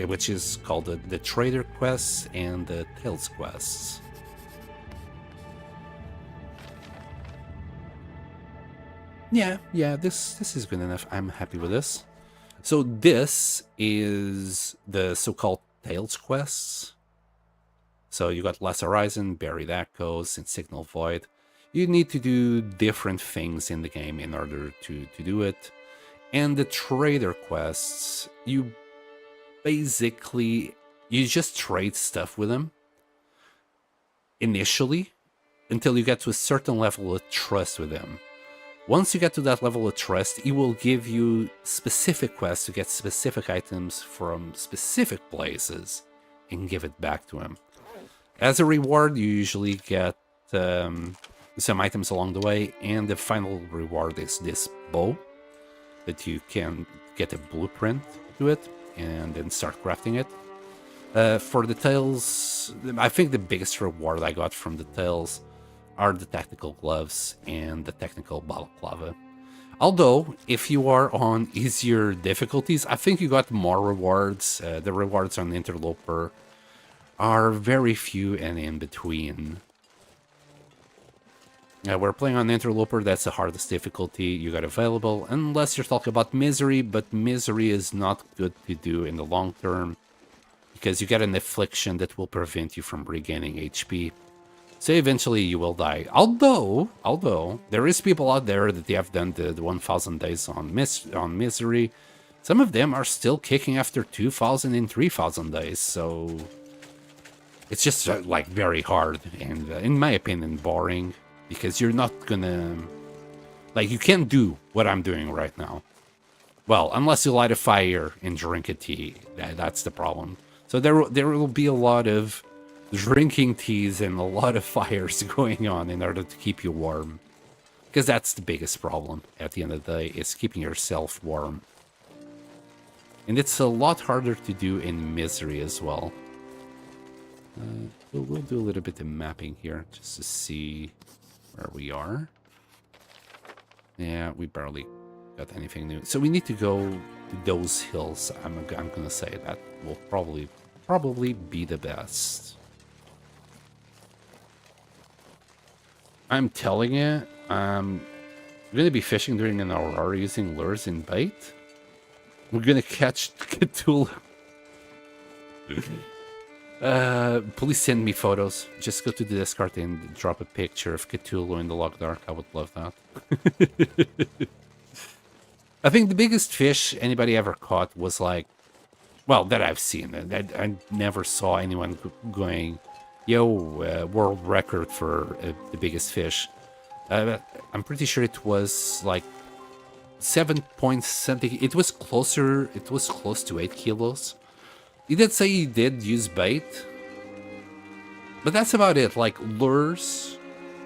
which is called the trader quests and the tales quests. Yeah, this is good enough. I'm happy with this. So this is the so-called tales quests. So you got Last Horizon, Buried Echoes, and Signal Void. You need to do different things in the game in order to do it. And the trader quests, you just trade stuff with them initially until you get to a certain level of trust with them. Once you get to that level of trust, he will give you specific quests to get specific items from specific places and give it back to him. As a reward, you usually get some items along the way, and the final reward is this bow that you can get a blueprint to it and then start crafting it. For the tails, I think the biggest reward I got from the tails are the tactical gloves and the technical balaclava. Although, if you are on easier difficulties, I think you got more rewards. The rewards on Interloper are very few and in between. We're playing on Interloper, that's the hardest difficulty you got available, unless you're talking about Misery, but Misery is not good to do in the long term, because you get an affliction that will prevent you from regaining HP. So eventually you will die. Although there is people out there that they have done the 1000 days on Misery. Some of them are still kicking after 2000 and 3000 days, so it's just like very hard and in my opinion boring, because you're not gonna, like, you can't do what I'm doing right now. Well, unless you light a fire and drink a tea, that's the problem. So there will be a lot of drinking teas and a lot of fires going on in order to keep you warm, because that's the biggest problem at the end of the day, is keeping yourself warm. And it's a lot harder to do in Misery as well. We'll do a little bit of mapping here just to see where we are. Yeah, we barely got anything new. So we need to go to those hills. I'm gonna say that will probably be the best. I'm telling you, I'm gonna be fishing during an aurora using lures and bait. We're gonna catch Cthulhu. Please send me photos. Just go to the Discord and drop a picture of Cthulhu in the Log Dark. I would love that. I think the biggest fish anybody ever caught was like, well, that I've seen. I never saw anyone going, yo, world record for the biggest fish. I'm pretty sure it was like 7 point something. It was close to 8 kilos. He did say he did use bait, but that's about it. Like lures,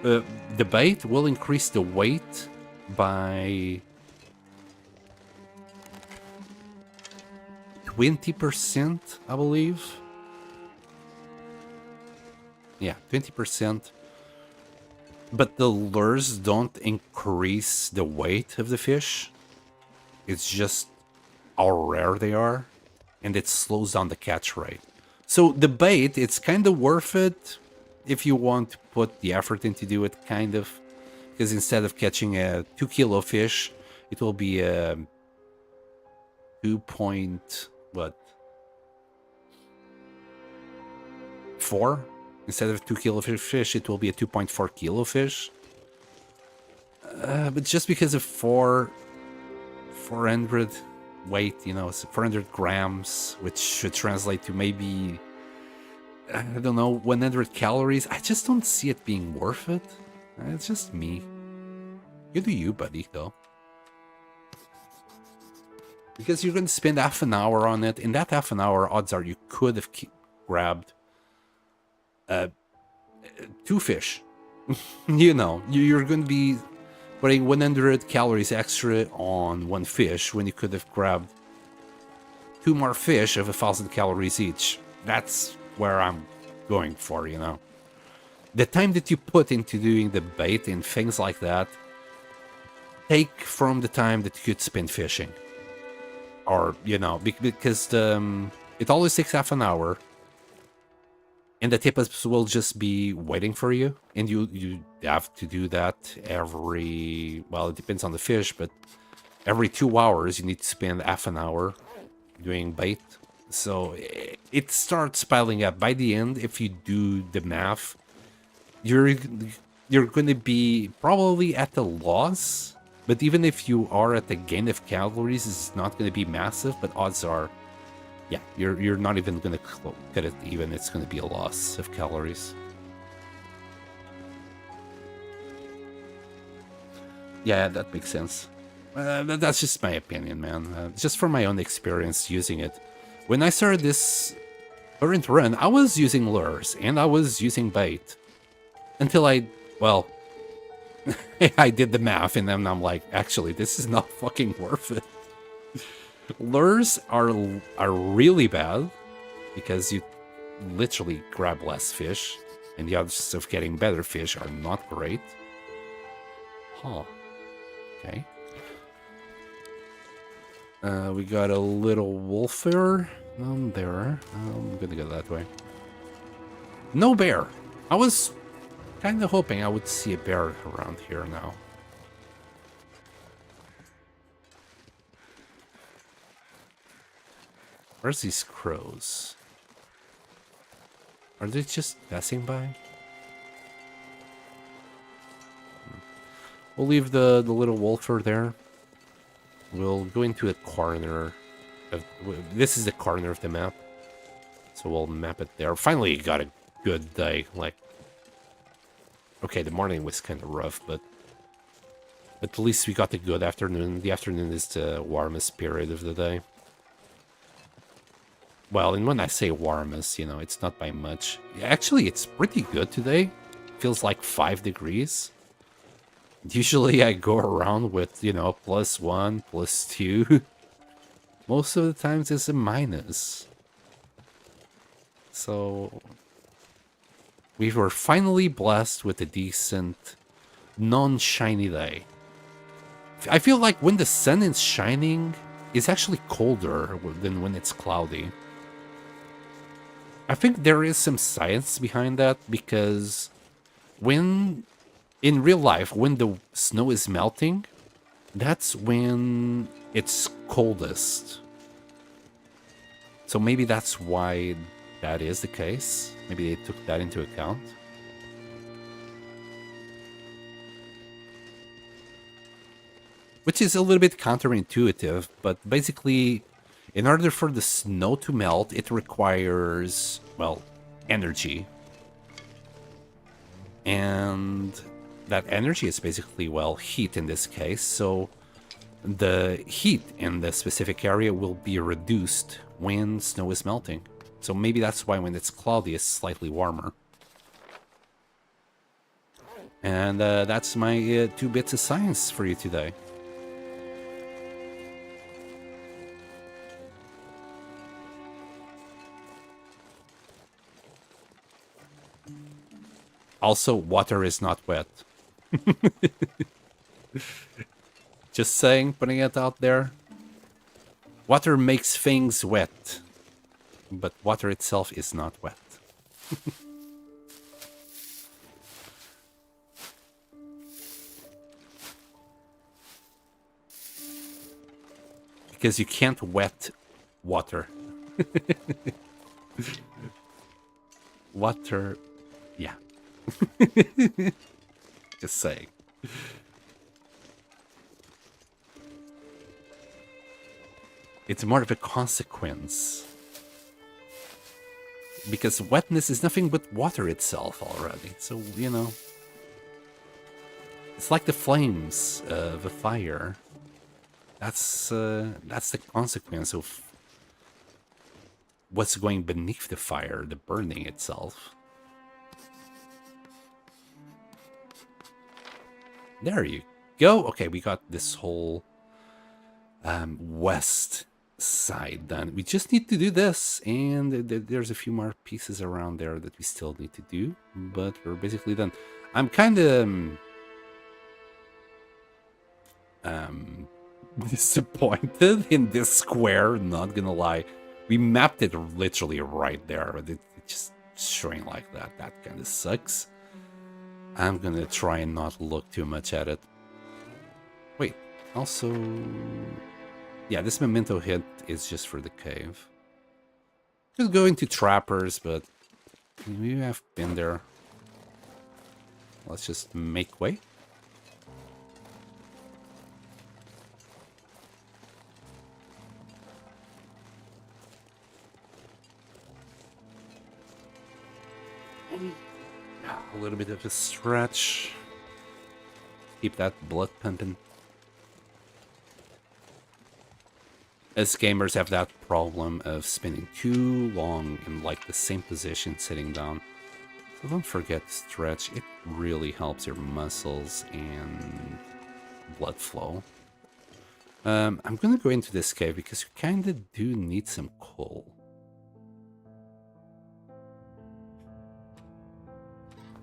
the bait will increase the weight by 20%, I believe. Yeah, 20%. But the lures don't increase the weight of the fish. It's just how rare they are, and it slows down the catch rate. So the bait, it's kind of worth it if you want to put the effort in to do it, kind of. Because instead of catching a 2 kilo fish, it will be a 2.4? Instead of 2 kilo fish, it will be a 2.4 kilo fish. But just because of 400 weight, you know, 400 grams, which should translate to maybe, I don't know, 100 calories, I just don't see it being worth it. It's just me. You do you, buddy, though. Because you're going to spend half an hour on it. In that half an hour, odds are you could have grabbed 2 fish. You know, you're going to be putting 100 calories extra on 1 fish when you could have grabbed 2 more fish of 1,000 calories each. That's where I'm going for, you know. The time that you put into doing the bait and things like that, take from the time that you could spend fishing. Or, you know, because it always takes half an hour. And the tippers will just be waiting for you. And you have to do that every... Well, it depends on the fish, but every 2 hours you need to spend half an hour doing bait. So it starts piling up. By the end, if you do the math, you're going to be probably at a loss. But even if you are at the gain of calories, it's not going to be massive. But odds are, yeah, you're not even going to cut it even. It's going to be a loss of calories. Yeah, that makes sense. That's just my opinion, man. Just from my own experience using it. When I started this current run, I was using lures and I was using bait. Until well, I did the math and then I'm like, actually, this is not fucking worth it. Lures are really bad because you literally grab less fish and the odds of getting better fish are not great. Huh. Okay. We got a little wolf there. There. I'm gonna go that way. No bear. I was kind of hoping I would see a bear around here now. Where's these crows? Are they just passing by? We'll leave the little wolfer there. We'll go into a corner. This is the corner of the map. So we'll map it there. Finally got a good day. Like, okay, the morning was kind of rough, but at least we got the good afternoon. The afternoon is the warmest period of the day. Well, and when I say warmest, you know, it's not by much. Actually, it's pretty good today. Feels like 5 degrees. Usually I go around with, you know, +1, +2. Most of the times it's a minus. So we were finally blessed with a decent, non-shiny day. I feel like when the sun is shining, it's actually colder than when it's cloudy. I think there is some science behind that because when... in real life, when the snow is melting, that's when it's coldest. So maybe that's why that is the case. Maybe they took that into account. Which is a little bit counterintuitive, but basically, in order for the snow to melt, it requires, well, energy. And that energy is basically, well, heat in this case, so the heat in the specific area will be reduced when snow is melting. So maybe that's why when it's cloudy, it's slightly warmer. And that's my 2 bits of science for you today. Also, water is not wet. Just saying, putting it out there. Water makes things wet, but water itself is not wet. Because you can't wet water. Water, yeah. Just saying. It's more of a consequence. Because wetness is nothing but water itself already. So, you know. It's like the flames of a fire. That's the consequence of what's going beneath the fire, the burning itself. There you go. Okay, we got this whole west side done. We just need to do this, and there's a few more pieces around there that we still need to do, but we're basically done. I'm kind of disappointed in this square, not gonna lie. We mapped it literally right there, but it just showing like that. That kind of sucks. I'm gonna try and not look too much at it. Wait, also... Yeah, this memento hit is just for the cave. Could go into trappers, but we have been there. Let's just make way. A little bit of a stretch. Keep that blood pumping. As gamers have that problem of spending too long in like the same position sitting down. So don't forget to stretch. It really helps your muscles and blood flow. I'm gonna go into this cave because you kinda do need some coal.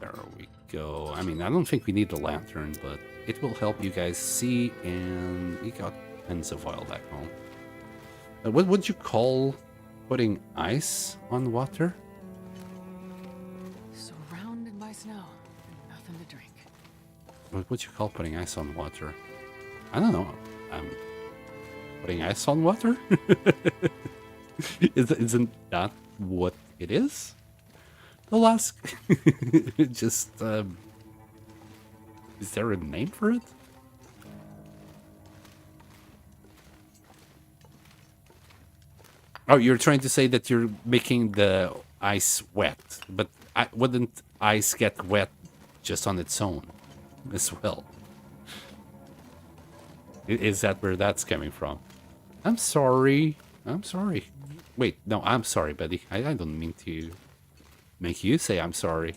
There we go. I mean, I don't think we need the lantern, but it will help you guys see, and we got tons of oil back home. What would you call putting ice on water? Surrounded by snow and nothing to drink. What would you call putting ice on water? I don't know. Putting ice on water? Isn't that what it is? I'll ask. Just, is there a name for it? Oh, you're trying to say that you're making the ice wet, but wouldn't ice get wet just on its own as well? Is that where that's coming from? I'm sorry. I'm sorry. Wait, no, I'm sorry, buddy. I don't mean to make you say I'm sorry.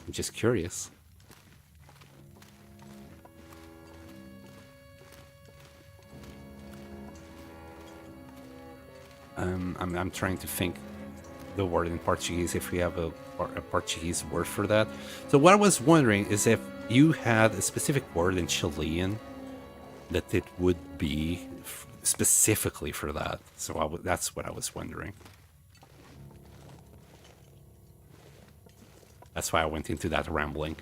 I'm just curious. I'm trying to think the word in Portuguese, if we have a Portuguese word for that. So what I was wondering is if you had a specific word in Chilean that it would be specifically for that. So that's what I was wondering. That's why I went into that rambling.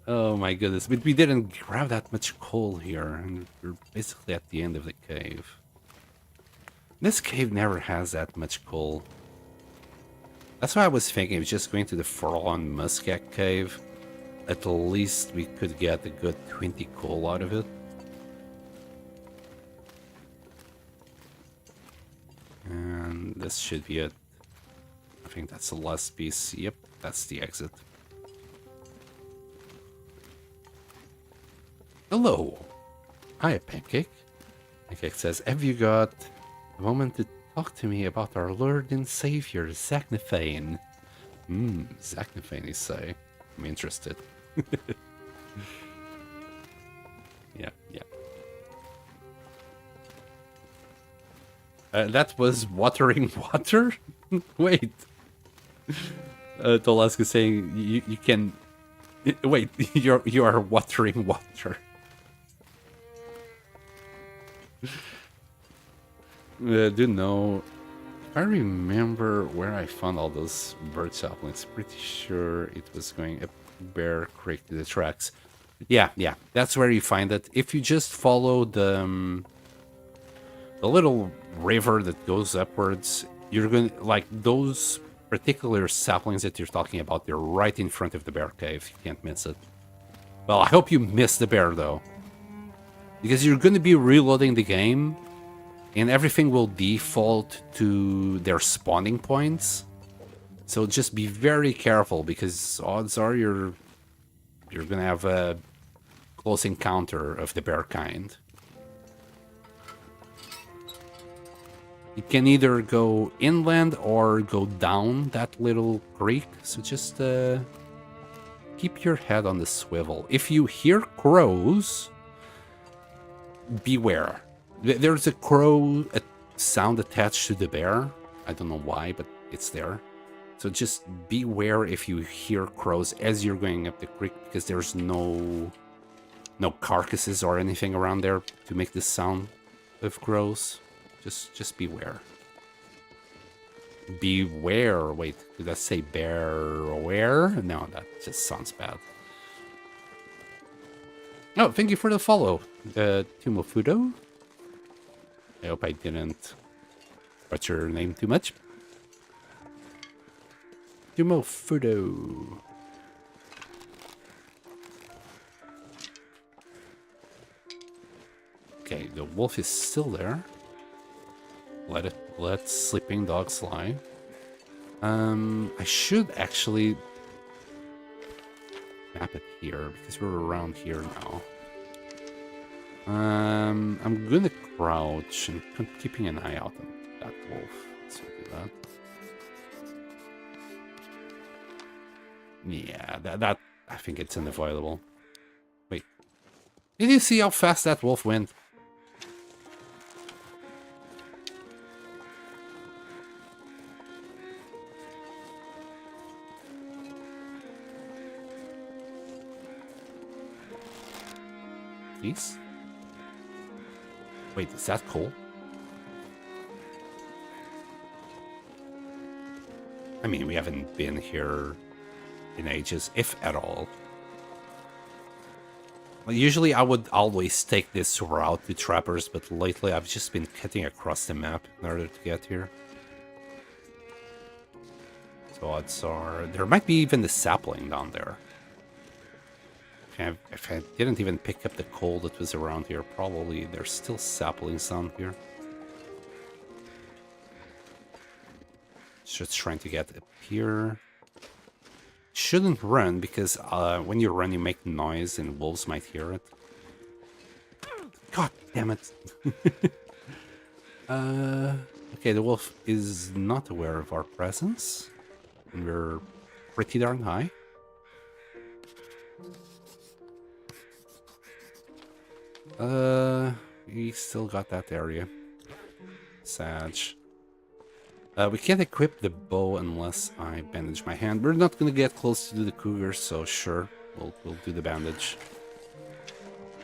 Oh my goodness, but we didn't grab that much coal here, and we're basically at the end of the cave. This cave never has that much coal. That's why I was thinking of just going to the Forlorn Muscat cave. At least we could get a good 20 coal out of it. And this should be it. I think that's the last piece. Yep, that's the exit. Hello. Hi, Pancake. Pancake says, have you got a moment to talk to me about our Lord and Savior, Zachnafane? Zachnafane, you say? I'm interested. Yeah. That was watering water? Wait. Tolaska is saying you can... Wait, you are watering water. Do know... If I remember where I found all those bird saplings, pretty sure it was going up Bear Creek to the tracks. Yeah, that's where you find it. If you just follow the little river that goes upwards, you're going to, like, those particular saplings that you're talking about, they're right in front of the bear cave. You can't miss it. Well, I hope you miss the bear, though. Because you're going to be reloading the game, and everything will default to their spawning points. So just be very careful, because odds are you're going to have close encounter of the bear kind. It can either go inland or go down that little creek, so just keep your head on the swivel. If you hear crows, beware. There's a crow sound attached to the bear. I don't know why, but it's there. So just beware if you hear crows as you're going up the creek, because there's no carcasses or anything around there to make the sound of crows. Just beware. Beware. Wait, did I say bear aware? No, that just sounds bad. Oh, thank you for the follow, Tumofudo. I hope I didn't butcher your name too much. Tumofudo. Okay, the wolf is still there. Let sleeping dogs lie. I should actually map it here because we're around here now. I'm gonna crouch and keeping an eye out on that wolf. Let's do that. Yeah, that I think it's unavoidable. Wait, did you see how fast that wolf went? Please? Wait, is that cool? I mean, we haven't been here in ages, if at all. Well, usually I would always take this route to trappers, but lately I've just been cutting across the map in order to get here. So odds are... There might be even a sapling down there. If I didn't even pick up the coal that was around here, probably there's still saplings down here. Just trying to get up here. Shouldn't run, because when you run you make noise and wolves might hear it. God damn it. Okay, the wolf is not aware of our presence. And we're pretty darn high. We still got that area. Sad. We can't equip the bow unless I bandage my hand. We're not gonna get close to the cougar, so sure, we'll do the bandage.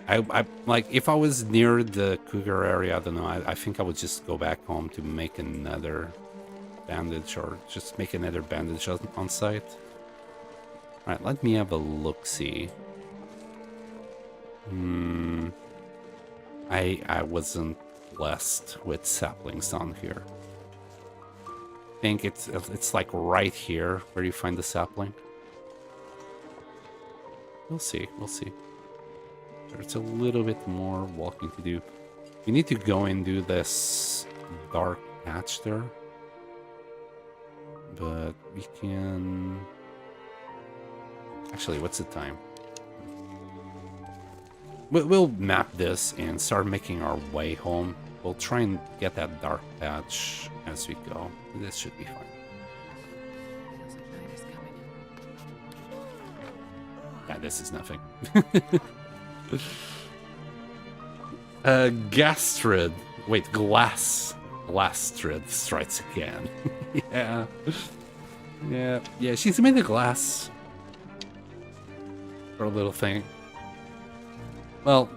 I like, if I was near the cougar area, I don't know, I think I would just go back home to make another bandage, or just make another bandage on site. Alright, let me have a look-see. I wasn't blessed with saplings down here. I think it's like right here where you find the sapling. We'll see, we'll see. There's a little bit more walking to do. We need to go and do this dark patch there. But we can... Actually, what's the time? We'll map this and start making our way home. We'll try and get that dark patch as we go. This should be fine. Feels like night is coming. Yeah, this is nothing. Gastrid. Wait, Glastrid strikes again. Yeah. Yeah, she's made of glass. For a little thing. Well,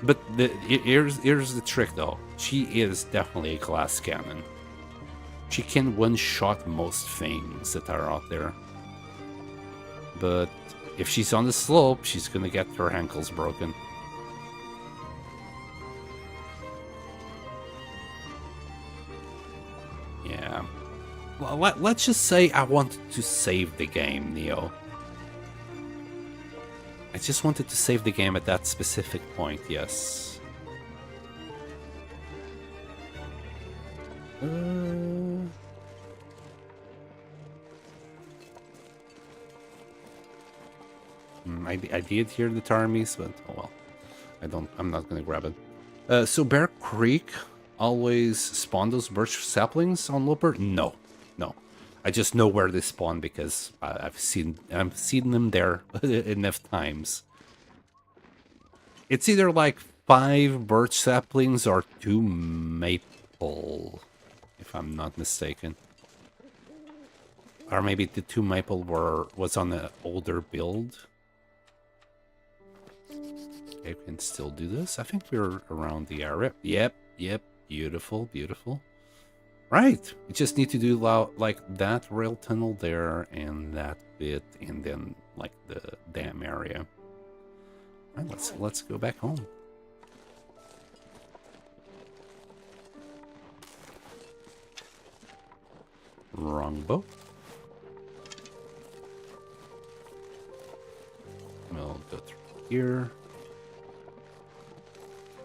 but here's the trick though. She is definitely a glass cannon. She can one-shot most things that are out there. But if she's on the slope, she's gonna get her ankles broken. Yeah. Well, let's just say I wanted to save the game, Neo. I just wanted to save the game at that specific point, yes. I did hear the Tarmies, but oh well. I'm not gonna grab it. So Bear Creek always spawn those birch saplings on Looper? No. I just know where they spawn because I've seen them there enough times. It's either like 5 birch saplings or 2 maple, if I'm not mistaken. Or maybe the 2 maple was on the older build. Okay, we can still do this. I think we're around the area. Yep. Beautiful. Right. We just need to do like that rail tunnel there and that bit, and then like the dam area. All right, let's go back home. Wrong boat. We'll go through here.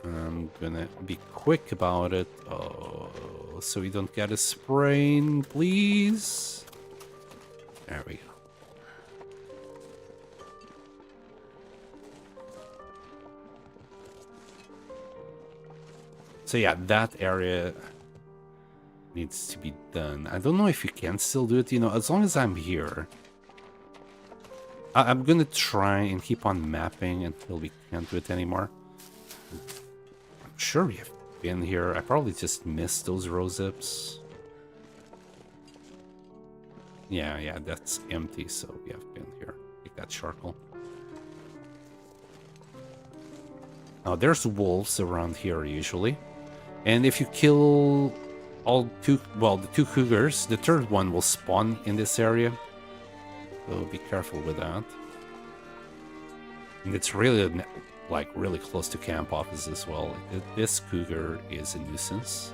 I'm gonna be quick about it. Oh, so we don't get a sprain, please. There we go. So yeah, that area needs to be done. I don't know if you can still do it, as long as I'm here. I'm gonna try and keep on mapping until we can't do it anymore. I'm sure we have been here. I probably just missed those rosehips. Yeah, that's empty, so we have been here. Take that charcoal. Now, there's wolves around here usually. And if you kill the 2 cougars, the 3rd one will spawn in this area. So be careful with that. And it's really, really close to camp office as well. This cougar is a nuisance.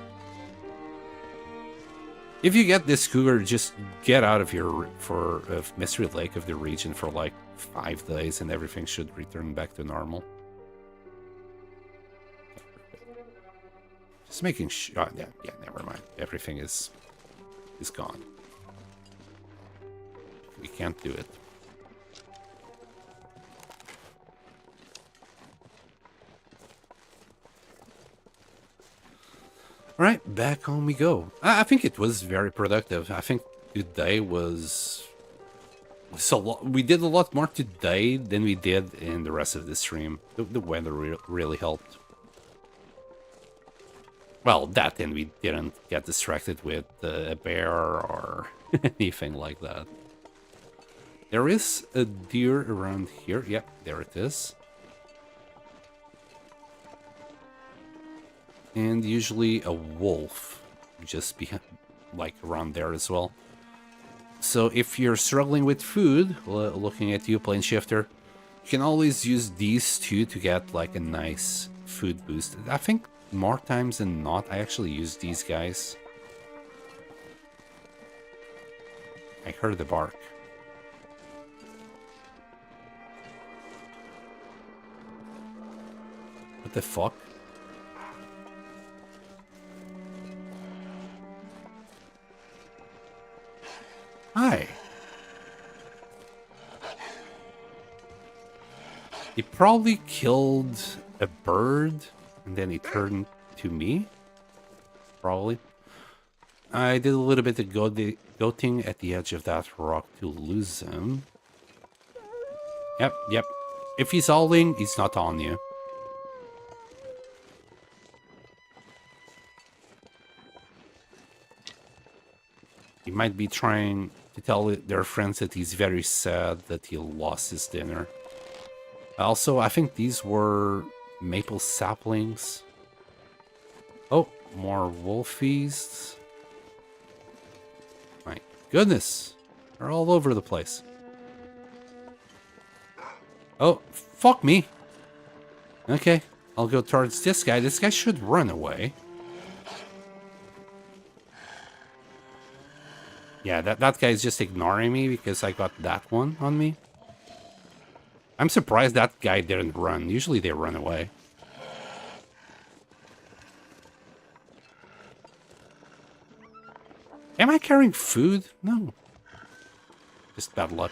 If you get this cougar, just get out of here for Mystery Lake of the region for like 5 days, and everything should return back to normal. Just making sure. Oh, yeah, never mind. Everything is gone. We can't do it. All right, back home we go. I think it was very productive. I think today was we did a lot more today than we did in the rest of the stream. The weather really helped. Well, that, and we didn't get distracted with a bear or anything like that. There is a deer around here. Yep, there it is. And usually a wolf just behind, like around there as well. So if you're struggling with food, looking at you, Plane Shifter, you can always use these 2 to get like a nice food boost. I think more times than not, I actually use these guys. I heard the bark. What the fuck? Hi. He probably killed a bird and then he turned to me. Probably. I did a little bit of goating at the edge of that rock to lose him. Yep. If he's howling, he's not on you. He might be trying to tell their friends that he's very sad that he lost his dinner. Also, I think these were maple saplings. Oh, more wolfies. My goodness. They're all over the place. Oh, fuck me. Okay, I'll go towards this guy. This guy should run away. Yeah, that guy's just ignoring me because I got that one on me. I'm surprised that guy didn't run. Usually they run away. Am I carrying food? No. Just bad luck.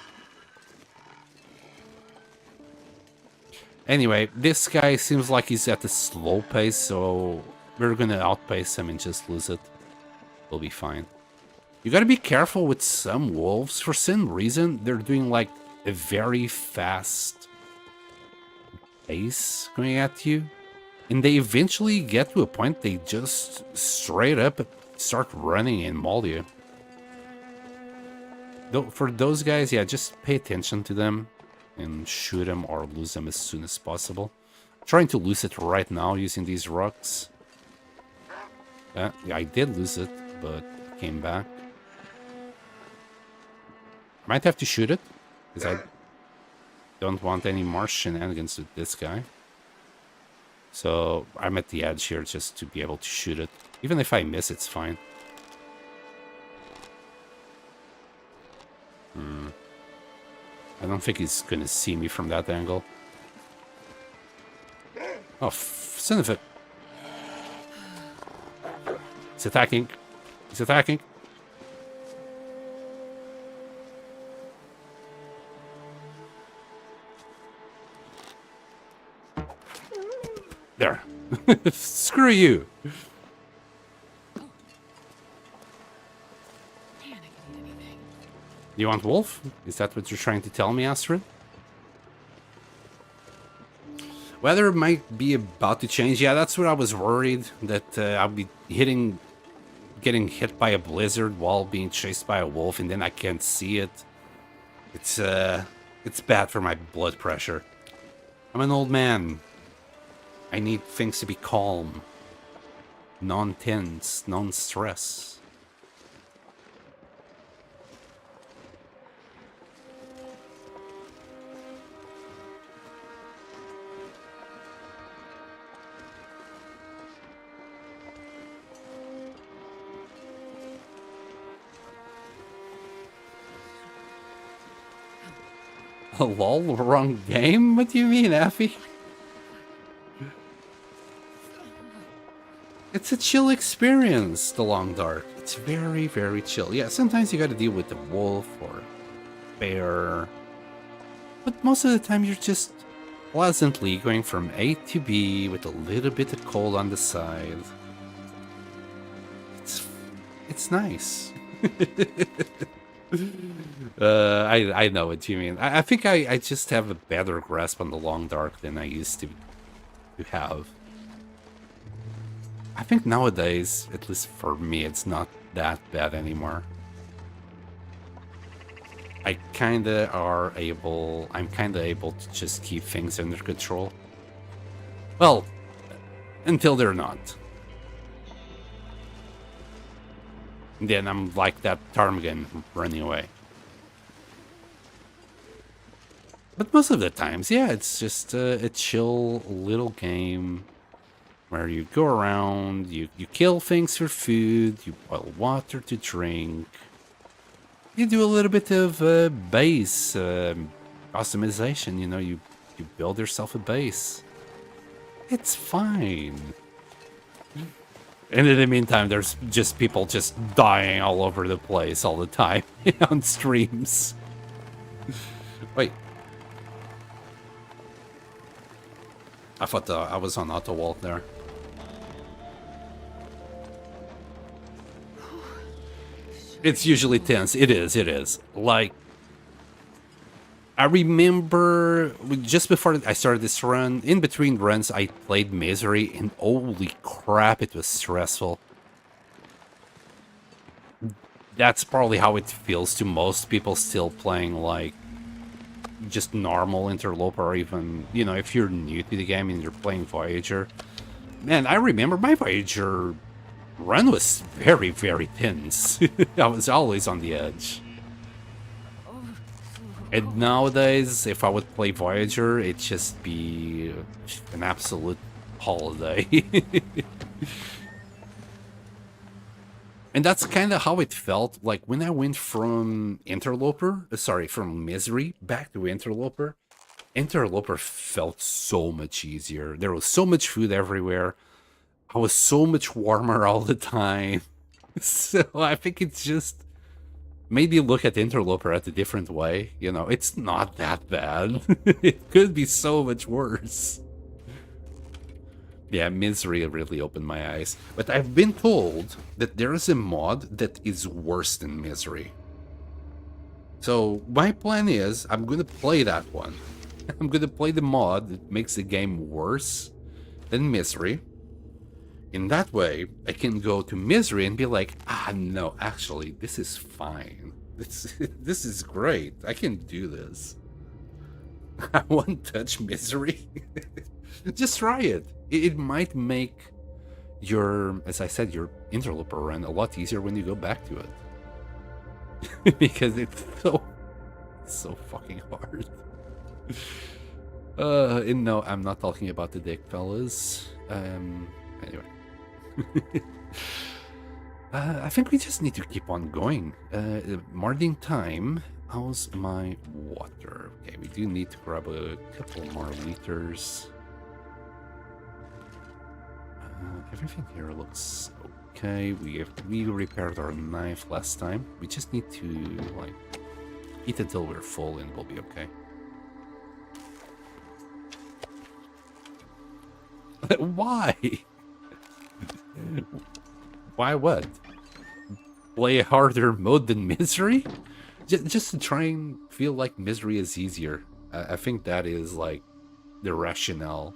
Anyway, this guy seems like he's at a slow pace, so we're gonna outpace him and just lose it. We'll be fine. You gotta be careful with some wolves. For some reason, they're doing like a very fast pace going at you. And they eventually get to a point they just straight up start running and maul you. Though for those guys, yeah, just pay attention to them and shoot them or lose them as soon as possible. I'm trying to lose it right now using these rocks. Yeah, I did lose it, but it came back. I might have to shoot it, because I don't want any more shenanigans with this guy. So I'm at the edge here just to be able to shoot it. Even if I miss, it's fine. I don't think he's gonna see me from that angle. Oh, son of a... He's attacking. He's attacking. There. Screw you. Man, I can eat anything. You want wolf? Is that what you're trying to tell me, Astrid? Weather might be about to change. Yeah, that's what I was worried. That I'll be getting hit by a blizzard while being chased by a wolf, and then I can't see it. It's bad for my blood pressure. I'm an old man. I need things to be calm. Non-tense, non-stress. A lol, wrong game? What do you mean, Effie? It's a chill experience, The Long Dark. It's very, very chill. Yeah, sometimes you gotta deal with a wolf or bear. But most of the time you're just pleasantly going from A to B with a little bit of cold on the side. It's nice. I know what you mean. I think I just have a better grasp on The Long Dark than I used to have. I think nowadays, at least for me, it's not that bad anymore. I'm kinda able to just keep things under control. Well, until they're not. And then I'm like that ptarmigan running away. But most of the times, yeah, it's just a chill little game where you go around, you kill things for food, you boil water to drink. You do a little bit of base customization, you know, you build yourself a base. It's fine. And in the meantime, there's just people just dying all over the place all the time on streams. Wait. I thought I was on auto walk there. It's usually tense. It is. Like, I remember just before I started this run, in between runs, I played Misery, and holy crap, it was stressful. That's probably how it feels to most people still playing, like, just normal Interloper, or even, you know, if you're new to the game and you're playing Voyager. Man, I remember my Voyager run was very, very tense. I was always on the edge. And nowadays, if I would play Voyager, it'd just be an absolute holiday. And that's kind of how it felt like when I went from from Misery back to Interloper. Interloper felt so much easier. There was so much food everywhere. I was so much warmer all the time. So I think it's just maybe look at Interloper at a different way. You know, it's not that bad. It could be so much worse. Yeah, Misery really opened my eyes. But I've been told that there is a mod that is worse than Misery. So my plan is I'm going to play that one. I'm going to play the mod that makes the game worse than Misery. In that way, I can go to Misery and be like, no, actually, this is fine. This is great. I can do this. I won't touch Misery. Just try it. It might make your, as I said, your Interloper run a lot easier when you go back to it. Because it's so fucking hard. And no, I'm not talking about the dick, fellas. Anyway. I think we just need to keep on going. Morning time. How's my water? Okay, we do need to grab a couple more liters. Everything here looks okay. We repaired our knife last time. We just need to like eat until we're full and we'll be okay. Why? Why what? Play a harder mode than Misery? Just to try and feel like Misery is easier. I think that is like the rationale.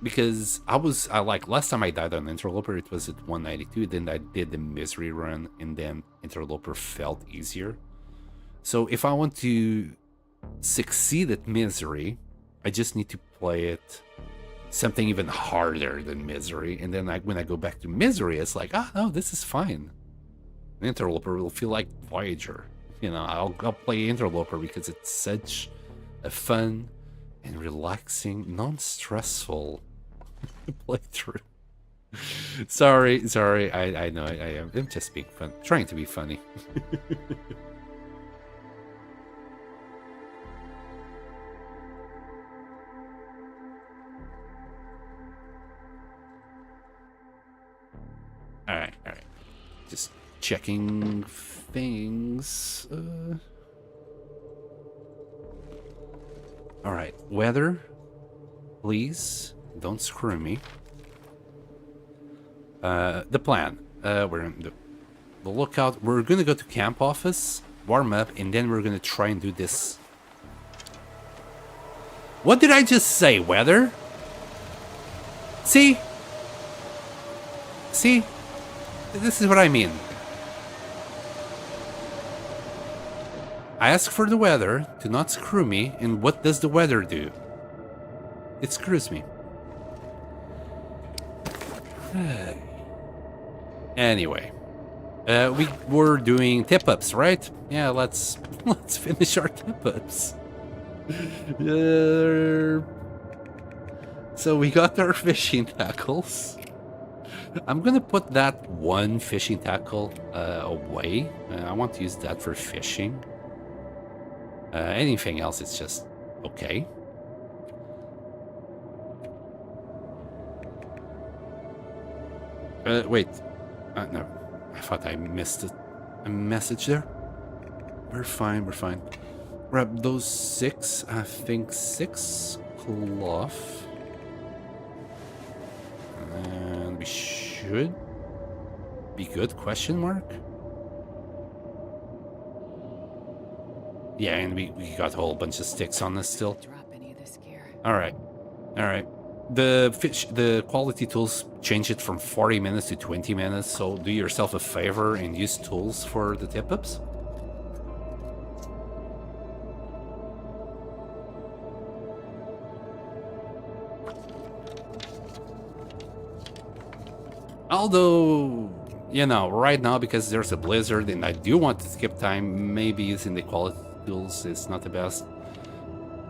Because I like last time I died on Interloper, it was at 192. Then I did the Misery run, and then Interloper felt easier. So if I want to succeed at Misery, I just need to play it something even harder than Misery, and then when I go back to Misery, it's like, no, this is fine. Interloper will feel like Voyager. You know, I'll play Interloper because it's such a fun and relaxing, non-stressful playthrough. sorry, I know I'm just being fun, trying to be funny. All right. Just checking things. All right, weather. Please don't screw me. The plan. We're in the lookout. We're gonna go to camp office, warm up, and then we're gonna try and do this. What did I just say, weather? See? This is what I mean. I ask for the weather to not screw me, and what does the weather do? It screws me. Anyway, we were doing tip-ups, right? Yeah, let's finish our tip-ups. So we got our fishing tackles. I'm gonna put that one fishing tackle away. I want to use that for fishing. Anything else, it's just okay. Wait. No. I thought I missed a message there. We're fine. Grab those 6. I think 6 cloth. And we should be good, question mark? Yeah, and we got a whole bunch of sticks on this still. Drop any of this gear. All right. The quality tools change it from 40 minutes to 20 minutes, so do yourself a favor and use tools for the tip-ups. Although, you know, right now, because there's a blizzard and I do want to skip time, maybe using the quality tools is not the best.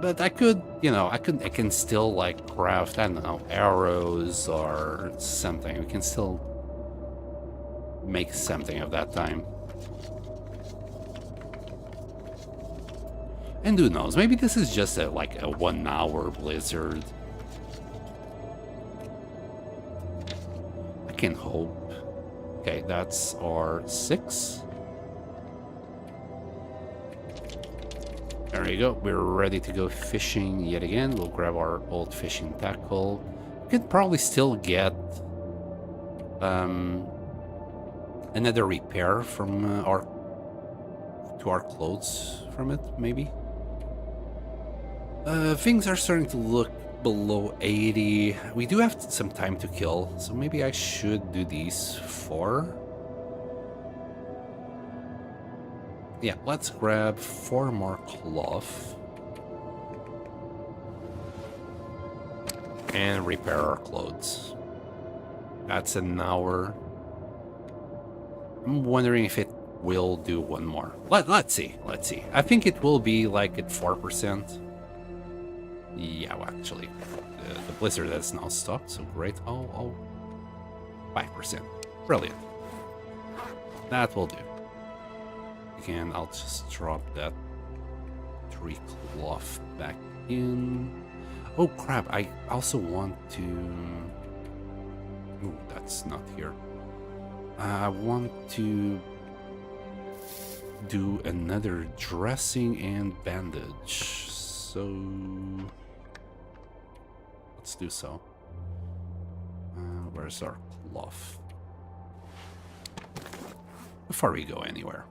But I could, you know, I can still like craft, I don't know, arrows or something. We can still make something of that time. And who knows, maybe this is just like a 1 hour blizzard. I can hope. Okay, that's our 6. There you go. We're ready to go fishing yet again. We'll grab our old fishing tackle. We could probably still get another repair from our clothes from it, maybe. Things are starting to look below 80. We do have some time to kill, so maybe I should do these 4. Yeah, let's grab 4 more cloth. And repair our clothes. That's an hour. I'm wondering if it will do 1 more. Let's see. I think it will be like at 4%. Yeah, well, actually, the blizzard has now stopped, so great. Oh, 5%. Brilliant. That will do. Again, I'll just drop that 3 cloth back in. Oh crap, I also want to... Oh, that's not here. I want to do another dressing and bandage. So... let's do so. Where's our cloth? Before we go anywhere.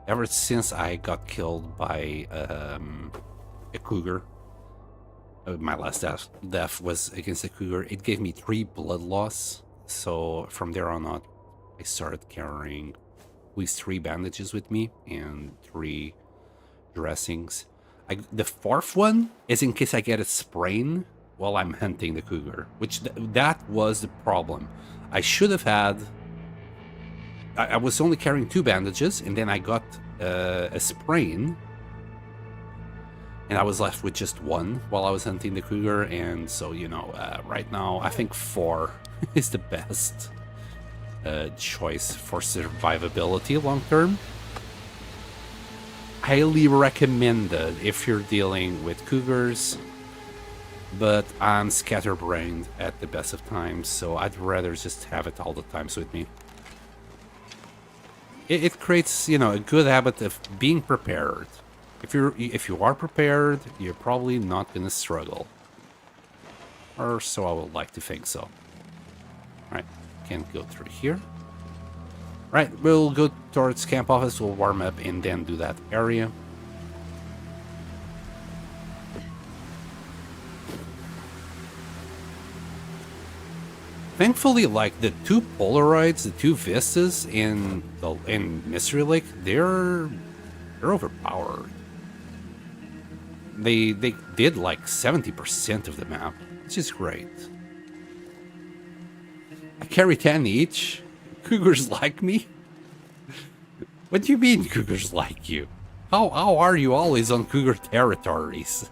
Ever since I got killed by a cougar, my last death was against a cougar, it gave me 3 blood loss. So from there on out, I started carrying at least 3 bandages with me and 3 dressings. The 4th one is in case I get a sprain while I'm hunting the cougar, which that was the problem. I should have had... I was only carrying 2 bandages, and then I got a sprain, and I was left with just 1 while I was hunting the cougar. And so, you know, right now I think 4 is the best choice for survivability long term. Highly recommended if you're dealing with cougars, but I'm scatterbrained at the best of times, so I'd rather just have it all the times with me. It creates, you know, a good habit of being prepared. If you are prepared, you're probably not gonna struggle. Or so I would like to think so. Alright, can't go through here. Right, we'll go towards camp office, we'll warm up and then do that area. Thankfully, like the 2 Polaroids, the 2 Vistas in Mystery Lake, they're overpowered. They did like 70% of the map, which is great. I carry 10 each. Cougars like me? What do you mean cougars like you? How are you always on cougar territories?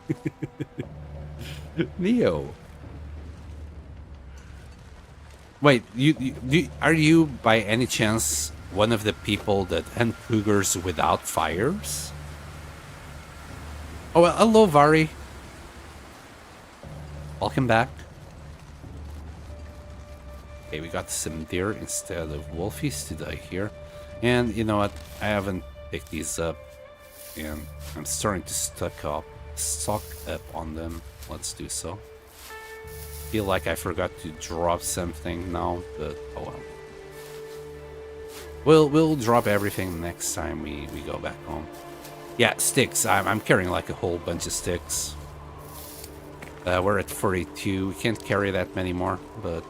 Neo. Wait, are you by any chance one of the people that hunt cougars without fires? Oh, well, hello, Vari. Welcome back. Okay, we got some deer instead of wolfies to die here. And you know what? I haven't picked these up, and I'm starting to stock up on them. Let's do so. Feel like I forgot to drop something now, but oh well. We'll drop everything next time we go back home. Yeah, sticks. I'm carrying like a whole bunch of sticks. We're at 42. We can't carry that many more, but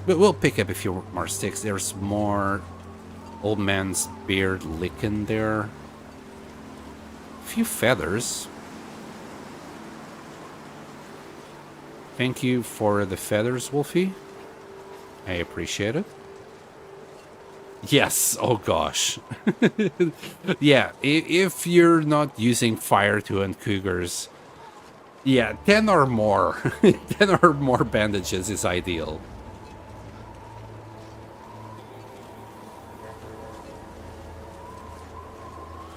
we'll pick up a few more sticks. There's more old man's beard licking there. A few feathers. Thank you for the feathers, Wolfie. I appreciate it. Yes, oh gosh. Yeah, if you're not using fire to hunt cougars, yeah, 10 or more. 10 or more bandages is ideal.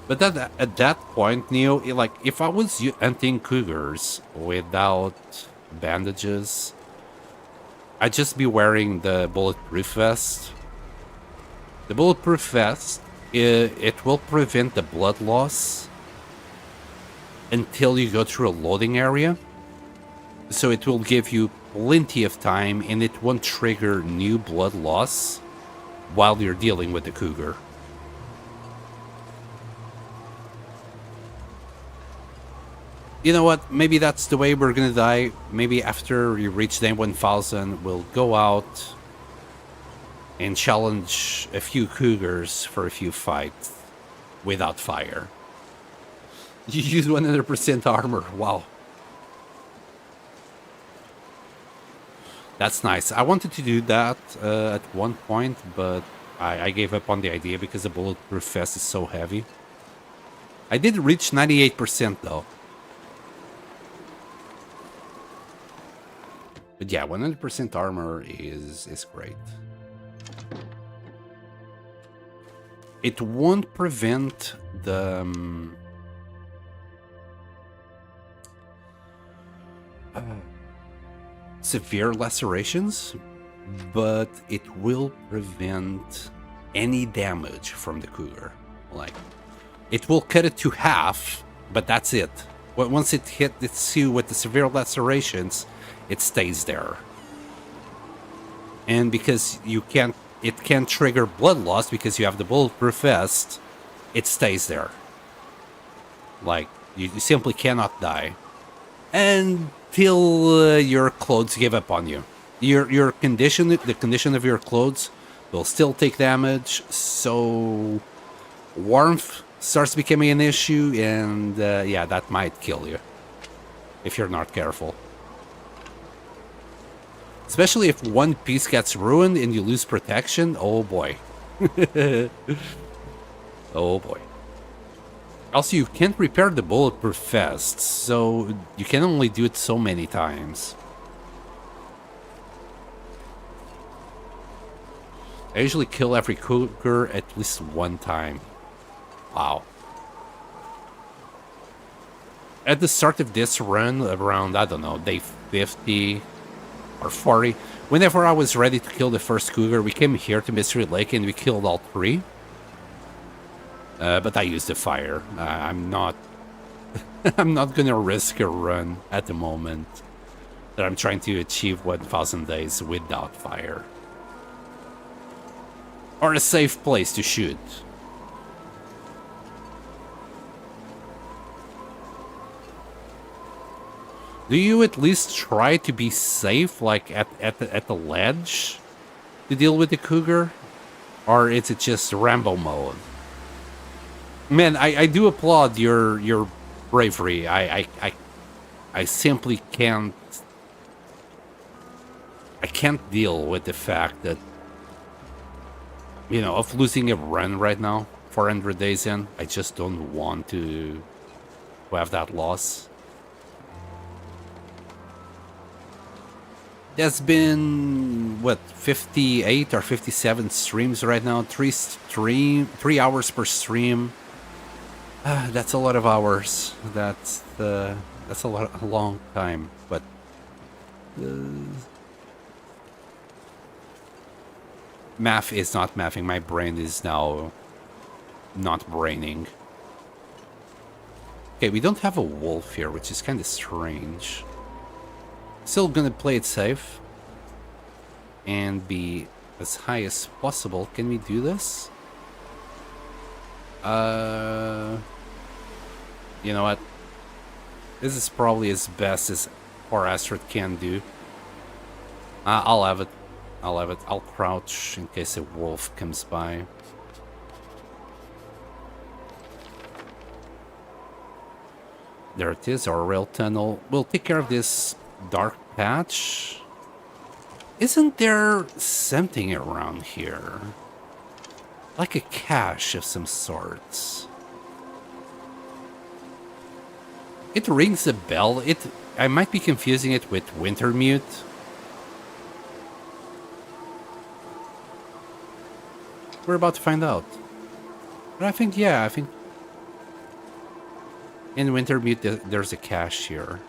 But that, at that point, Neo, like, if I was hunting cougars without bandages, I'd just be wearing the bulletproof vest. The bulletproof vest, it will prevent the blood loss until you go through a loading area. So it will give you plenty of time and it won't trigger new blood loss while you're dealing with the cougar. You know what? Maybe that's the way we're gonna die. Maybe after we reach day 1000, we'll go out and challenge a few cougars for a few fights without fire. You use 100% armor. Wow. That's nice. I wanted to do that at one point, but I gave up on the idea because the bulletproof vest is so heavy. I did reach 98% though. But yeah, 100% armor is great. It won't prevent the severe lacerations, but it will prevent any damage from the cougar. Like, it will cut it to half, but that's it. Once it hits you with the severe lacerations, it stays there. And because it can't trigger blood loss because you have the bulletproof vest, it stays there. Like, you simply cannot die until your clothes give up on you. Your condition, the condition of your clothes, will still take damage. So warmth starts becoming an issue, and yeah, that might kill you if you're not careful. Especially if one piece gets ruined and you lose protection. Oh boy. Oh boy. Also, you can't repair the bulletproof vest, so you can only do it so many times. I usually kill every cougar at least one time. Wow. At the start of this run, around, I don't know, day 50 or 40, whenever I was ready to kill the first cougar, we came here to Mystery Lake and we killed all three. But I used the fire. I'm not I'm not gonna risk a run at the moment that I'm trying to achieve 1000 days without fire. Or a safe place to shoot. Do you at least try to be safe, like at the ledge, to deal with the cougar? Or is it just Rambo mode? Man, I do applaud your bravery. I simply can't... I can't deal with the fact that, you know, of losing a run right now, 400 days in. I just don't want to have that loss. There's been, what, 58 or 57 streams right now. 3 hours per stream. That's a lot of hours. That's a long time. But math is not mathing. My brain is now not braining. Okay, we don't have a wolf here, which is kind of strange. Still gonna play it safe and be as high as possible. Can we do this? You know what? This is probably as best as poor Astrid can do. I'll have it. I'll have it. I'll crouch in case a wolf comes by. There it is, our rail tunnel. We'll take care of this dark patch. Isn't there something around here? Like a cache of some sorts. It rings a bell. I might be confusing it with Wintermute. We're about to find out. But I think, yeah, I think in Wintermute there's a cache here.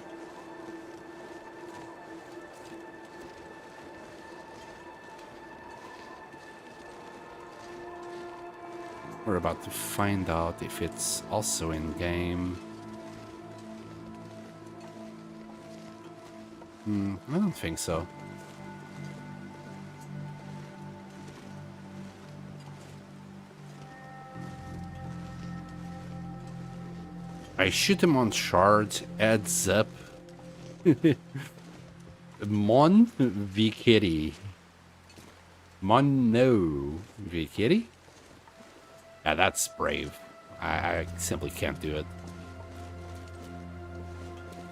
We're about to find out if it's also in game. I don't think so. I shoot him on shards, adds up. Mon v Kitty. Mono v Kitty? Yeah, that's brave. I simply can't do it.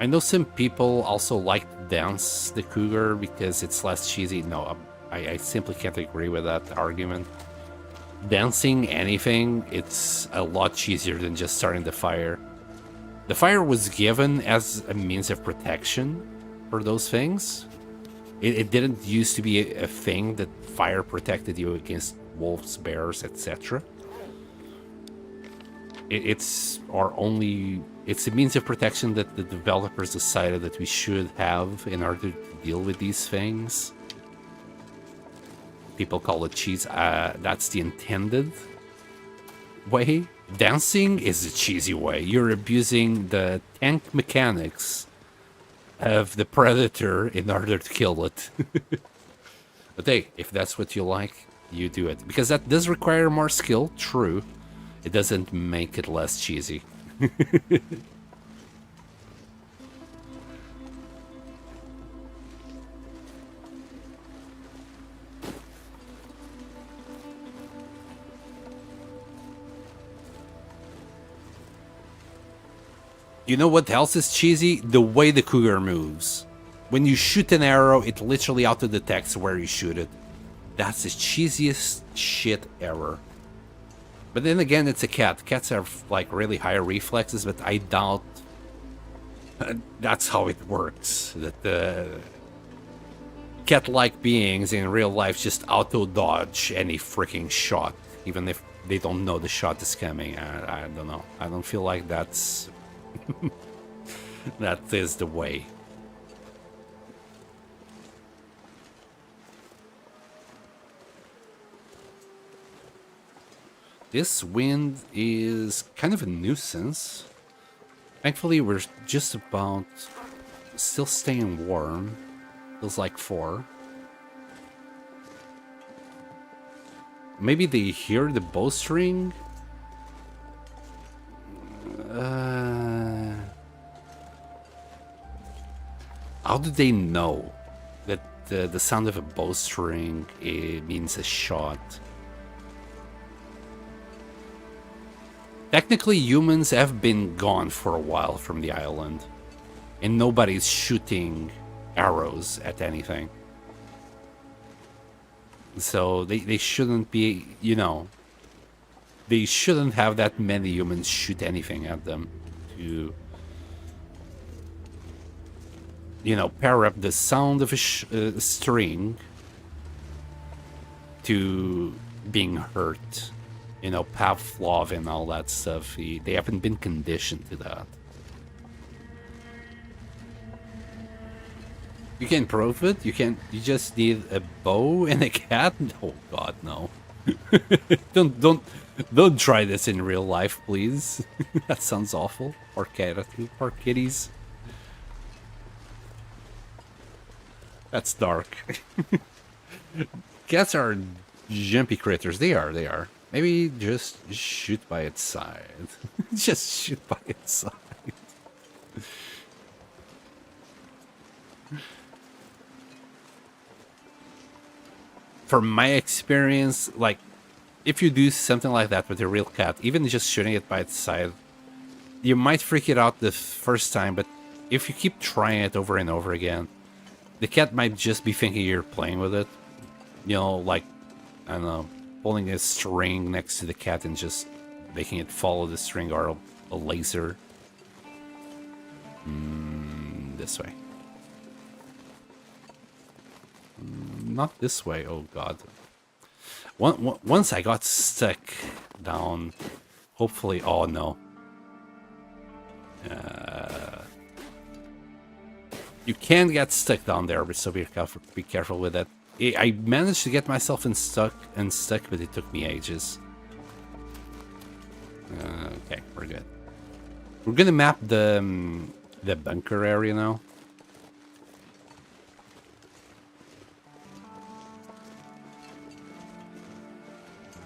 I know some people also like to dance the cougar because it's less cheesy. No, I simply can't agree with that argument. Dancing anything, it's a lot cheesier than just starting the fire. The fire was given as a means of protection for those things. It didn't used to be a thing that fire protected you against wolves, bears, etc. It's a means of protection that the developers decided that we should have in order to deal with these things. People call it cheese. That's the intended way. Dancing is the cheesy way. You're abusing the tank mechanics of the predator in order to kill it. But hey, if that's what you like, you do it. Because that does require more skill, true. It doesn't make it less cheesy. You know what else is cheesy? The way the cougar moves. When you shoot an arrow, it literally auto-detects where you shoot it. That's the cheesiest shit ever. But then again, it's a cat. Cats have like really high reflexes, but I doubt that's how it works. That the cat-like beings in real life just auto-dodge any freaking shot, even if they don't know the shot is coming. I don't know. I don't feel like that's that is the way. This wind is kind of a nuisance. Thankfully, we're just about still staying warm. Feels like 4. Maybe they hear the bowstring? How do they know that the sound of a bowstring means a shot? Technically, humans have been gone for a while from the island, and nobody's shooting arrows at anything. So they shouldn't be, you know, they shouldn't have that many humans shoot anything at them to, you know, pair up the sound of a string to being hurt. You know, Pavlov and all that stuff. They haven't been conditioned to that. You can prove it. You can. You just need a bow and a cat. Oh God, no! don't try this in real life, please. That sounds awful. Or kitties. That's dark. Cats are jumpy critters. They are. Maybe just shoot by its side. Just shoot by its side. From my experience, like, if you do something like that with a real cat, even just shooting it by its side, you might freak it out the first time, but if you keep trying it over and over again, the cat might just be thinking you're playing with it. You know, like, I don't know, pulling a string next to the cat and just making it follow the string, or a laser. This way. Not this way, oh God. Once I got stuck down, hopefully, oh no. You can get stuck down there, so be careful with that. I managed to get myself unstuck, but it took me ages. Okay, we're good. We're gonna map the bunker area now.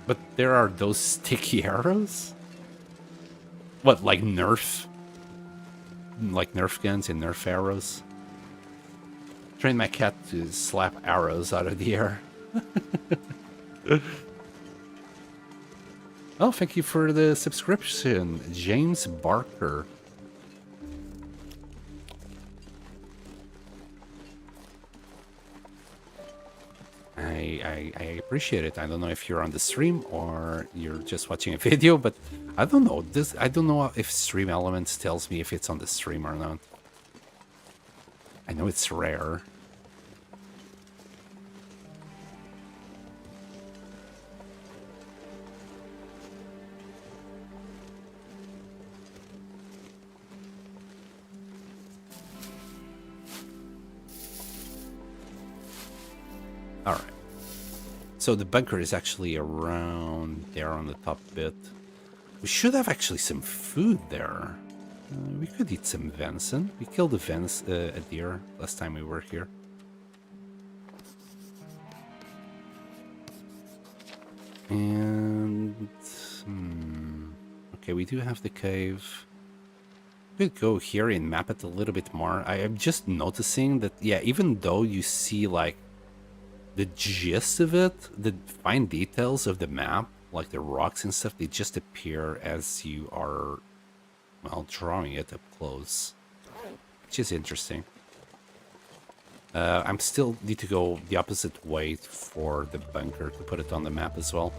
But there are those sticky arrows? What, like Nerf? Like Nerf guns and Nerf arrows? Train my cat to slap arrows out of the air. Oh, thank you for the subscription, James Barker. I appreciate it. I don't know if you're on the stream or you're just watching a video, but I don't know. I don't know if Stream Elements tells me if it's on the stream or not. I know it's rare. All right. So the bunker is actually around there on the top bit. We should have actually some food there. We could eat some venison. We killed a deer last time we were here. And okay, we do have the cave. We could go here and map it a little bit more. I am just noticing that, yeah, even though you see like the gist of it, the fine details of the map, like the rocks and stuff, they just appear as you are, well, drawing it up close, which is interesting. I'm still need to go the opposite way for the bunker to put it on the map as well.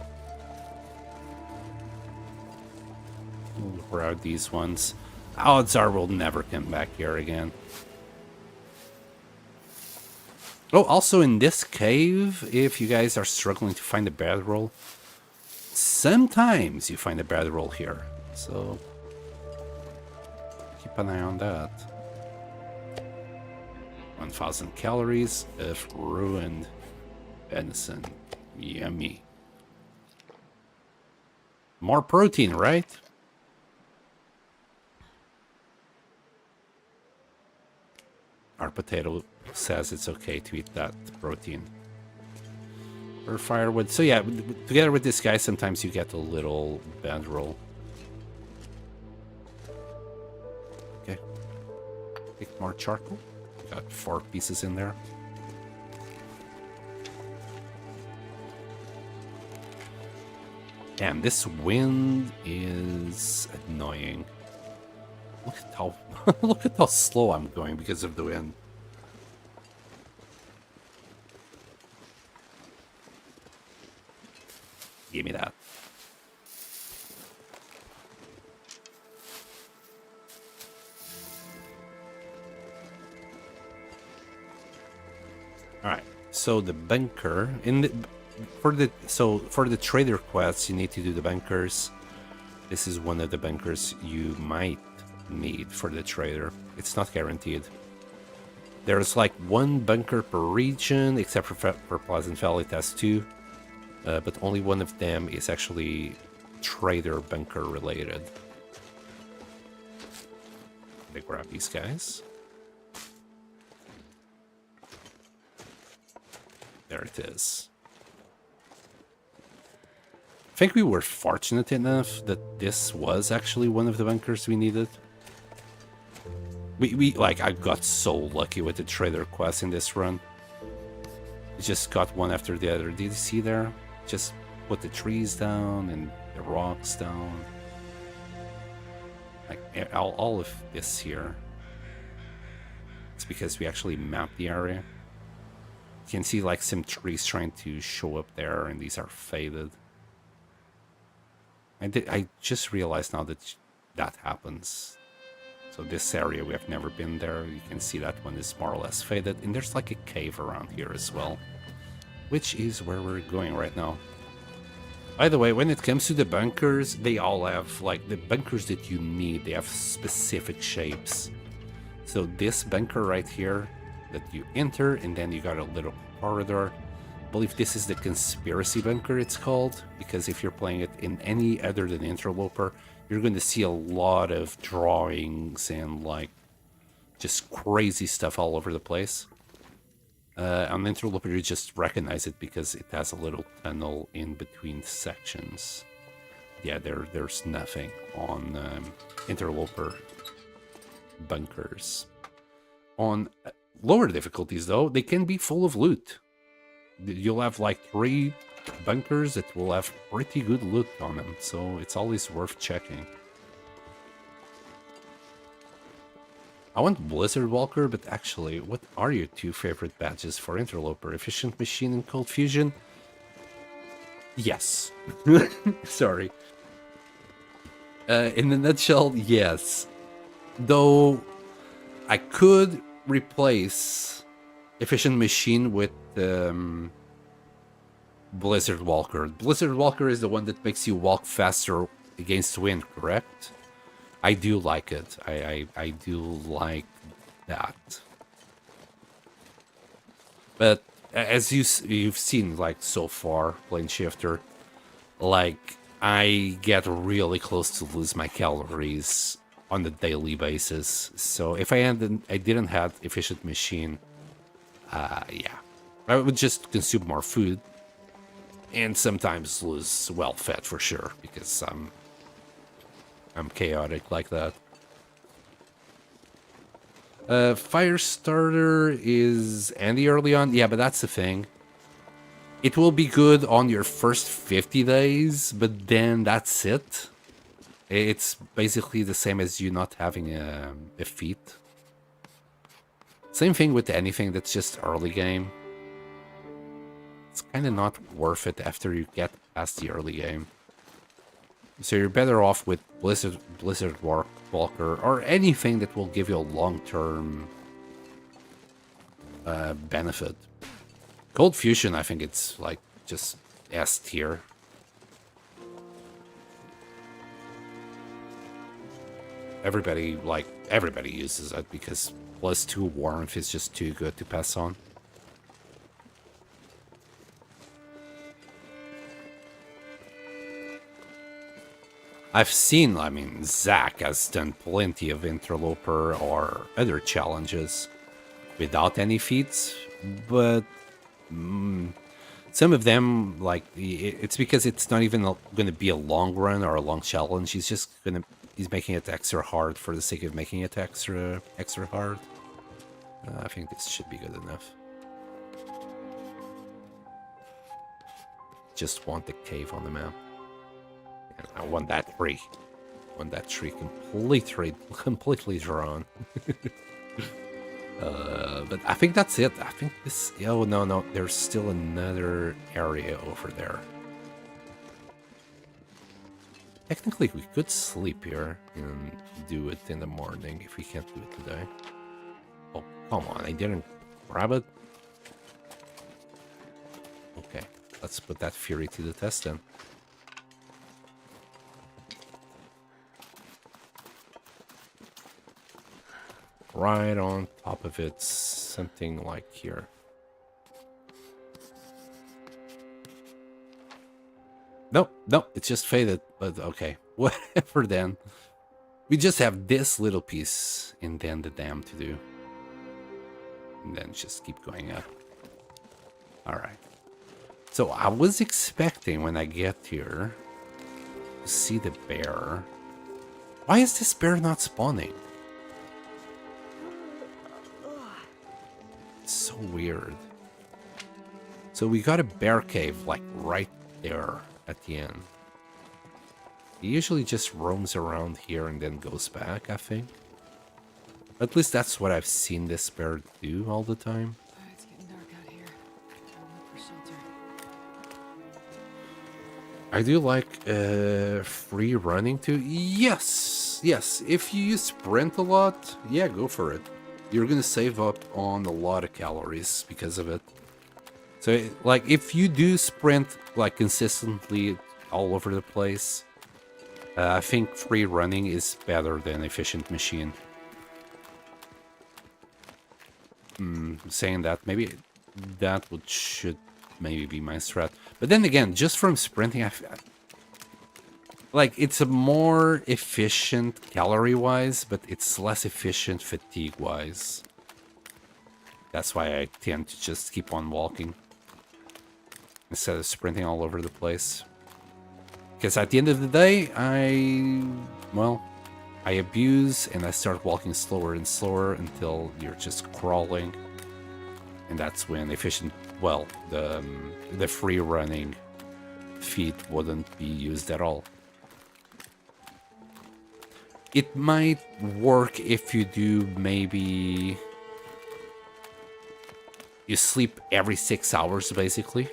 Where are these ones? Odds are we'll never come back here again. Oh, also in this cave, if you guys are struggling to find a bedroll, sometimes you find a bedroll here. So keep an eye on that. 1,000 calories of ruined venison. Yummy. More protein, right? Our potato says it's okay to eat that protein. Or firewood. So yeah, together with this guy, sometimes you get a little bedroll. Okay. Take more charcoal. Got 4 pieces in there. Damn, this wind is annoying. Look at how look at how slow I'm going because of the wind. Give me that. All right. So the bunker for the trader quests, you need to do the bunkers. This is one of the bunkers you might need for the trader. It's not guaranteed. There's like 1 bunker per region, except for Pleasant Valley, it has 2. But only one of them is actually trader bunker related. Let me grab these guys. There it is. I think we were fortunate enough that this was actually one of the bunkers we needed. We like, I got so lucky with the trader quest in this run. We just got one after the other. Did you see there? Just put the trees down and the rocks down. Like all of this here. It's because we actually mapped the area. You can see like some trees trying to show up there, and these are faded. I just realized now that that happens. So this area, we have never been there. You can see that one is more or less faded. And there's like a cave around here as well, which is where we're going right now. By the way, when it comes to the bunkers, they all have, like, the bunkers that you need, they have specific shapes. So this bunker right here that you enter, and then you got a little corridor. believe this is the conspiracy bunker it's called, because if you're playing it in any other than Interloper, you're going to see a lot of drawings and like just crazy stuff all over the place. On Interloper, you just recognize it because it has a little tunnel in between sections. Yeah, there's nothing on Interloper bunkers. On lower difficulties, though, they can be full of loot. You'll have like 3 bunkers that will have pretty good loot on them, so it's always worth checking. I want Blizzard Walker, but actually, what are your 2 favorite badges for Interloper? Efficient Machine and Cold Fusion? Yes. Sorry. In a nutshell, yes. Though, I could replace Efficient Machine with Blizzard Walker. Blizzard Walker is the one that makes you walk faster against wind, correct? I do like it. I do like that. But as you've seen, like, so far, Plane Shifter, like, I get really close to lose my calories on a daily basis. So if I didn't have Efficient Machine, yeah, I would just consume more food and sometimes lose well fat for sure, because I'm chaotic like that. Firestarter is Andy early on. Yeah, but that's the thing. It will be good on your first 50 days, but then that's it. It's basically the same as you not having a feat. Same thing with anything that's just early game. It's kind of not worth it after you get past the early game. So you're better off with Blizzard Walker or anything that will give you a long-term benefit. Cold Fusion, I think it's like just S tier. Everybody uses it because +2 warmth is just too good to pass on. I've seen, I mean, Zach has done plenty of Interloper or other challenges without any feats, but some of them, like, it's because it's not even going to be a long run or a long challenge. He's making it extra hard for the sake of making it extra hard. I think this should be good enough. Just want the cave on the map. And I want that tree. I want that tree completely drawn. But I think that's it. I think this... Oh, no. There's still another area over there. Technically, we could sleep here and do it in the morning if we can't do it today. Oh, come on. I didn't grab it. Okay. Let's put that fury to the test then. Right on top of it, something like here. Nope, it's just faded, but okay, whatever then. We just have this little piece and then the dam to do. And then just keep going up. Alright. So I was expecting when I get here to see the bear. Why is this bear not spawning? It's so weird. So we got a bear cave like right there at the end. He usually just roams around here and then goes back, I think. At least that's what I've seen this bear do all the time. It's getting dark out here. I'll look for shelter. I do like free running too. Yes. If you use sprint a lot, yeah, go for it. You're gonna save up on a lot of calories because of it. So, like, if you do sprint, like, consistently all over the place, I think free running is better than efficient machine. Saying that, maybe that should maybe be my strat. But then again, just from sprinting, like, it's a more efficient calorie-wise, but it's less efficient fatigue-wise. That's why I tend to just keep on walking instead of sprinting all over the place. Because at the end of the day, I abuse and I start walking slower and slower until you're just crawling. And that's when the free running feat wouldn't be used at all. It might work if you do maybe... You sleep every 6 hours, basically.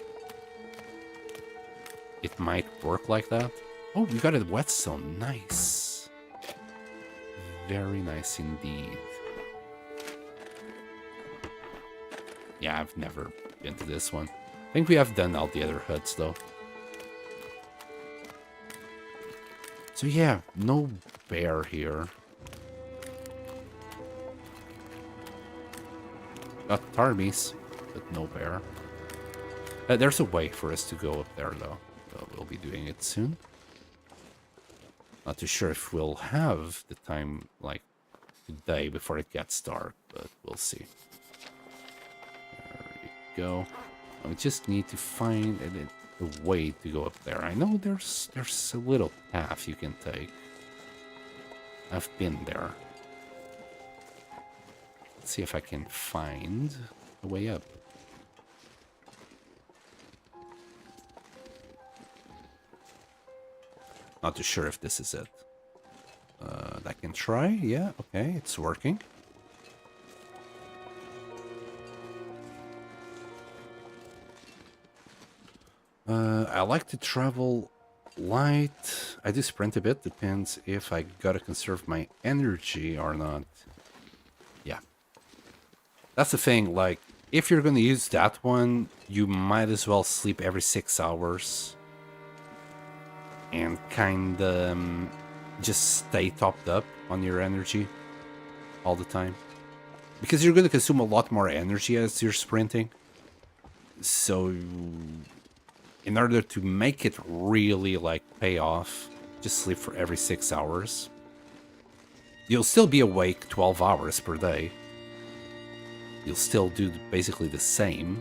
It might work like that. Oh, we got a whetstone. Nice. Very nice indeed. Yeah, I've never been to this one. I think we have done all the other huts, though. So yeah, no bear here. Got Tarmies, but no bear. There's a way for us to go up there, though. So we'll be doing it soon. Not too sure if we'll have the time, like, today before it gets dark, but we'll see. There you go. We just need to find a way to go up there. I know there's a little path you can take. I've been there. Let's see if I can find a way up. Not too sure if this is it. I can try. Yeah, okay, it's working. I like to travel light. I do sprint a bit. Depends if I gotta conserve my energy or not. Yeah. That's the thing. Like, if you're gonna use that one, you might as well sleep every 6 hours. And kinda just stay topped up on your energy all the time. Because you're gonna consume a lot more energy as you're sprinting. So... in order to make it really, like, pay off, just sleep for every 6 hours. You'll still be awake 12 hours per day. You'll still do basically the same.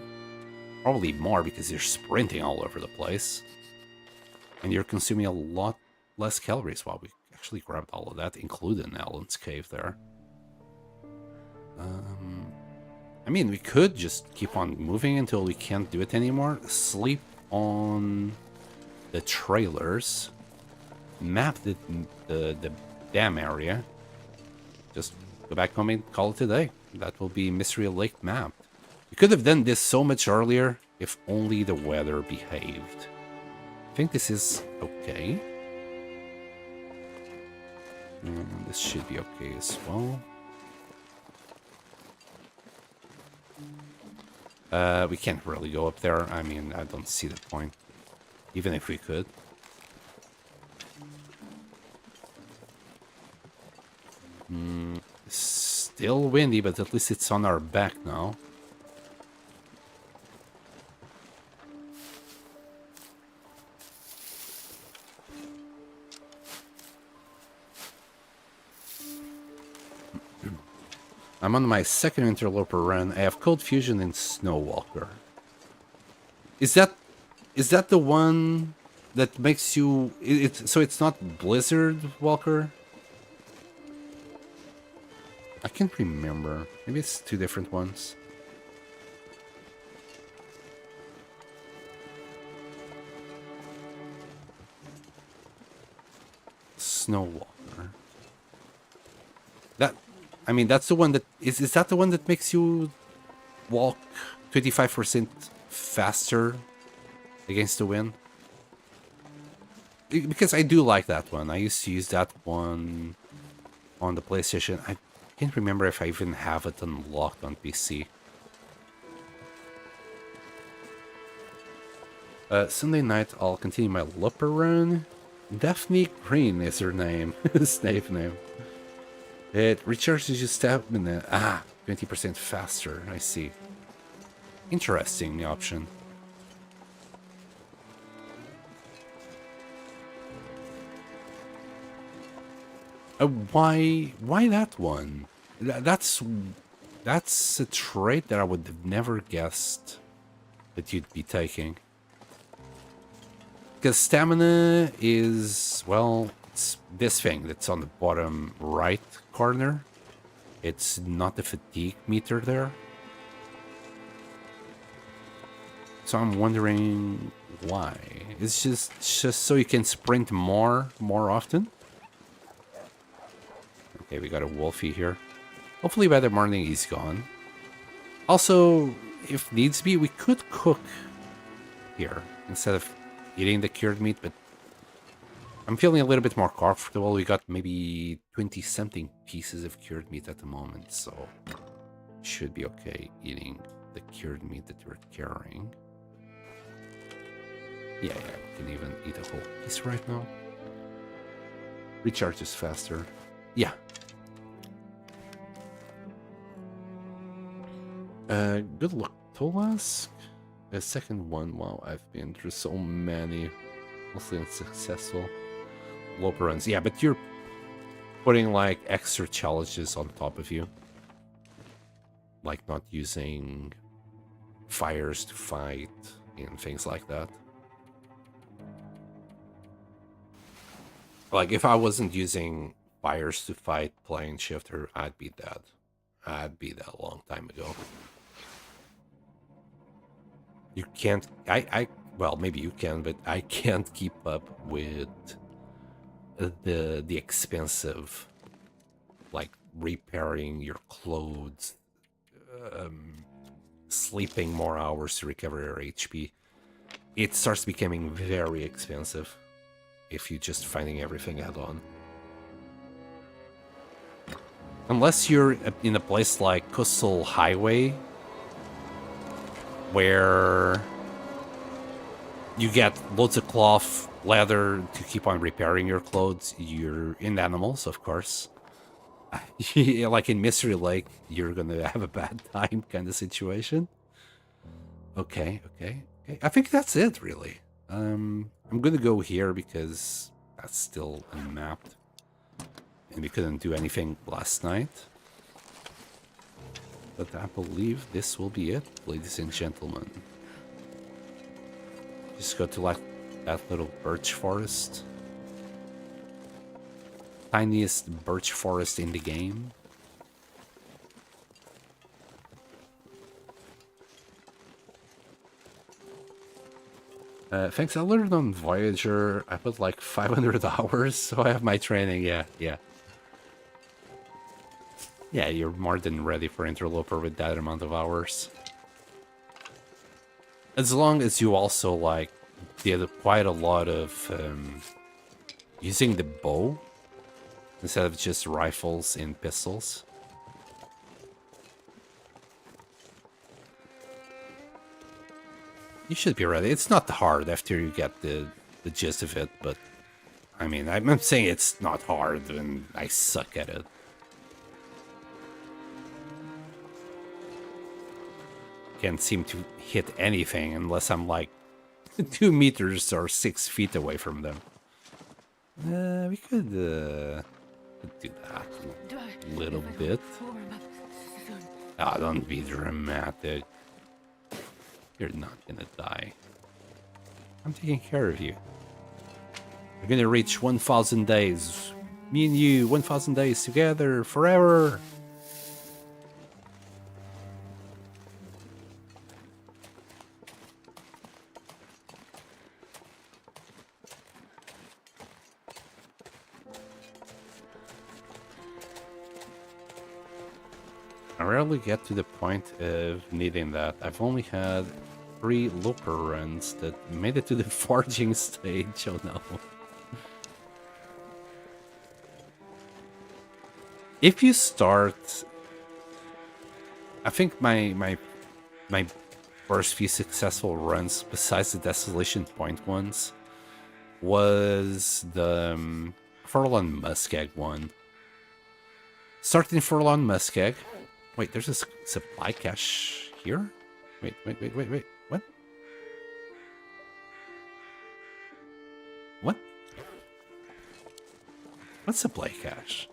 Probably more because you're sprinting all over the place. And you're consuming a lot less calories. Wow, we actually grabbed all of that, including Alan's cave there. I mean, we could just keep on moving until we can't do it anymore. Sleep on the trailers, map the dam area, just go back home and call it a day. That will be Mystery Lake mapped. We could have done this so much earlier if only the weather behaved. I think this is okay. And this should be okay as well. We can't really go up there. I mean, I don't see the point. Even if we could. Still windy, but at least it's on our back now. I'm on my second interloper run. I have Cold Fusion and Snow Walker. Is that the one that makes you... so it's not Blizzard Walker? I can't remember. Maybe it's two different ones. Snow Walker. I mean, that's the one that... Is that the one that makes you walk 25% faster against the wind? Because I do like that one. I used to use that one on the PlayStation. I can't remember if I even have it unlocked on PC. Sunday night, I'll continue my Looper run. Daphne Green is her name. Snape name. It recharges your stamina. 20% faster. I see. Interesting option. Why that one? That's a trait that I would have never guessed that you'd be taking. Because stamina is, well, it's this thing that's on the bottom right corner. It's not the fatigue meter there. So I'm wondering why. It's just so you can sprint more often. Okay, we got a wolfie here. Hopefully by the morning he's gone. Also, if needs be, we could cook here instead of eating the cured meat, but I'm feeling a little bit more comfortable. We got maybe 20-something pieces of cured meat at the moment, so should be okay eating the cured meat that we're carrying. Yeah, we can even eat a whole piece right now. Recharges faster. Yeah. Good luck, Tolask. A second one. Wow, I've been through so many, mostly unsuccessful low runs. Yeah, but you're putting like extra challenges on top of you, like not using fires to fight and things like that. Like if I wasn't using fires to fight playing shifter, I'd be dead. I'd be dead a long time ago. You can't, well, maybe you can, but I can't keep up with the expensive, like repairing your clothes, sleeping more hours to recover your HP. It starts becoming very expensive if you're just finding everything head-on. Unless you're in a place like Coastal Highway, where you get loads of cloth, leather to keep on repairing your clothes. You're in animals, of course. Like in Mystery Lake, you're gonna have a bad time kind of situation. Okay. I think that's it, really. I'm gonna go here because that's still unmapped. And we couldn't do anything last night. But I believe this will be it, ladies and gentlemen. Just go to like that little birch forest. Tiniest birch forest in the game. Thanks, I learned on Voyager. I put like 500 hours, so I have my training. Yeah. Yeah, you're more than ready for Interloper with that amount of hours. As long as you also, like, did quite a lot of using the bow instead of just rifles and pistols. You should be ready. It's not hard after you get the gist of it, but I mean, I'm saying it's not hard and I suck at it. Can't seem to hit anything unless I'm like 2 meters or 6 feet away from them. We could do that a little bit. Ah, don't be dramatic. You're not gonna die. I'm taking care of you. We're gonna reach 1,000 days. Me and you, 1,000 days together, forever. I rarely get to the point of needing that. I've only had 3 looper runs that made it to the forging stage. Oh no. If you start, I think my first few successful runs, besides the Desolation Point ones, was the Furlong Muskeg one. Starting Furlong Muskeg. Wait, there's a supply cache here? Wait. What? What? What's supply cache?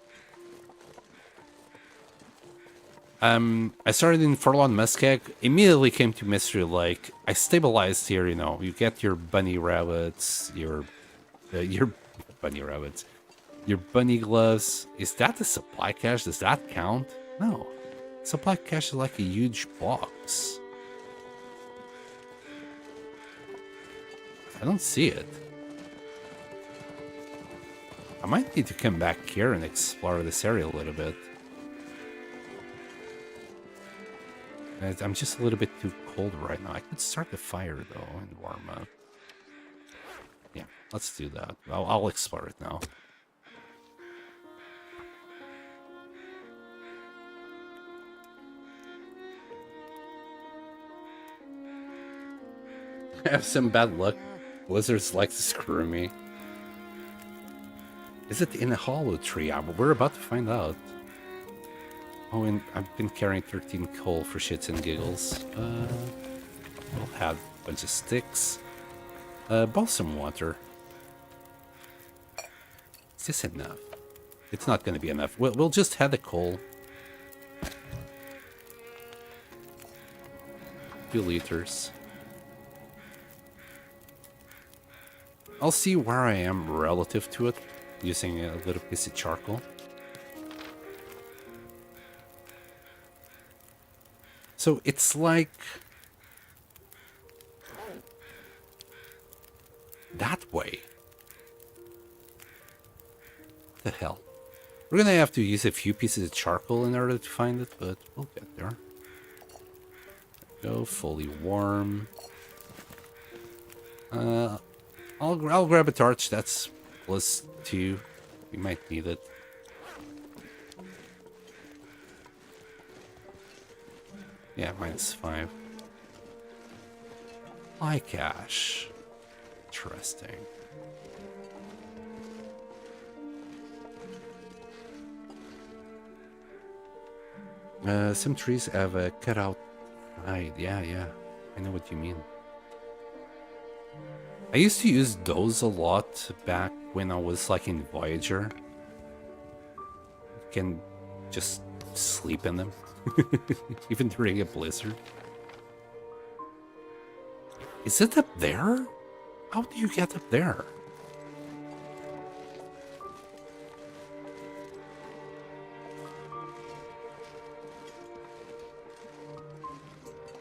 I started in Forlorn Muskeg, immediately came to Mystery Lake. I stabilized here, you know. You get your bunny rabbits, your bunny rabbits, your bunny gloves. Is that the supply cache? Does that count? No. Supply cache is like a huge box. I don't see it. I might need to come back here and explore this area a little bit. I'm just a little bit too cold right now. I could start the fire though and warm up. Yeah, let's do that. I'll explore it now. I have some bad luck. Lizards like to screw me. Is it in a hollow tree? We're about to find out. Oh, and I've been carrying 13 coal for shits and giggles. We'll have a bunch of sticks. Balsam water. Is this enough? It's not going to be enough. We'll just have the coal. 2 liters. I'll see where I am relative to it, using a little piece of charcoal. So it's like that way. What the hell? We're gonna have to use a few pieces of charcoal in order to find it, but we'll get there. Go fully warm. I'll grab a torch. That's +2. We might need it. Yeah, -5. High cache. Interesting. Some trees have a cutout hide. Yeah. I know what you mean. I used to use those a lot back when I was like in Voyager. You can just sleep in them. Even during a blizzard. Is it up there? How do you get up there?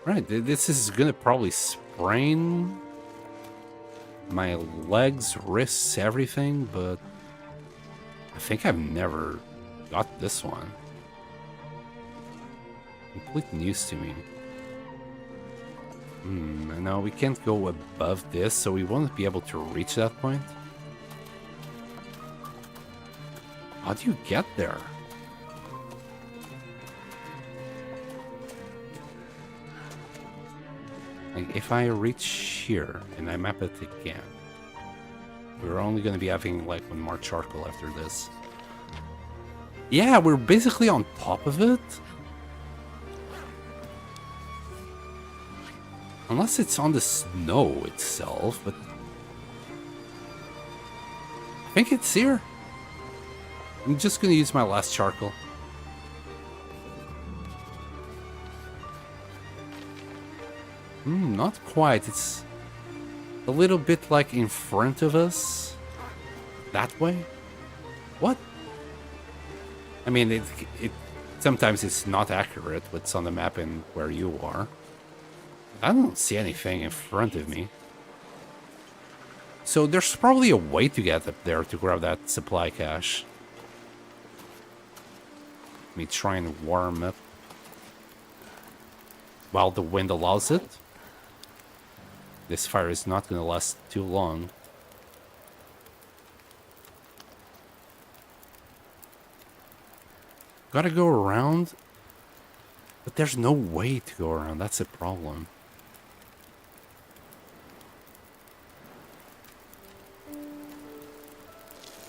Right, this is gonna probably sprain my legs, wrists, everything, but I think I've never got this one. Complete news to me. No, we can't go above this, so we won't be able to reach that point. How do you get there? Like, if I reach here and I map it again, we're only going to be having like 1 more charcoal after this. Yeah, we're basically on top of it. Unless it's on the snow itself, but I think it's here. I'm just gonna use my last charcoal. Not quite. It's a little bit like in front of us. That way? What? I mean, it sometimes it's not accurate what's on the map and where you are. I don't see anything in front of me. So there's probably a way to get up there to grab that supply cache. Let me try and warm up while the wind allows it. This fire is not going to last too long. Gotta go around, but there's no way to go around. That's a problem.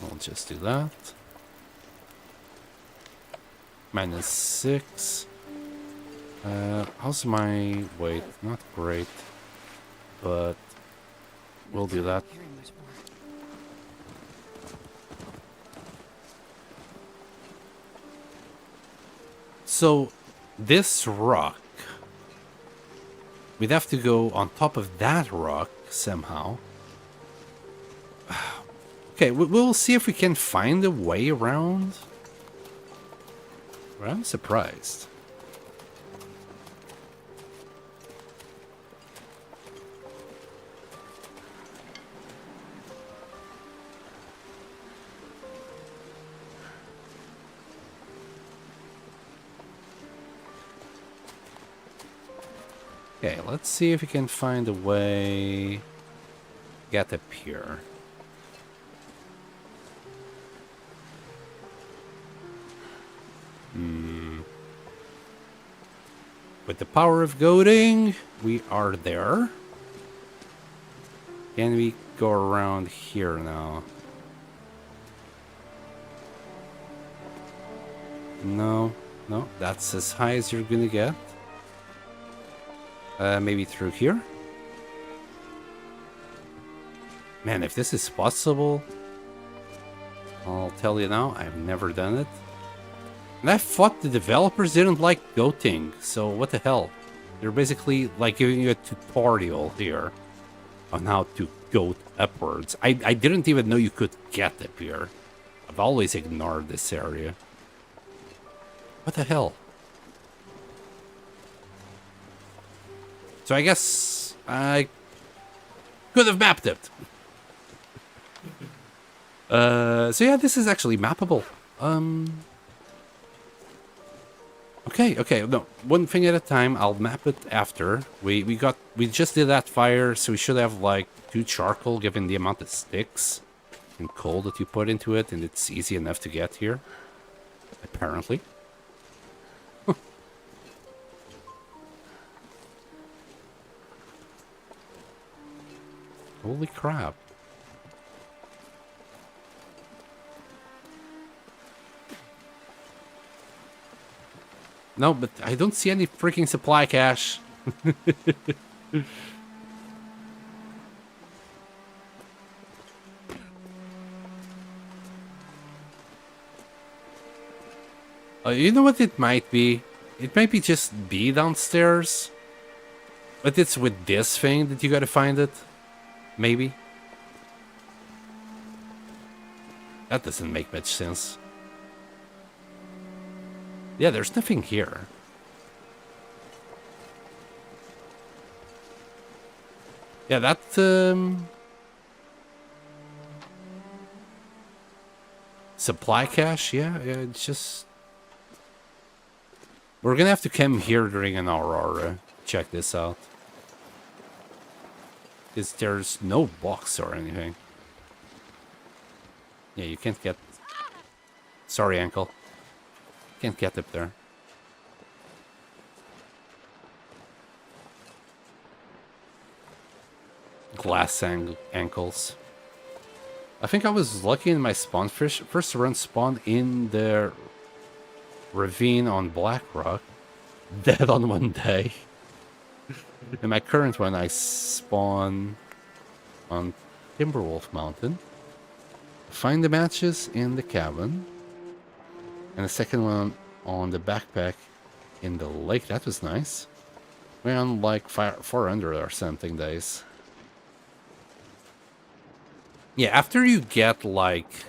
I'll just do that. -6. How's my weight? Not great, but we'll do that. So, this rock, we'd have to go on top of that rock somehow. Okay, we'll see if we can find a way around. Well, I'm surprised. Okay, let's see if we can find a way get up here. With the power of goading, we are there. Can we go around here now? No, no, that's as high as you're gonna get. Maybe through here? Man, if this is possible, I'll tell you now, I've never done it. And I thought the developers didn't like goating, so what the hell? They're basically like giving you a tutorial here on how to goat upwards. I didn't even know you could get up here. I've always ignored this area. What the hell? So I guess I could have mapped it. So yeah, this is actually mappable. Okay, no, one thing at a time. I'll map it after. We just did that fire, so we should have like 2 charcoal given the amount of sticks and coal that you put into it, and it's easy enough to get here. Apparently. Holy crap. No, but I don't see any freaking supply cache. You know what it might be? It might be just B downstairs. But it's with this thing that you gotta find it. Maybe. That doesn't make much sense. Yeah, there's nothing here. Yeah, that, supply cache, yeah, it's just... We're gonna have to come here during an aurora. Check this out. Because there's no box or anything. Yeah, you can't get... Sorry, ankle. Can't get up there. Glass ankles. I think I was lucky in my spawn first run spawned in the ravine on Blackrock. Dead on one day. In my current one, I spawn on Timberwolf Mountain. Find the matches in the cabin. And the second one on the backpack in the lake. That was nice. We're on like 400 or something days. Yeah, after you get like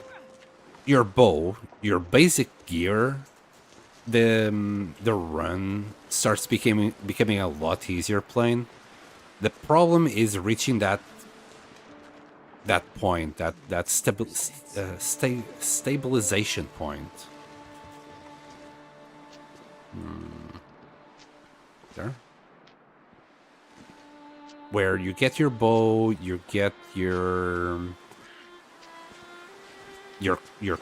your bow, your basic gear, the run starts becoming a lot easier playing. The problem is reaching that point, that stabilization point. There. Where you get your bow, you get your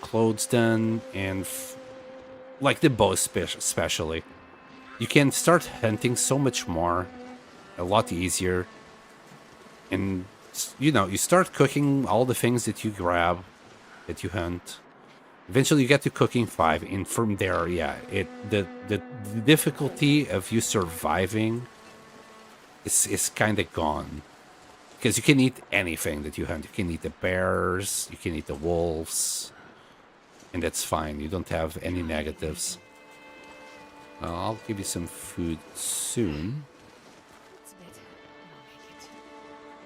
clothes done, and like the bow especially, you can start hunting so much more, a lot easier, and you know, you start cooking all the things that you grab, that you hunt. Eventually you get to cooking 5, and from there, yeah, the difficulty of you surviving is kind of gone. Because you can eat anything that you hunt. You can eat the bears, you can eat the wolves, and that's fine. You don't have any negatives. I'll give you some food soon. It's a bit.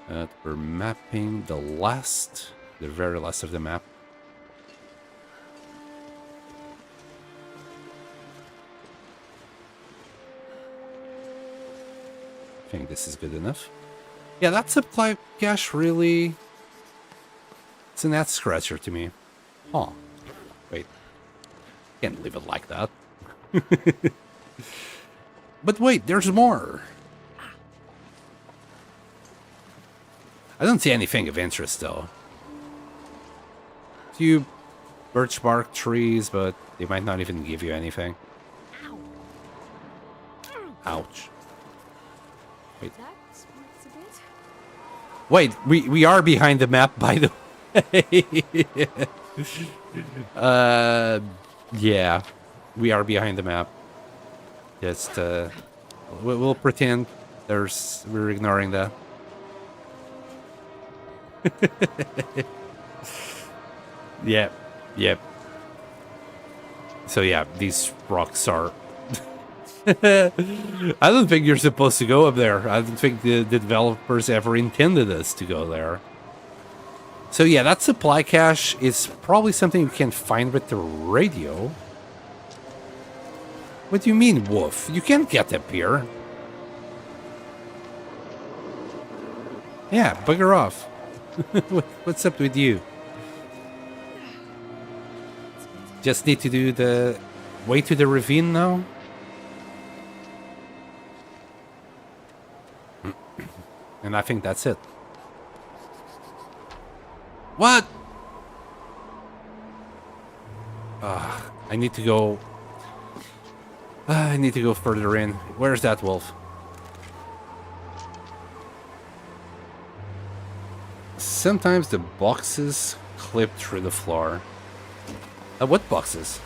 I'll make it. We're mapping the very last of the map. I think this is good enough. Yeah, that supply cache really... It's an ass scratcher to me. Huh. Wait. Can't leave it like that. But wait, there's more. I don't see anything of interest, though. A few birch bark trees, but they might not even give you anything. Ouch. Wait. That's a bit. Wait, we are behind the map, by the way. Yeah, we are behind the map. Just we'll pretend we're ignoring that. Yep. So yeah, these rocks are... I don't think you're supposed to go up there. I don't think the developers ever intended us to go there. So yeah, that supply cache is probably something you can find with the radio. What do you mean, wolf? You can't get up here. Yeah, bugger off. What's up with you? Just need to do the way to the ravine now? And I think that's it. What? I need to go... I need to go further in. Where's that wolf? Sometimes the boxes clip through the floor. What boxes?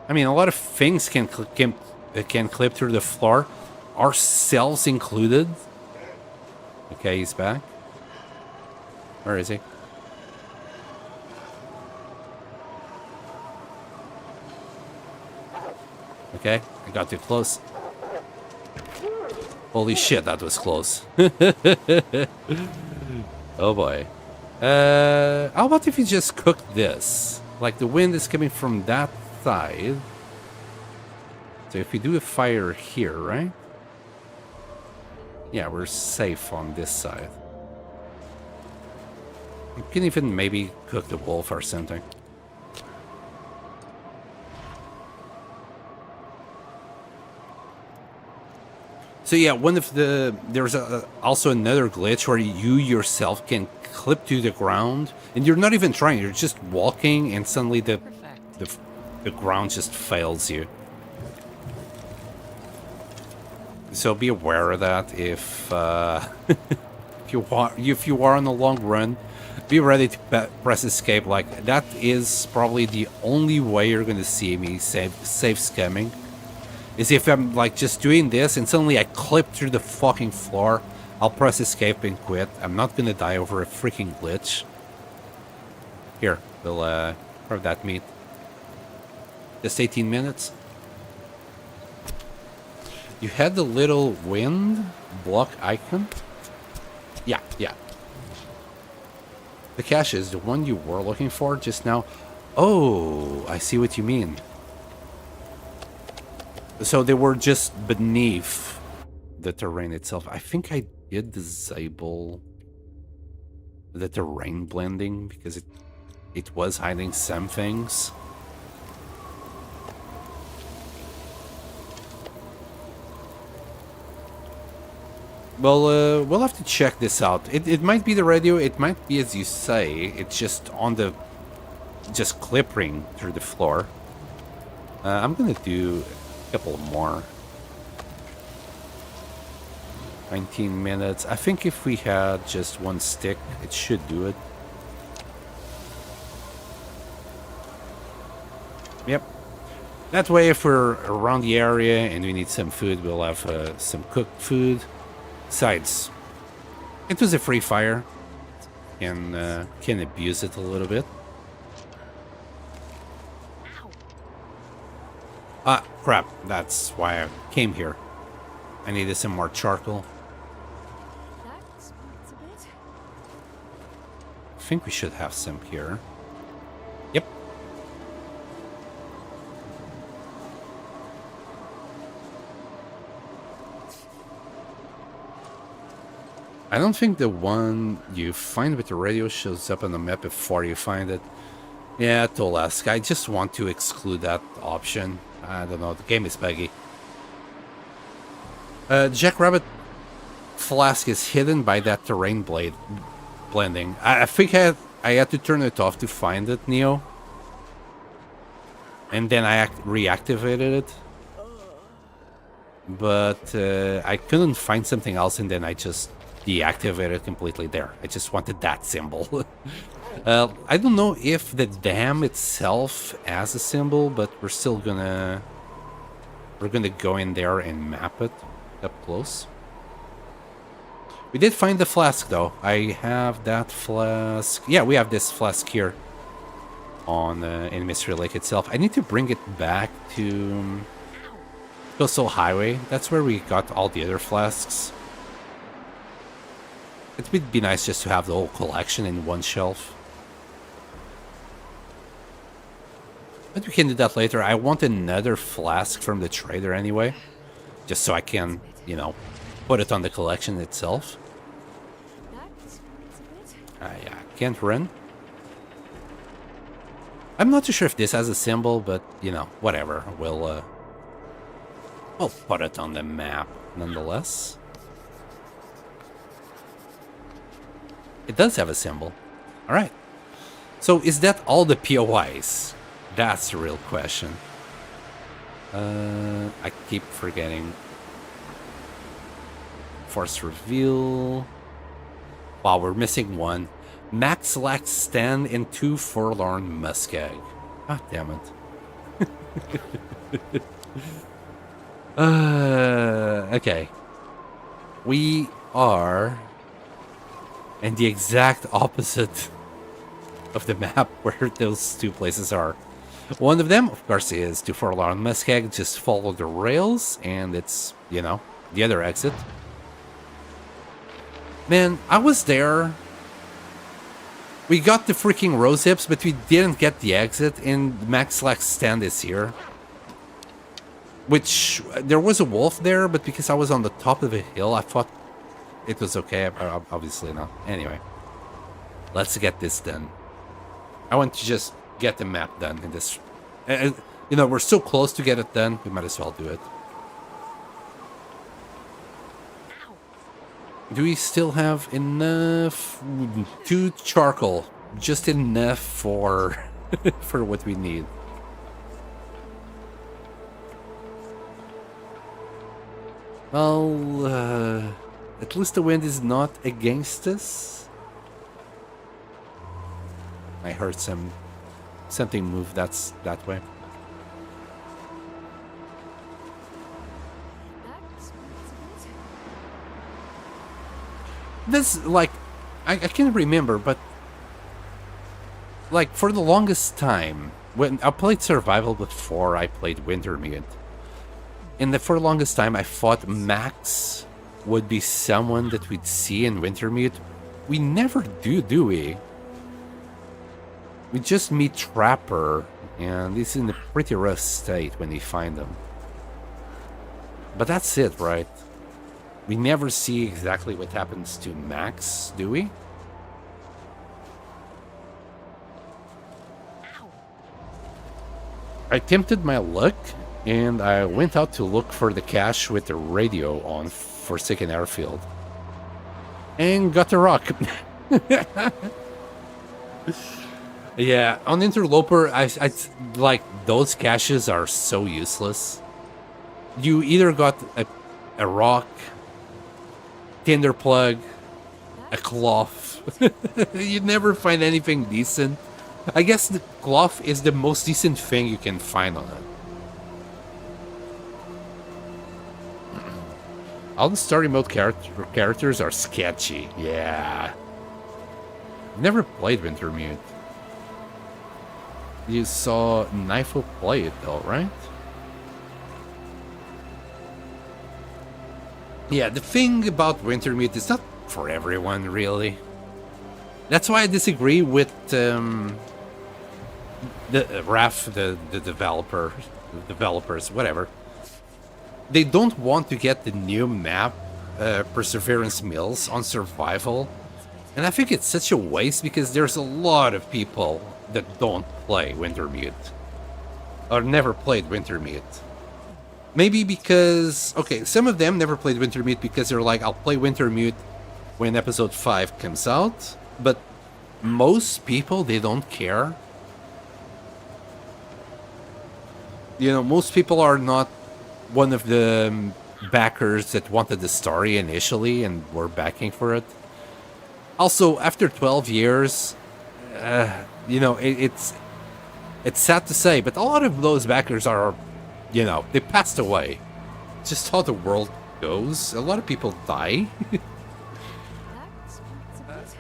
I mean, a lot of things can clip through the floor, ourselves included. Okay, he's back. Where is he? Okay, I got too close. Holy shit, that was close. Oh boy. How about if you just cook this? Like the wind is coming from that side. So if we do a fire here, right? Yeah, we're safe on this side. You can even maybe cook the wolf or something. So yeah, there's also another glitch where you yourself can clip to the ground, and you're not even trying. You're just walking, and suddenly the ground just fails you. So be aware of that. If if you are on a long run, be ready to press escape. Like that is probably the only way you're gonna see me safe scamming. Is if I'm like just doing this and suddenly I clip through the fucking floor, I'll press escape and quit. I'm not gonna die over a freaking glitch. Here, we'll have that meat. Just 18 minutes. You had the little wind block icon? Yeah. The cache is the one you were looking for just now. Oh, I see what you mean. So they were just beneath the terrain itself. I think I did disable the terrain blending because it was hiding some things. Well, we'll have to check this out. It might be the radio. It might be, as you say, it's just on the... just clipping through the floor. I'm gonna do a couple more. 19 minutes. I think if we had just one stick, it should do it. Yep. That way, if we're around the area and we need some food, we'll have some cooked food. Besides, it was a free fire, can abuse it a little bit. Ah, crap. That's why I came here. I needed some more charcoal. I think we should have some here. Yep. I don't think the one you find with the radio shows up on the map before you find it. Yeah, Tolesk. I just want to exclude that option. I don't know. The game is buggy. Jackrabbit flask is hidden by that terrain blade blending. I think I had to turn it off to find it, Neo. And then I reactivated it. But I couldn't find something else, and then I just deactivated it completely there. I just wanted that symbol. I don't know if the dam itself has a symbol, but we're still gonna go in there and map it up close. We did find the flask though. I have that flask. Yeah, we have this flask here on in Mystery Lake itself. I need to bring it back to Coastal Highway. That's where we got all the other flasks. It would be nice just to have the whole collection in one shelf. But we can do that later. I want another flask from the trader anyway. Just so I can, you know, put it on the collection itself. I can't run. I'm not too sure if this has a symbol, but, you know, whatever. We'll put it on the map nonetheless. It does have a symbol. Alright. So is that all the POIs? That's the real question. I keep forgetting. Force reveal. Wow, we're missing one. Max Lax Stand and 2 Forlorn Muskeg. Ah, damn it. Okay. We are in the exact opposite of the map where those two places are. One of them, of course, is to Forlorn Muskeg. Just follow the rails, and it's, you know, the other exit. Man, I was there. We got the freaking rose hips, but we didn't get the exit, and Max Lax Stand is here. Which, there was a wolf there, but because I was on the top of a hill, I thought it was okay. Obviously not. Anyway, let's get this done. I want to just get the map done in this. You know, we're so close to get it done, we might as well do it. Do we still have enough? 2 charcoal. Just enough for for what we need. Well, at least the wind is not against us. I heard something move that way. This, like, I can't remember, but like for the longest time, when I played survival before I played Wintermute, and for the longest time I thought Max would be someone that we'd see in Wintermute. We never do we? We just meet Trapper, and he's in a pretty rough state when we find him. But that's it, right? We never see exactly what happens to Max, do we? I attempted my luck, and I went out to look for the cache with the radio on Forsaken Airfield. And got a rock. Yeah, on Interloper, I like, those caches are so useless. You either got a rock, tinder plug, a cloth. You never find anything decent. I guess the cloth is the most decent thing you can find on it. All the story mode characters are sketchy. Yeah. Never played Wintermute. You saw Knifel play it though, right? Yeah, the thing about Wintermute is not for everyone, really. That's why I disagree with the RAF, the developers, whatever. They don't want to get the new map, Perseverance Mills, on survival. And I think it's such a waste because there's a lot of people that don't play Wintermute. Or never played Wintermute. Maybe because, okay, some of them never played Wintermute because they're like, I'll play Wintermute when episode 5 comes out. But most people, they don't care. You know, most people are not one of the backers that wanted the story initially and were backing for it. Also, after 12 years, you know, it's sad to say, but a lot of those backers are, you know, they passed away. It's just how the world goes. A lot of people die.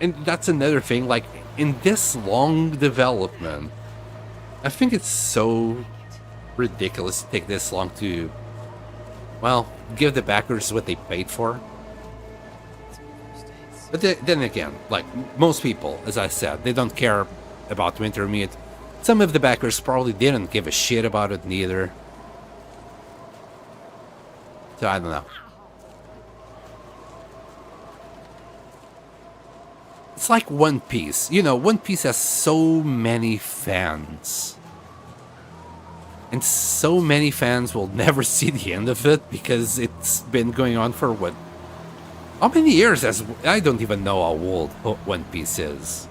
And that's another thing, like, in this long development, I think it's so ridiculous to take this long to, well, give the backers what they paid for. But then again, like, most people, as I said, they don't care about Wintermute. Some of the backers probably didn't give a shit about it neither. So I don't know. It's like One Piece. You know, One Piece has so many fans. And so many fans will never see the end of it because it's been going on for what? How many years has... I don't even know how old One Piece is.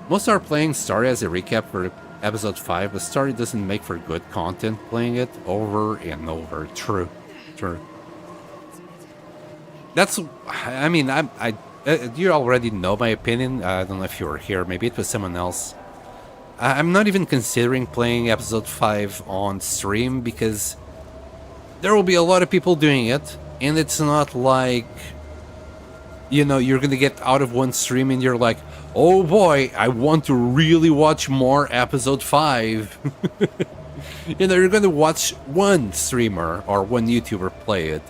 Most are playing Story as a recap for episode 5, but Story doesn't make for good content playing it over and over. True. True. That's... I mean, you already know my opinion. I don't know if you were here. Maybe it was someone else. I'm not even considering playing episode 5 on stream because there will be a lot of people doing it. And it's not like, you know, you're going to get out of one stream and you're like, oh boy, I want to really watch more episode 5. You know, you're going to watch one streamer or one YouTuber play it.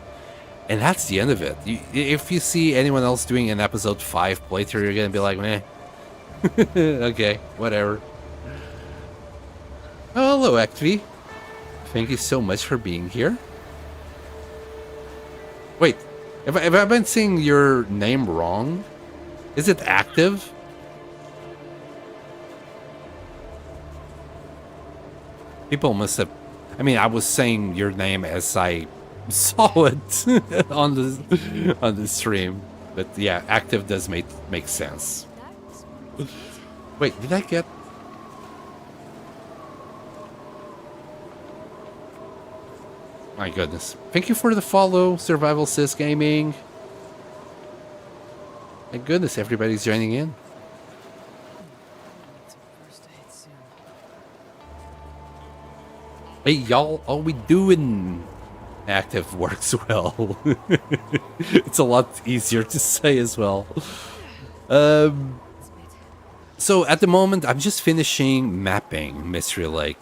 And that's the end of it. If you see anyone else doing an episode 5 playthrough, you're gonna be like, meh. Okay, whatever. Oh, hello, Actv. Thank you so much for being here. Wait, have I been saying your name wrong? Is it Active? People must have... I mean, I was saying your name as I saw it on the stream, but yeah, Active does make sense. Wait, did I get... My goodness. Thank you for the follow, Survival Sis Gaming. My goodness, everybody's joining in. Hey y'all, how we doing? Active works well. It's a lot easier to say as well. So at the moment, I'm just finishing mapping Mystery Lake.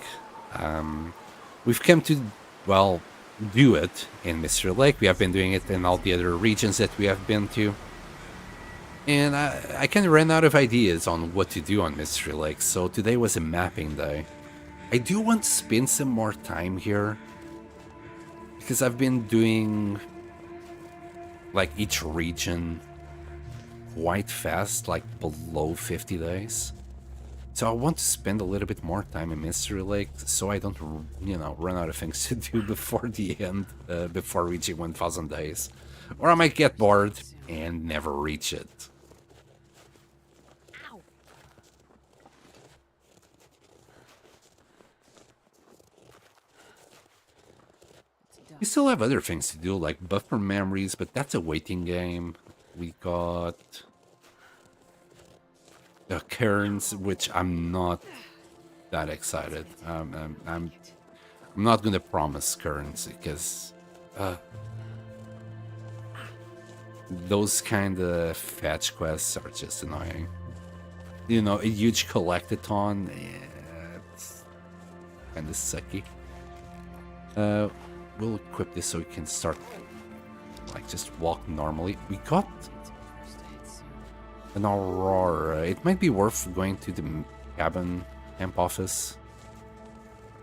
We've come to, well, do it in Mystery Lake. We have been doing it in all the other regions that we have been to. And I kind of ran out of ideas on what to do on Mystery Lake, so today was a mapping day. I do want to spend some more time here, because I've been doing, like, each region quite fast, like below 50 days. So I want to spend a little bit more time in Mystery Lake, so I don't, you know, run out of things to do before the end, before reaching 1,000 days. Or I might get bored and never reach it. We still have other things to do, like buffer memories, but that's a waiting game. We got Cairns, which I'm not that excited. I'm not gonna promise currency because those kind of fetch quests are just annoying. You know, a huge collectathon, it's kind of sucky. We'll equip this so we can start, like, just walk normally. We got an Aurora. It might be worth going to the cabin camp office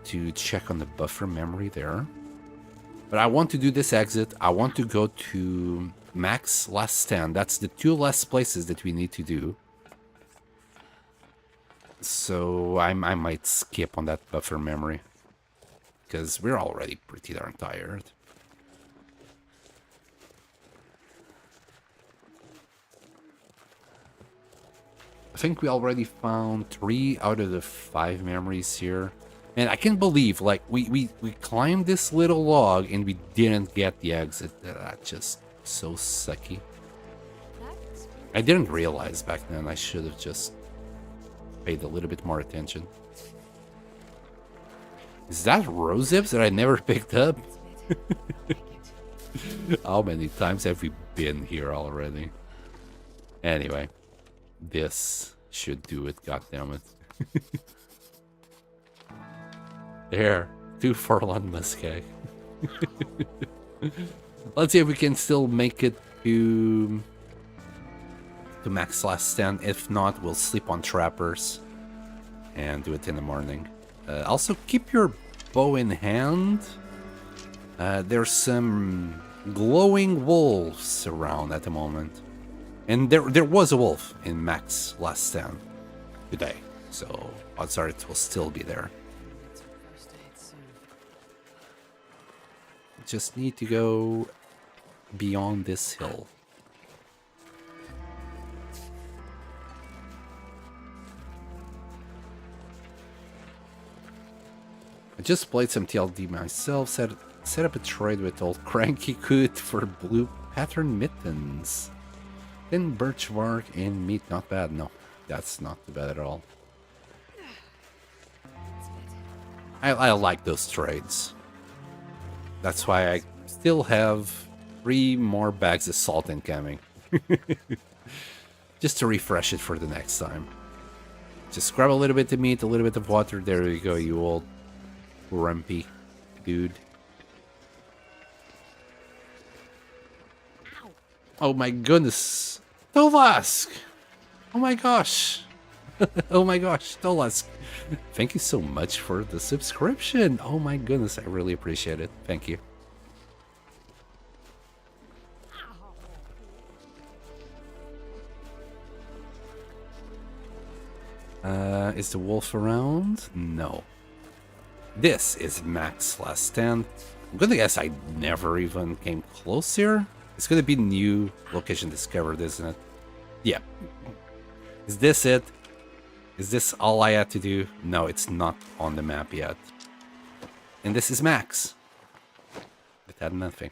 to check on the buffer memory there. But I want to do this exit. I want to go to Mac's last stand. That's the 2 last places that we need to do. So I might skip on that buffer memory, because we're already pretty darn tired. I think we already found 3 out of the 5 memories here. And I can't believe, like, we climbed this little log and we didn't get the exit. That's just so sucky. I didn't realize back then. I should have just paid a little bit more attention. Is that rose-hips that I never picked up? How many times have we been here already? Anyway, this should do it, goddammit. There, 2 Forlorn Muskeg. Let's see if we can still make it to Mac's last stand. If not, we'll sleep on trappers and do it in the morning. Also, keep your bow in hand. There's some glowing wolves around at the moment. And there was a wolf in Mac's last stand today. So odds are it will still be there. Just need to go beyond this hill. I just played some TLD myself, set up a trade with old Cranky Coot for blue pattern mittens. Then birch bark and meat, not bad. No, that's not too bad at all. I like those trades. That's why I still have 3 more bags of salt incoming. Just to refresh it for the next time. Just grab a little bit of meat, a little bit of water. There you go, you old grumpy dude. Oh my goodness. Tolask! Oh my gosh. Oh my gosh, Tolask. Thank you so much for the subscription. Oh my goodness, I really appreciate it. Thank you. Is the wolf around? No. This is Mac's last stand. I'm gonna guess I never even came close here. It's gonna be new location discovered, isn't it? Yeah. Is this it? Is this all I had to do? No, it's not on the map yet. And this is Mac's. It had nothing.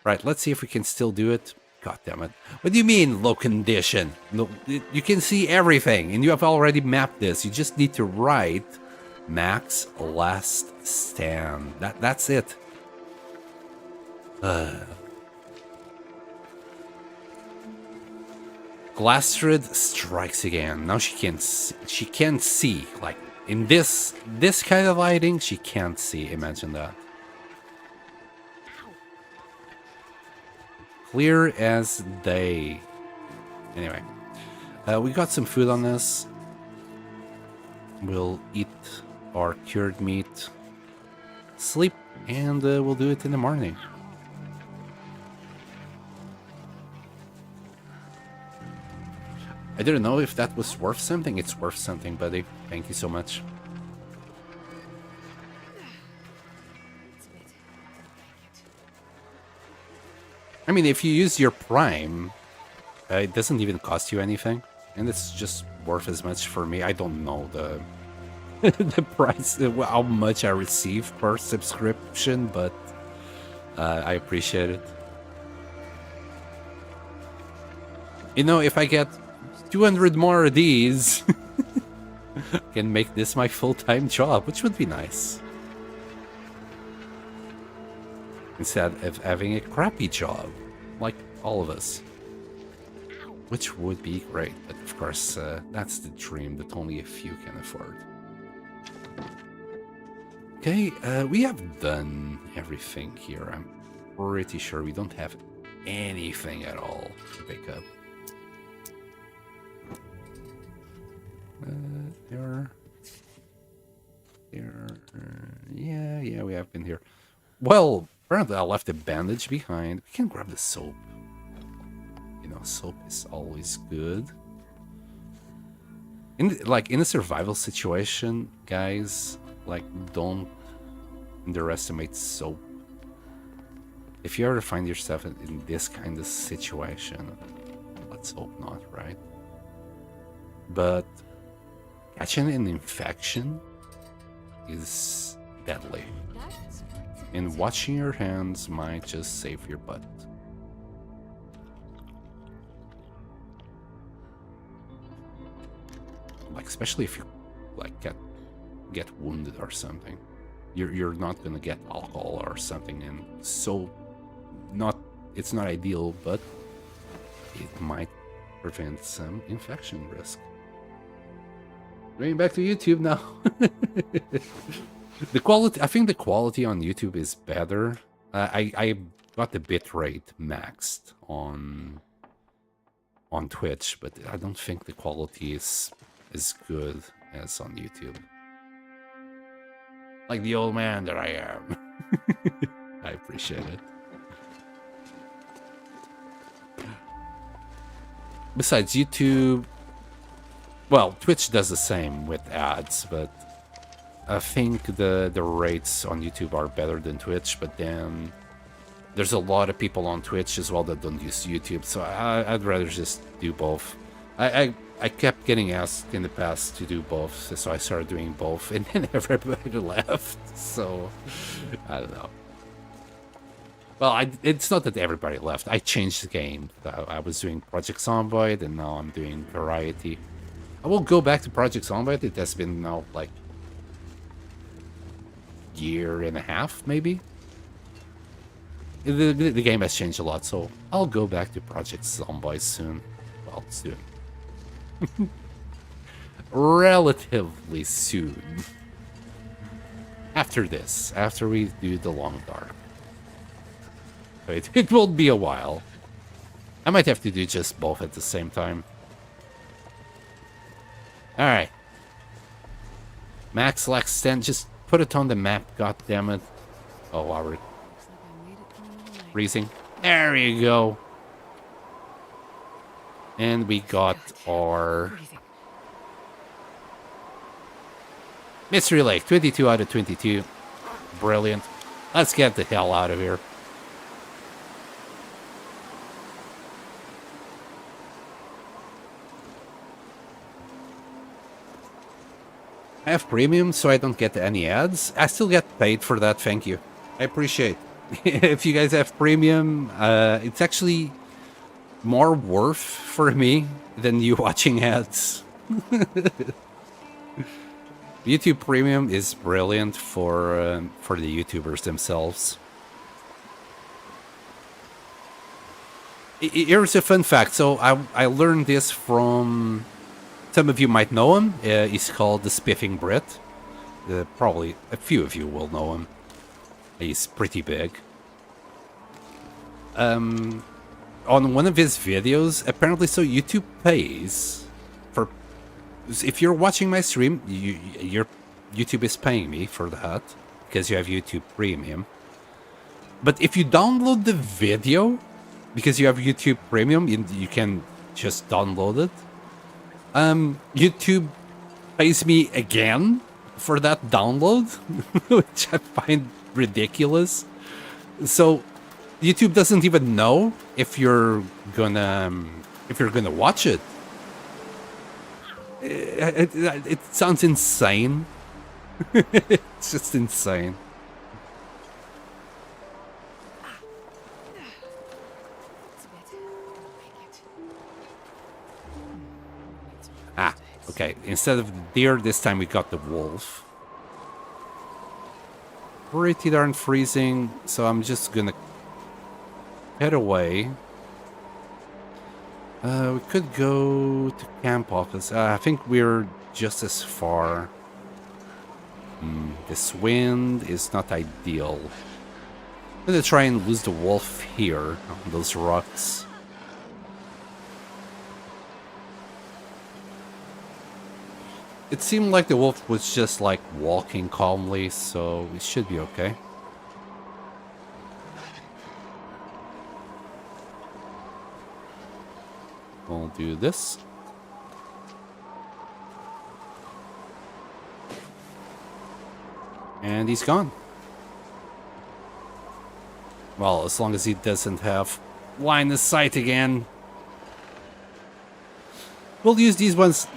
Right, let's see if we can still do it. God damn it. What do you mean, low condition? No, you can see everything, and you have already mapped this. You just need to write Mac's last stand. That's it. Glastrid strikes again. Now she can't see. Like, in this kind of lighting, she can't see. Imagine that. Clear as day. Anyway, we got some food on this. We'll eat our cured meat, sleep, and we'll do it in the morning. I didn't know if that was worth something. It's worth something, buddy. Thank you so much. I mean, if you use your Prime, it doesn't even cost you anything. And it's just worth as much for me. I don't know the the price, how much I receive per subscription, but I appreciate it. You know, if I get 200 more of these, can make this my full-time job, which would be nice. Instead of having a crappy job, like all of us. Which would be great, but of course, that's the dream that only a few can afford. Okay, we have done everything here. I'm pretty sure we don't have anything at all to pick up. Yeah, we have been here. Well, apparently I left a bandage behind. We can grab the soap. You know, soap is always good. In a survival situation, guys, like, don't underestimate soap. If you ever find yourself in this kind of situation, let's hope not, right? But catching an infection is deadly. And washing your hands might just save your butt. Like, especially if you like get wounded or something. You're not gonna get alcohol or something, and so it's not ideal, but it might prevent some infection risk. Going back to YouTube now. The quality, I think the quality on YouTube is better. I got the bitrate maxed on Twitch, but I don't think the quality is as good as on YouTube. Like the old man that I am. I appreciate it. Besides YouTube, well, Twitch does the same with ads, but I think the rates on YouTube are better than Twitch, but then there's a lot of people on Twitch as well that don't use YouTube, so I'd rather just do both. I kept getting asked in the past to do both, so I started doing both, and then everybody left, so I don't know. Well, it's not that everybody left. I changed the game. I was doing Project Zomboid, and now I'm doing Variety. I will go back to Project Zomboid. It has been now like year and a half, maybe. The game has changed a lot, so I'll go back to Project Zomboid soon. Well, soon. Relatively soon. After this, after we do the Long Dark. It will be a while. I might have to do just both at the same time. Alright. Max Lex 10, just put it on the map, goddammit. Oh, wow, we're freezing. There you go. And we got our Mystery Lake, 22 out of 22. Brilliant. Let's get the hell out of here. I have premium, so I don't get any ads. I still get paid for that, thank you. I appreciate it. If you guys have premium, it's actually more worth for me than you watching ads. YouTube Premium is brilliant for the YouTubers themselves. Here's a fun fact. So I learned this from... Some of you might know him. He's called the Spiffing Brit. Probably a few of you will know him. He's pretty big. On one of his videos, apparently, so YouTube pays for... If you're watching my stream, your YouTube is paying me for that, because you have YouTube Premium. But if you download the video, because you have YouTube Premium, you can just download it. YouTube pays me again for that download, which I find ridiculous. So YouTube doesn't even know if you're gonna watch it. It sounds insane. It's just insane. Okay, instead of the deer, this time we got the wolf. Pretty darn freezing, so I'm just gonna head away. We could go to camp office. I think we're just as far. This wind is not ideal. I'm gonna try and lose the wolf here on those rocks. It seemed like the wolf was just like walking calmly, so it should be okay. We'll do this. And he's gone. Well, as long as he doesn't have line of sight again. We'll use these ones.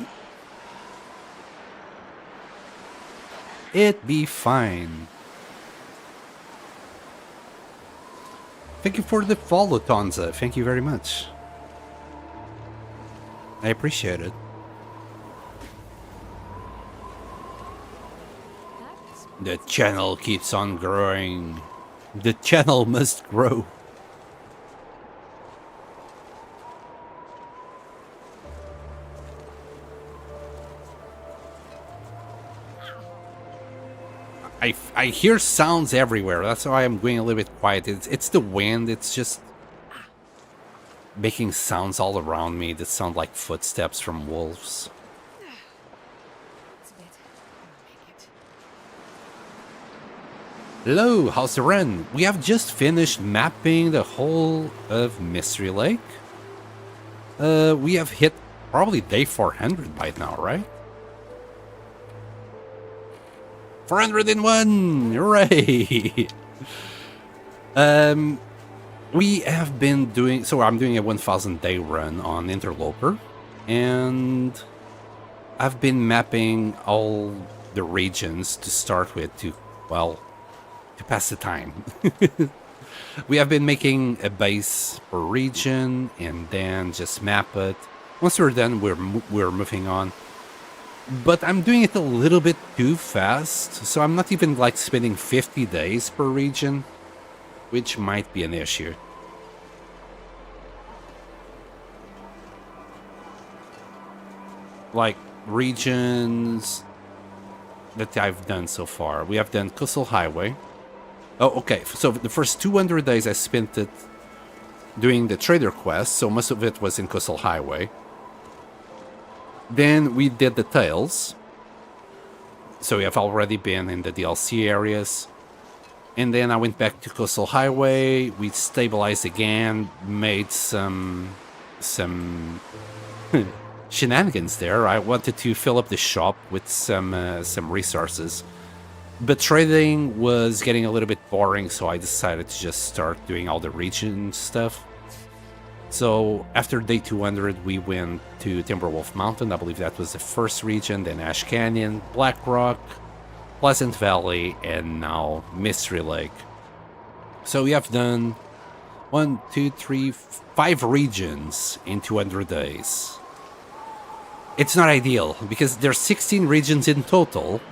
It be fine. Thank you for the follow, Tonza. Thank you very much. I appreciate it. The channel keeps on growing. The channel must grow. I hear sounds everywhere. That's why I'm going a little bit quiet. It's the wind. It's just making sounds all around me that sound like footsteps from wolves. Hello, how's the run? We have just finished mapping the whole of Mystery Lake. We have hit probably day 400 by now, right? 401! Hooray! We have been doing... So I'm doing a 1,000 day run on Interloper. And I've been mapping all the regions to start with to, well, to pass the time. We have been making a base per region and then just map it. Once we're done, we're moving on. But I'm doing it a little bit too fast, so I'm not even like spending 50 days per region, which might be an issue. Like regions that I've done so far. We have done Coastal Highway. Oh, okay. So the first 200 days I spent it doing the trader quest, so most of it was in Coastal Highway. Then we did the Tales. So we have already been in the DLC areas. And then I went back to Coastal Highway. We stabilized again, made some shenanigans there. I wanted to fill up the shop with some resources. But trading was getting a little bit boring, so I decided to just start doing all the region stuff. So after day 200, we went to Timberwolf Mountain. I believe that was the first region, then Ash Canyon, Black Rock, Pleasant Valley, and now Mystery Lake. So we have done 1, 2, 3, 5 regions in 200 days. It's not ideal, because there's 16 regions in total,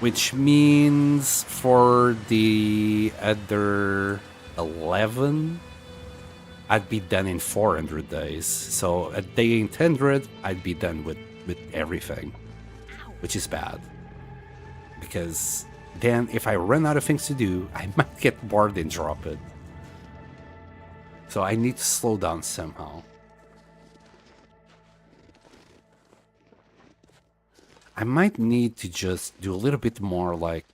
which means for the other 11... I'd be done in 400 days. So at day 800, I'd be done with everything, which is bad. Because then if I run out of things to do, I might get bored and drop it. So I need to slow down somehow. I might need to just do a little bit more like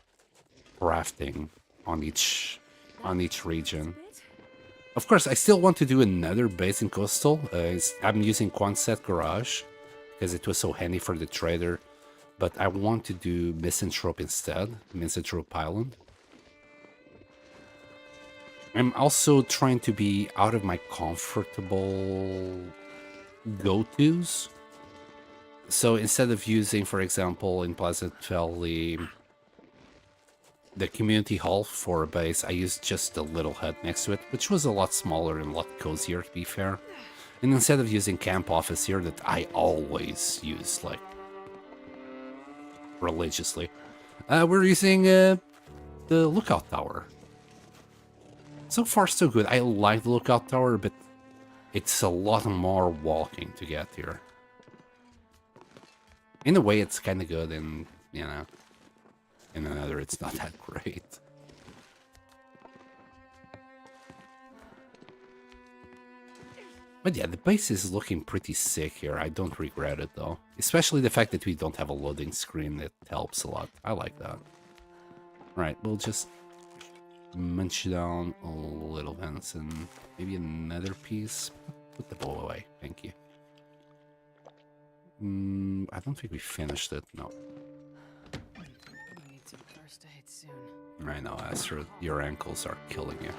crafting on each region. Of course, I still want to do another base in Coastal. I'm using Quonset Garage because it was so handy for the trader. But I want to do Misanthrope instead, Misanthrope Island. I'm also trying to be out of my comfortable go-tos. So instead of using, for example, in Pleasant Valley, the community hall for a base, I used just a little hut next to it, which was a lot smaller and a lot cozier, to be fair. And instead of using camp office here that I always use, like, religiously, we're using the lookout tower. So far, so good. I like the lookout tower, but it's a lot more walking to get here. In a way, it's kind of good, and, you know, in another, it's not that great. But yeah, the base is looking pretty sick here. I don't regret it, though. Especially the fact that we don't have a loading screen. That helps a lot. I like that. Right, we'll just munch down a little venison. Maybe another piece. Put the bowl away. Thank you. I don't think we finished it. No. You need some first aid soon. I know, Astrid. Your ankles are killing you.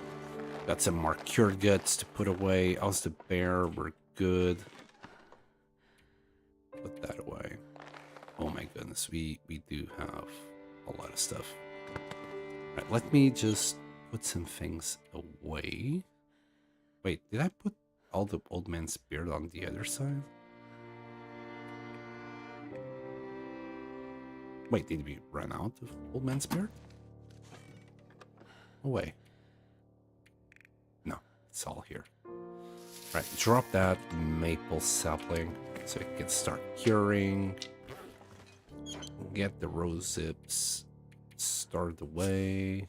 Got some more cured guts to put away. How's the bear? We're good. Put that away. Oh my goodness, we do have a lot of stuff. Right, let me just put some things away. Wait, did I put all the old man's beard on the other side? Wait, did we run out of old man's beard? No way. No, it's all here. Right, drop that maple sapling so it can start curing. Get the rose zips started away.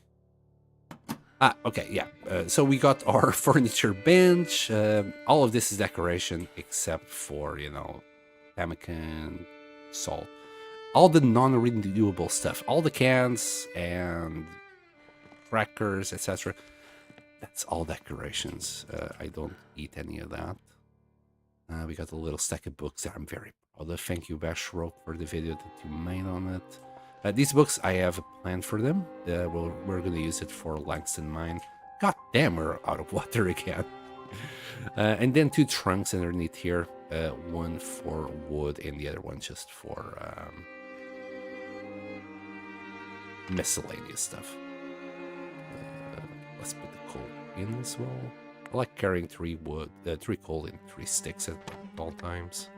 Ah, okay, yeah. So we got our furniture bench. All of this is decoration except for, you know, pemmican, salt. All the non-renewable stuff. All the cans and crackers, etc. That's all decorations. I don't eat any of that. We got a little stack of books that I'm very proud of. Thank you, Bashrope, for the video that you made on it. These books, I have a plan for them. We're going to use it for Langston Mine. God damn, we're out of water again. And then 2 trunks underneath here. One for wood and the other one just for miscellaneous stuff. Let's put the coal in as well. I like carrying 3 coal and 3 sticks at all times.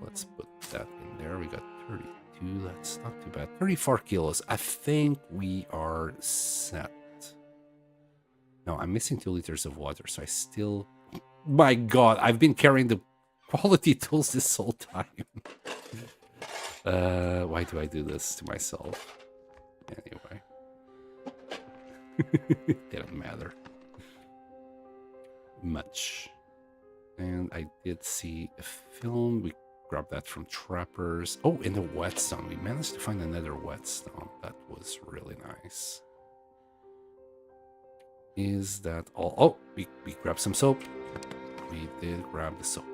Let's put that in there. We got 32. That's not too bad. 34 kilos. I think we are set. No, I'm missing 2 liters of water, so I still... My God, I've been carrying the quality tools this whole time. Why do I do this to myself? Anyway. Didn't matter much. And I did see a film. We grabbed that from Trappers. Oh, in the whetstone. We managed to find another whetstone. That was really nice. Is that all? Oh, we grabbed some soap. We did grab the soap.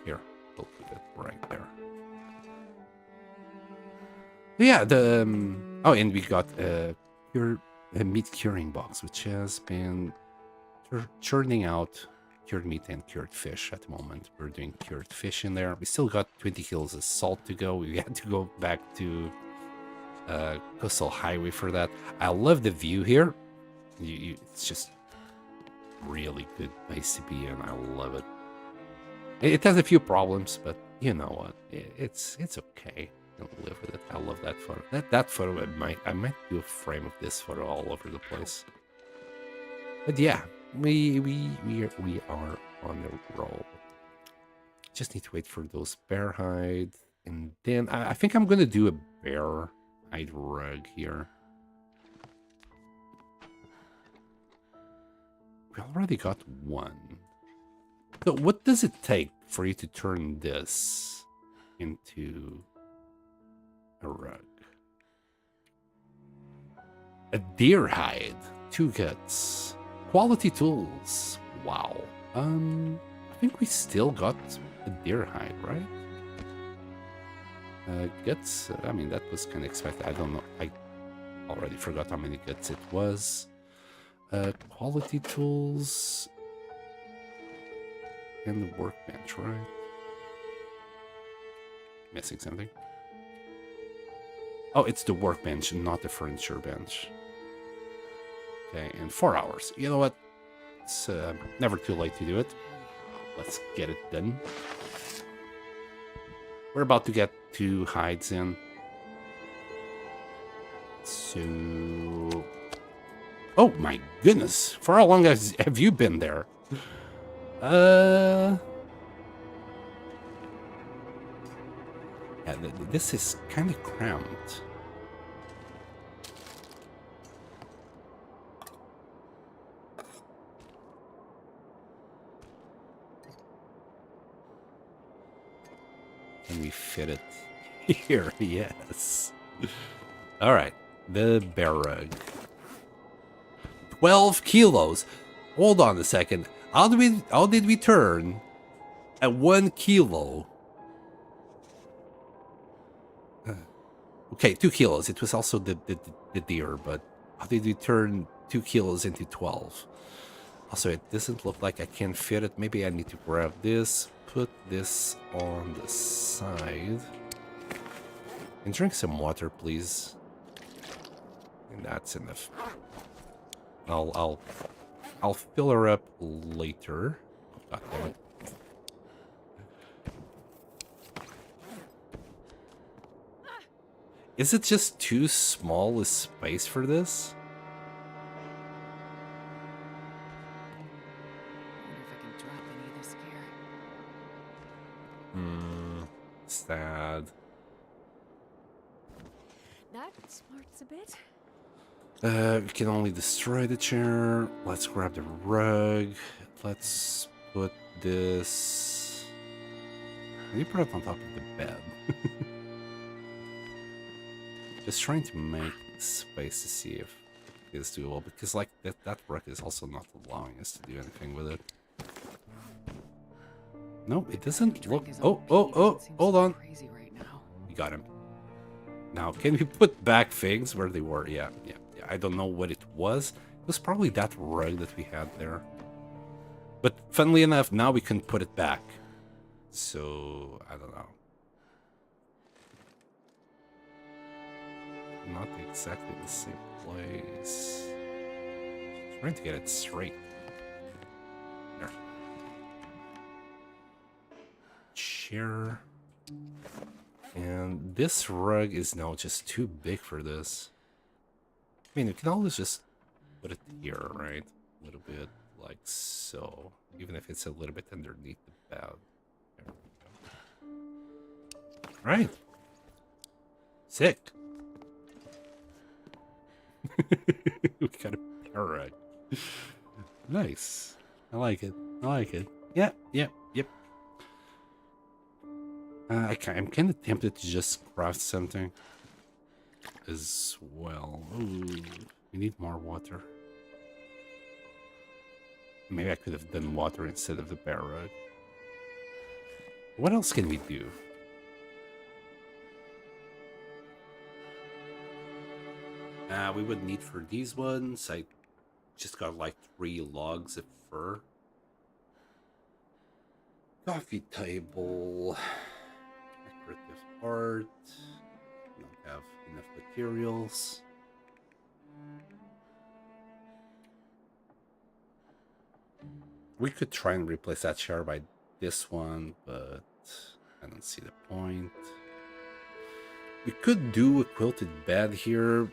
Here, we'll put it right there. Yeah, the oh, and we got a meat curing box, which has been churning out cured meat and cured fish at the moment. We're doing cured fish in there. We still got 20 kilos of salt to go. We had to go back to Coastal Highway for that. I love the view here. It's just really good place to be in. I love it. It has a few problems, but you know what? It's okay. I'll live with it. I love that photo. That photo, I might do a frame of this photo all over the place. But yeah, we are on the roll. Just need to wait for those bear hide, and then I think I'm gonna do a bear hide rug here. We already got one. So what does it take for you to turn this into a rug? A deer hide, 2 guts, quality tools. Wow. I think we still got a deer hide, right? Guts. I mean, that was kind of expected. I don't know. I already forgot how many guts it was. Quality tools and the workbench, right? Missing something. Oh, it's the workbench, not the furniture bench. Okay, in 4 hours. You know what? It's never too late to do it. Let's get it done. We're about to get 2 hides in. So... Oh my goodness! For how long have you been there? Yeah, this is kind of cramped. Can we fit it here? Yes. All right, the bear rug. 12 kilos. Hold on a second. How did we turn at 1 kilo? Okay, 2 kilos. It was also the deer, but how did we turn 2 kilos into 12? Also, it doesn't look like I can fit it. Maybe I need to grab this, put this on the side, and drink some water, please. And that's enough. I'll fill her up later. God damn it. Is it just too small a space for this? Sad. That smarts a bit. We can only destroy the chair. Let's grab the rug. Let's put this... You put it on top of the bed. Just trying to make space to see if it's doable, because like that rug is also not allowing us to do anything with it. No, it doesn't look... Oh, hold on. We got him. Now, can we put back things where they were? Yeah. I don't know what it was. It was probably that rug that we had there. But funnily enough, now we can put it back. So, I don't know. Not exactly the same place. Trying to get it straight. There. Chair. And this rug is now just too big for this. I mean, you can always just put it here, right? A little bit like so. Even if it's a little bit underneath the bed. There we go. Right. Sick. We got a parrot. Nice. I like it. Yep. I'm kind of tempted to just craft something as well. Ooh, we need more water. Maybe I could have done water instead of the bear rug. What else can we do? We would need for these ones. I just got like 3 logs of fur. Coffee table. Decorative art. We don't have enough materials. We could try and replace that chair by this one, but I don't see the point. We could do a quilted bed here,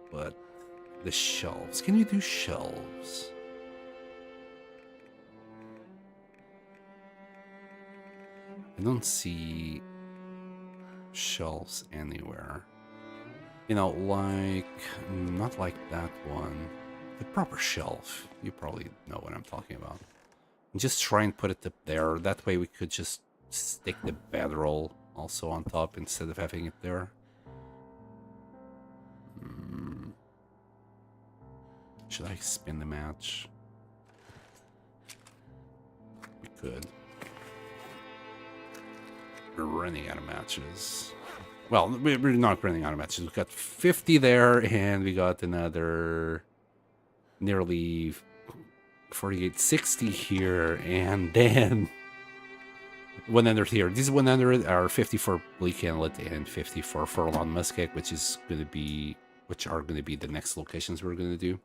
but the shelves. Can you do shelves? I don't see shelves anywhere. You know, like, not like that one. The proper shelf. You probably know what I'm talking about. Just try and put it up there. That way we could just stick the bedroll also on top instead of having it there. Should I spin the match? We could. We're running out of matches. Well, we're not running out of matches. We've got 50 there, and we got another nearly 48, 60 here, and then 100 here. These 100 are 50 for Bleak Inlet and 50 for Furlong Musket, which is going to be which are going to be the next locations we're going to do.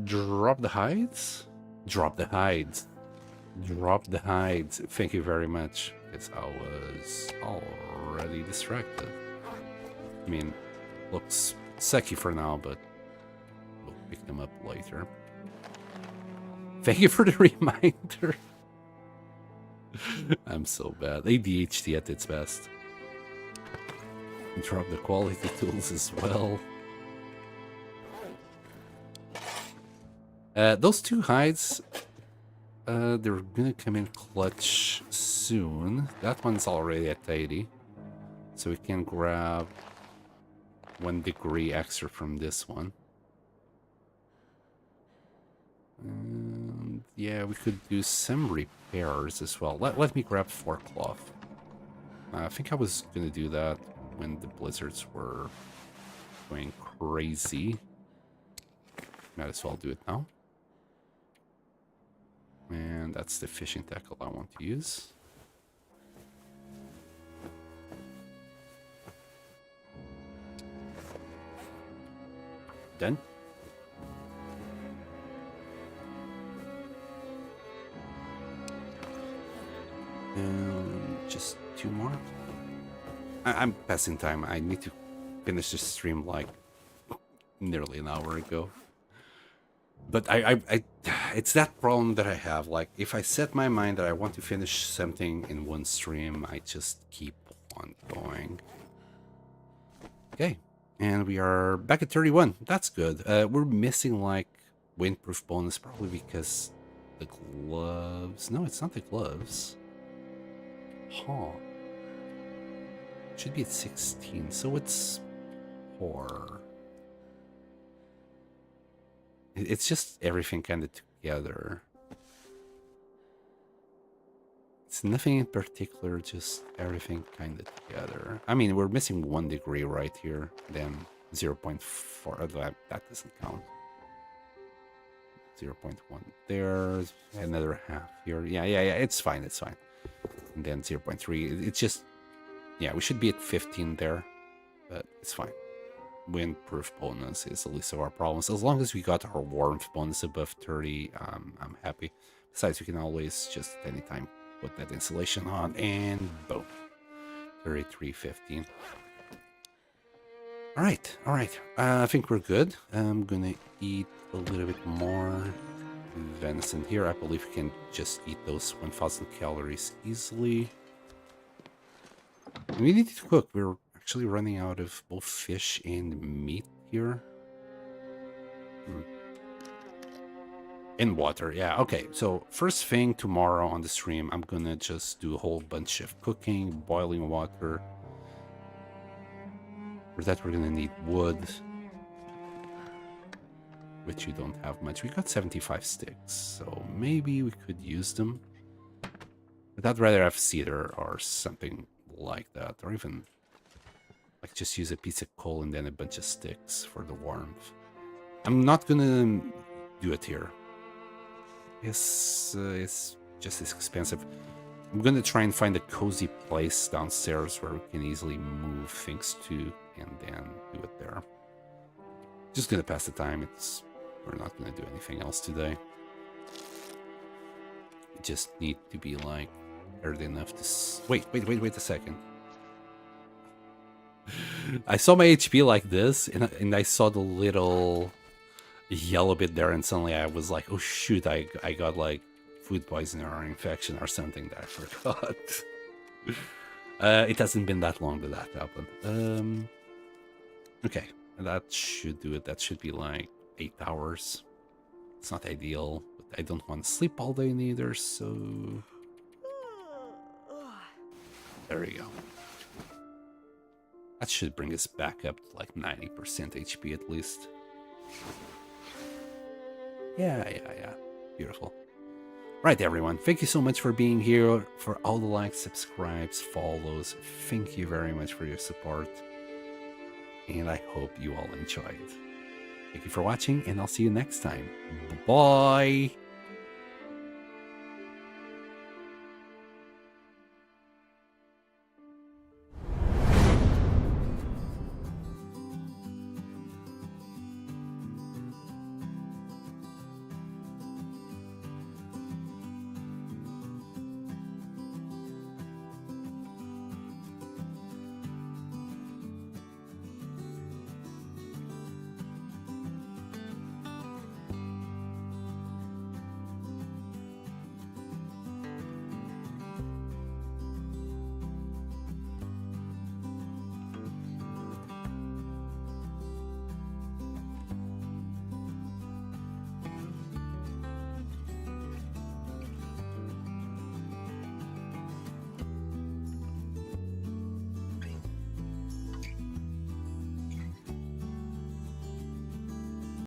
Drop the hides? Drop the hides. Drop the hides. Thank you very much. Because I was already distracted. I mean, looks sucky for now, but we'll pick them up later. Thank you for the reminder. I'm so bad. ADHD at its best. Drop the quality tools as well. Those two hides, they're gonna come in clutch soon. That one's already at 80. So we can grab 1 degree extra from this one. And yeah, we could do some repairs as well. Let me grab 4 cloth. I think I was gonna do that when the blizzards were going crazy. Might as well do it now. And that's the fishing tackle I want to use. Done. Just 2 more. I'm passing time. I need to finish this stream like nearly an hour ago. But it's that problem that I have. Like, if I set my mind that I want to finish something in one stream, I just keep on going. Okay, and we are back at 31. That's good. We're missing like windproof bonus, probably because the gloves. No, it's not the gloves. Huh. Should be at 16, so it's 4. It's just everything kind of together. It's nothing in particular, just everything kind of together. I mean, we're missing 1 degree right here, then 0.4, that doesn't count. 0.1 there, another half here. Yeah, it's fine, it's fine. And then 0.3, it's just, yeah, we should be at 15 there, but it's fine. Windproof bonus is the least of our problems. As long as we got our warmth bonus above 30, I'm happy. Besides, we can always just anytime put that insulation on, and boom, 33.15. All right. I think we're good. I'm gonna eat a little bit more venison here. I believe we can just eat those 1,000 calories easily. We need to cook. We're actually running out of both fish and meat here. And water, yeah, okay. So first thing tomorrow on the stream, I'm gonna just do a whole bunch of cooking, boiling water. For that, we're gonna need wood, which you don't have much. We got 75 sticks, so maybe we could use them. But I'd rather have cedar or something like that, or even like just use a piece of coal and then a bunch of sticks for the warmth. I'm not gonna do it here. It's just as expensive. I'm gonna try and find a cozy place downstairs where we can easily move things to, and then do it there. Just gonna pass the time. We're not gonna do anything else today. We just need to be like early enough to wait a second. I saw my HP like this, and I saw the little yellow bit there, and suddenly I was like, oh shoot, I got like food poisoning or infection or something that I forgot. It hasn't been that long that happened. Okay, that should do it. That should be like 8 hours. It's not ideal, but I don't want to sleep all day neither, so there we go. That should bring us back up to like 90% HP at least. Yeah. Beautiful. Right, everyone. Thank you so much for being here, for all the likes, subscribes, follows. Thank you very much for your support. And I hope you all enjoyed. Thank you for watching, and I'll see you next time. Bye-bye.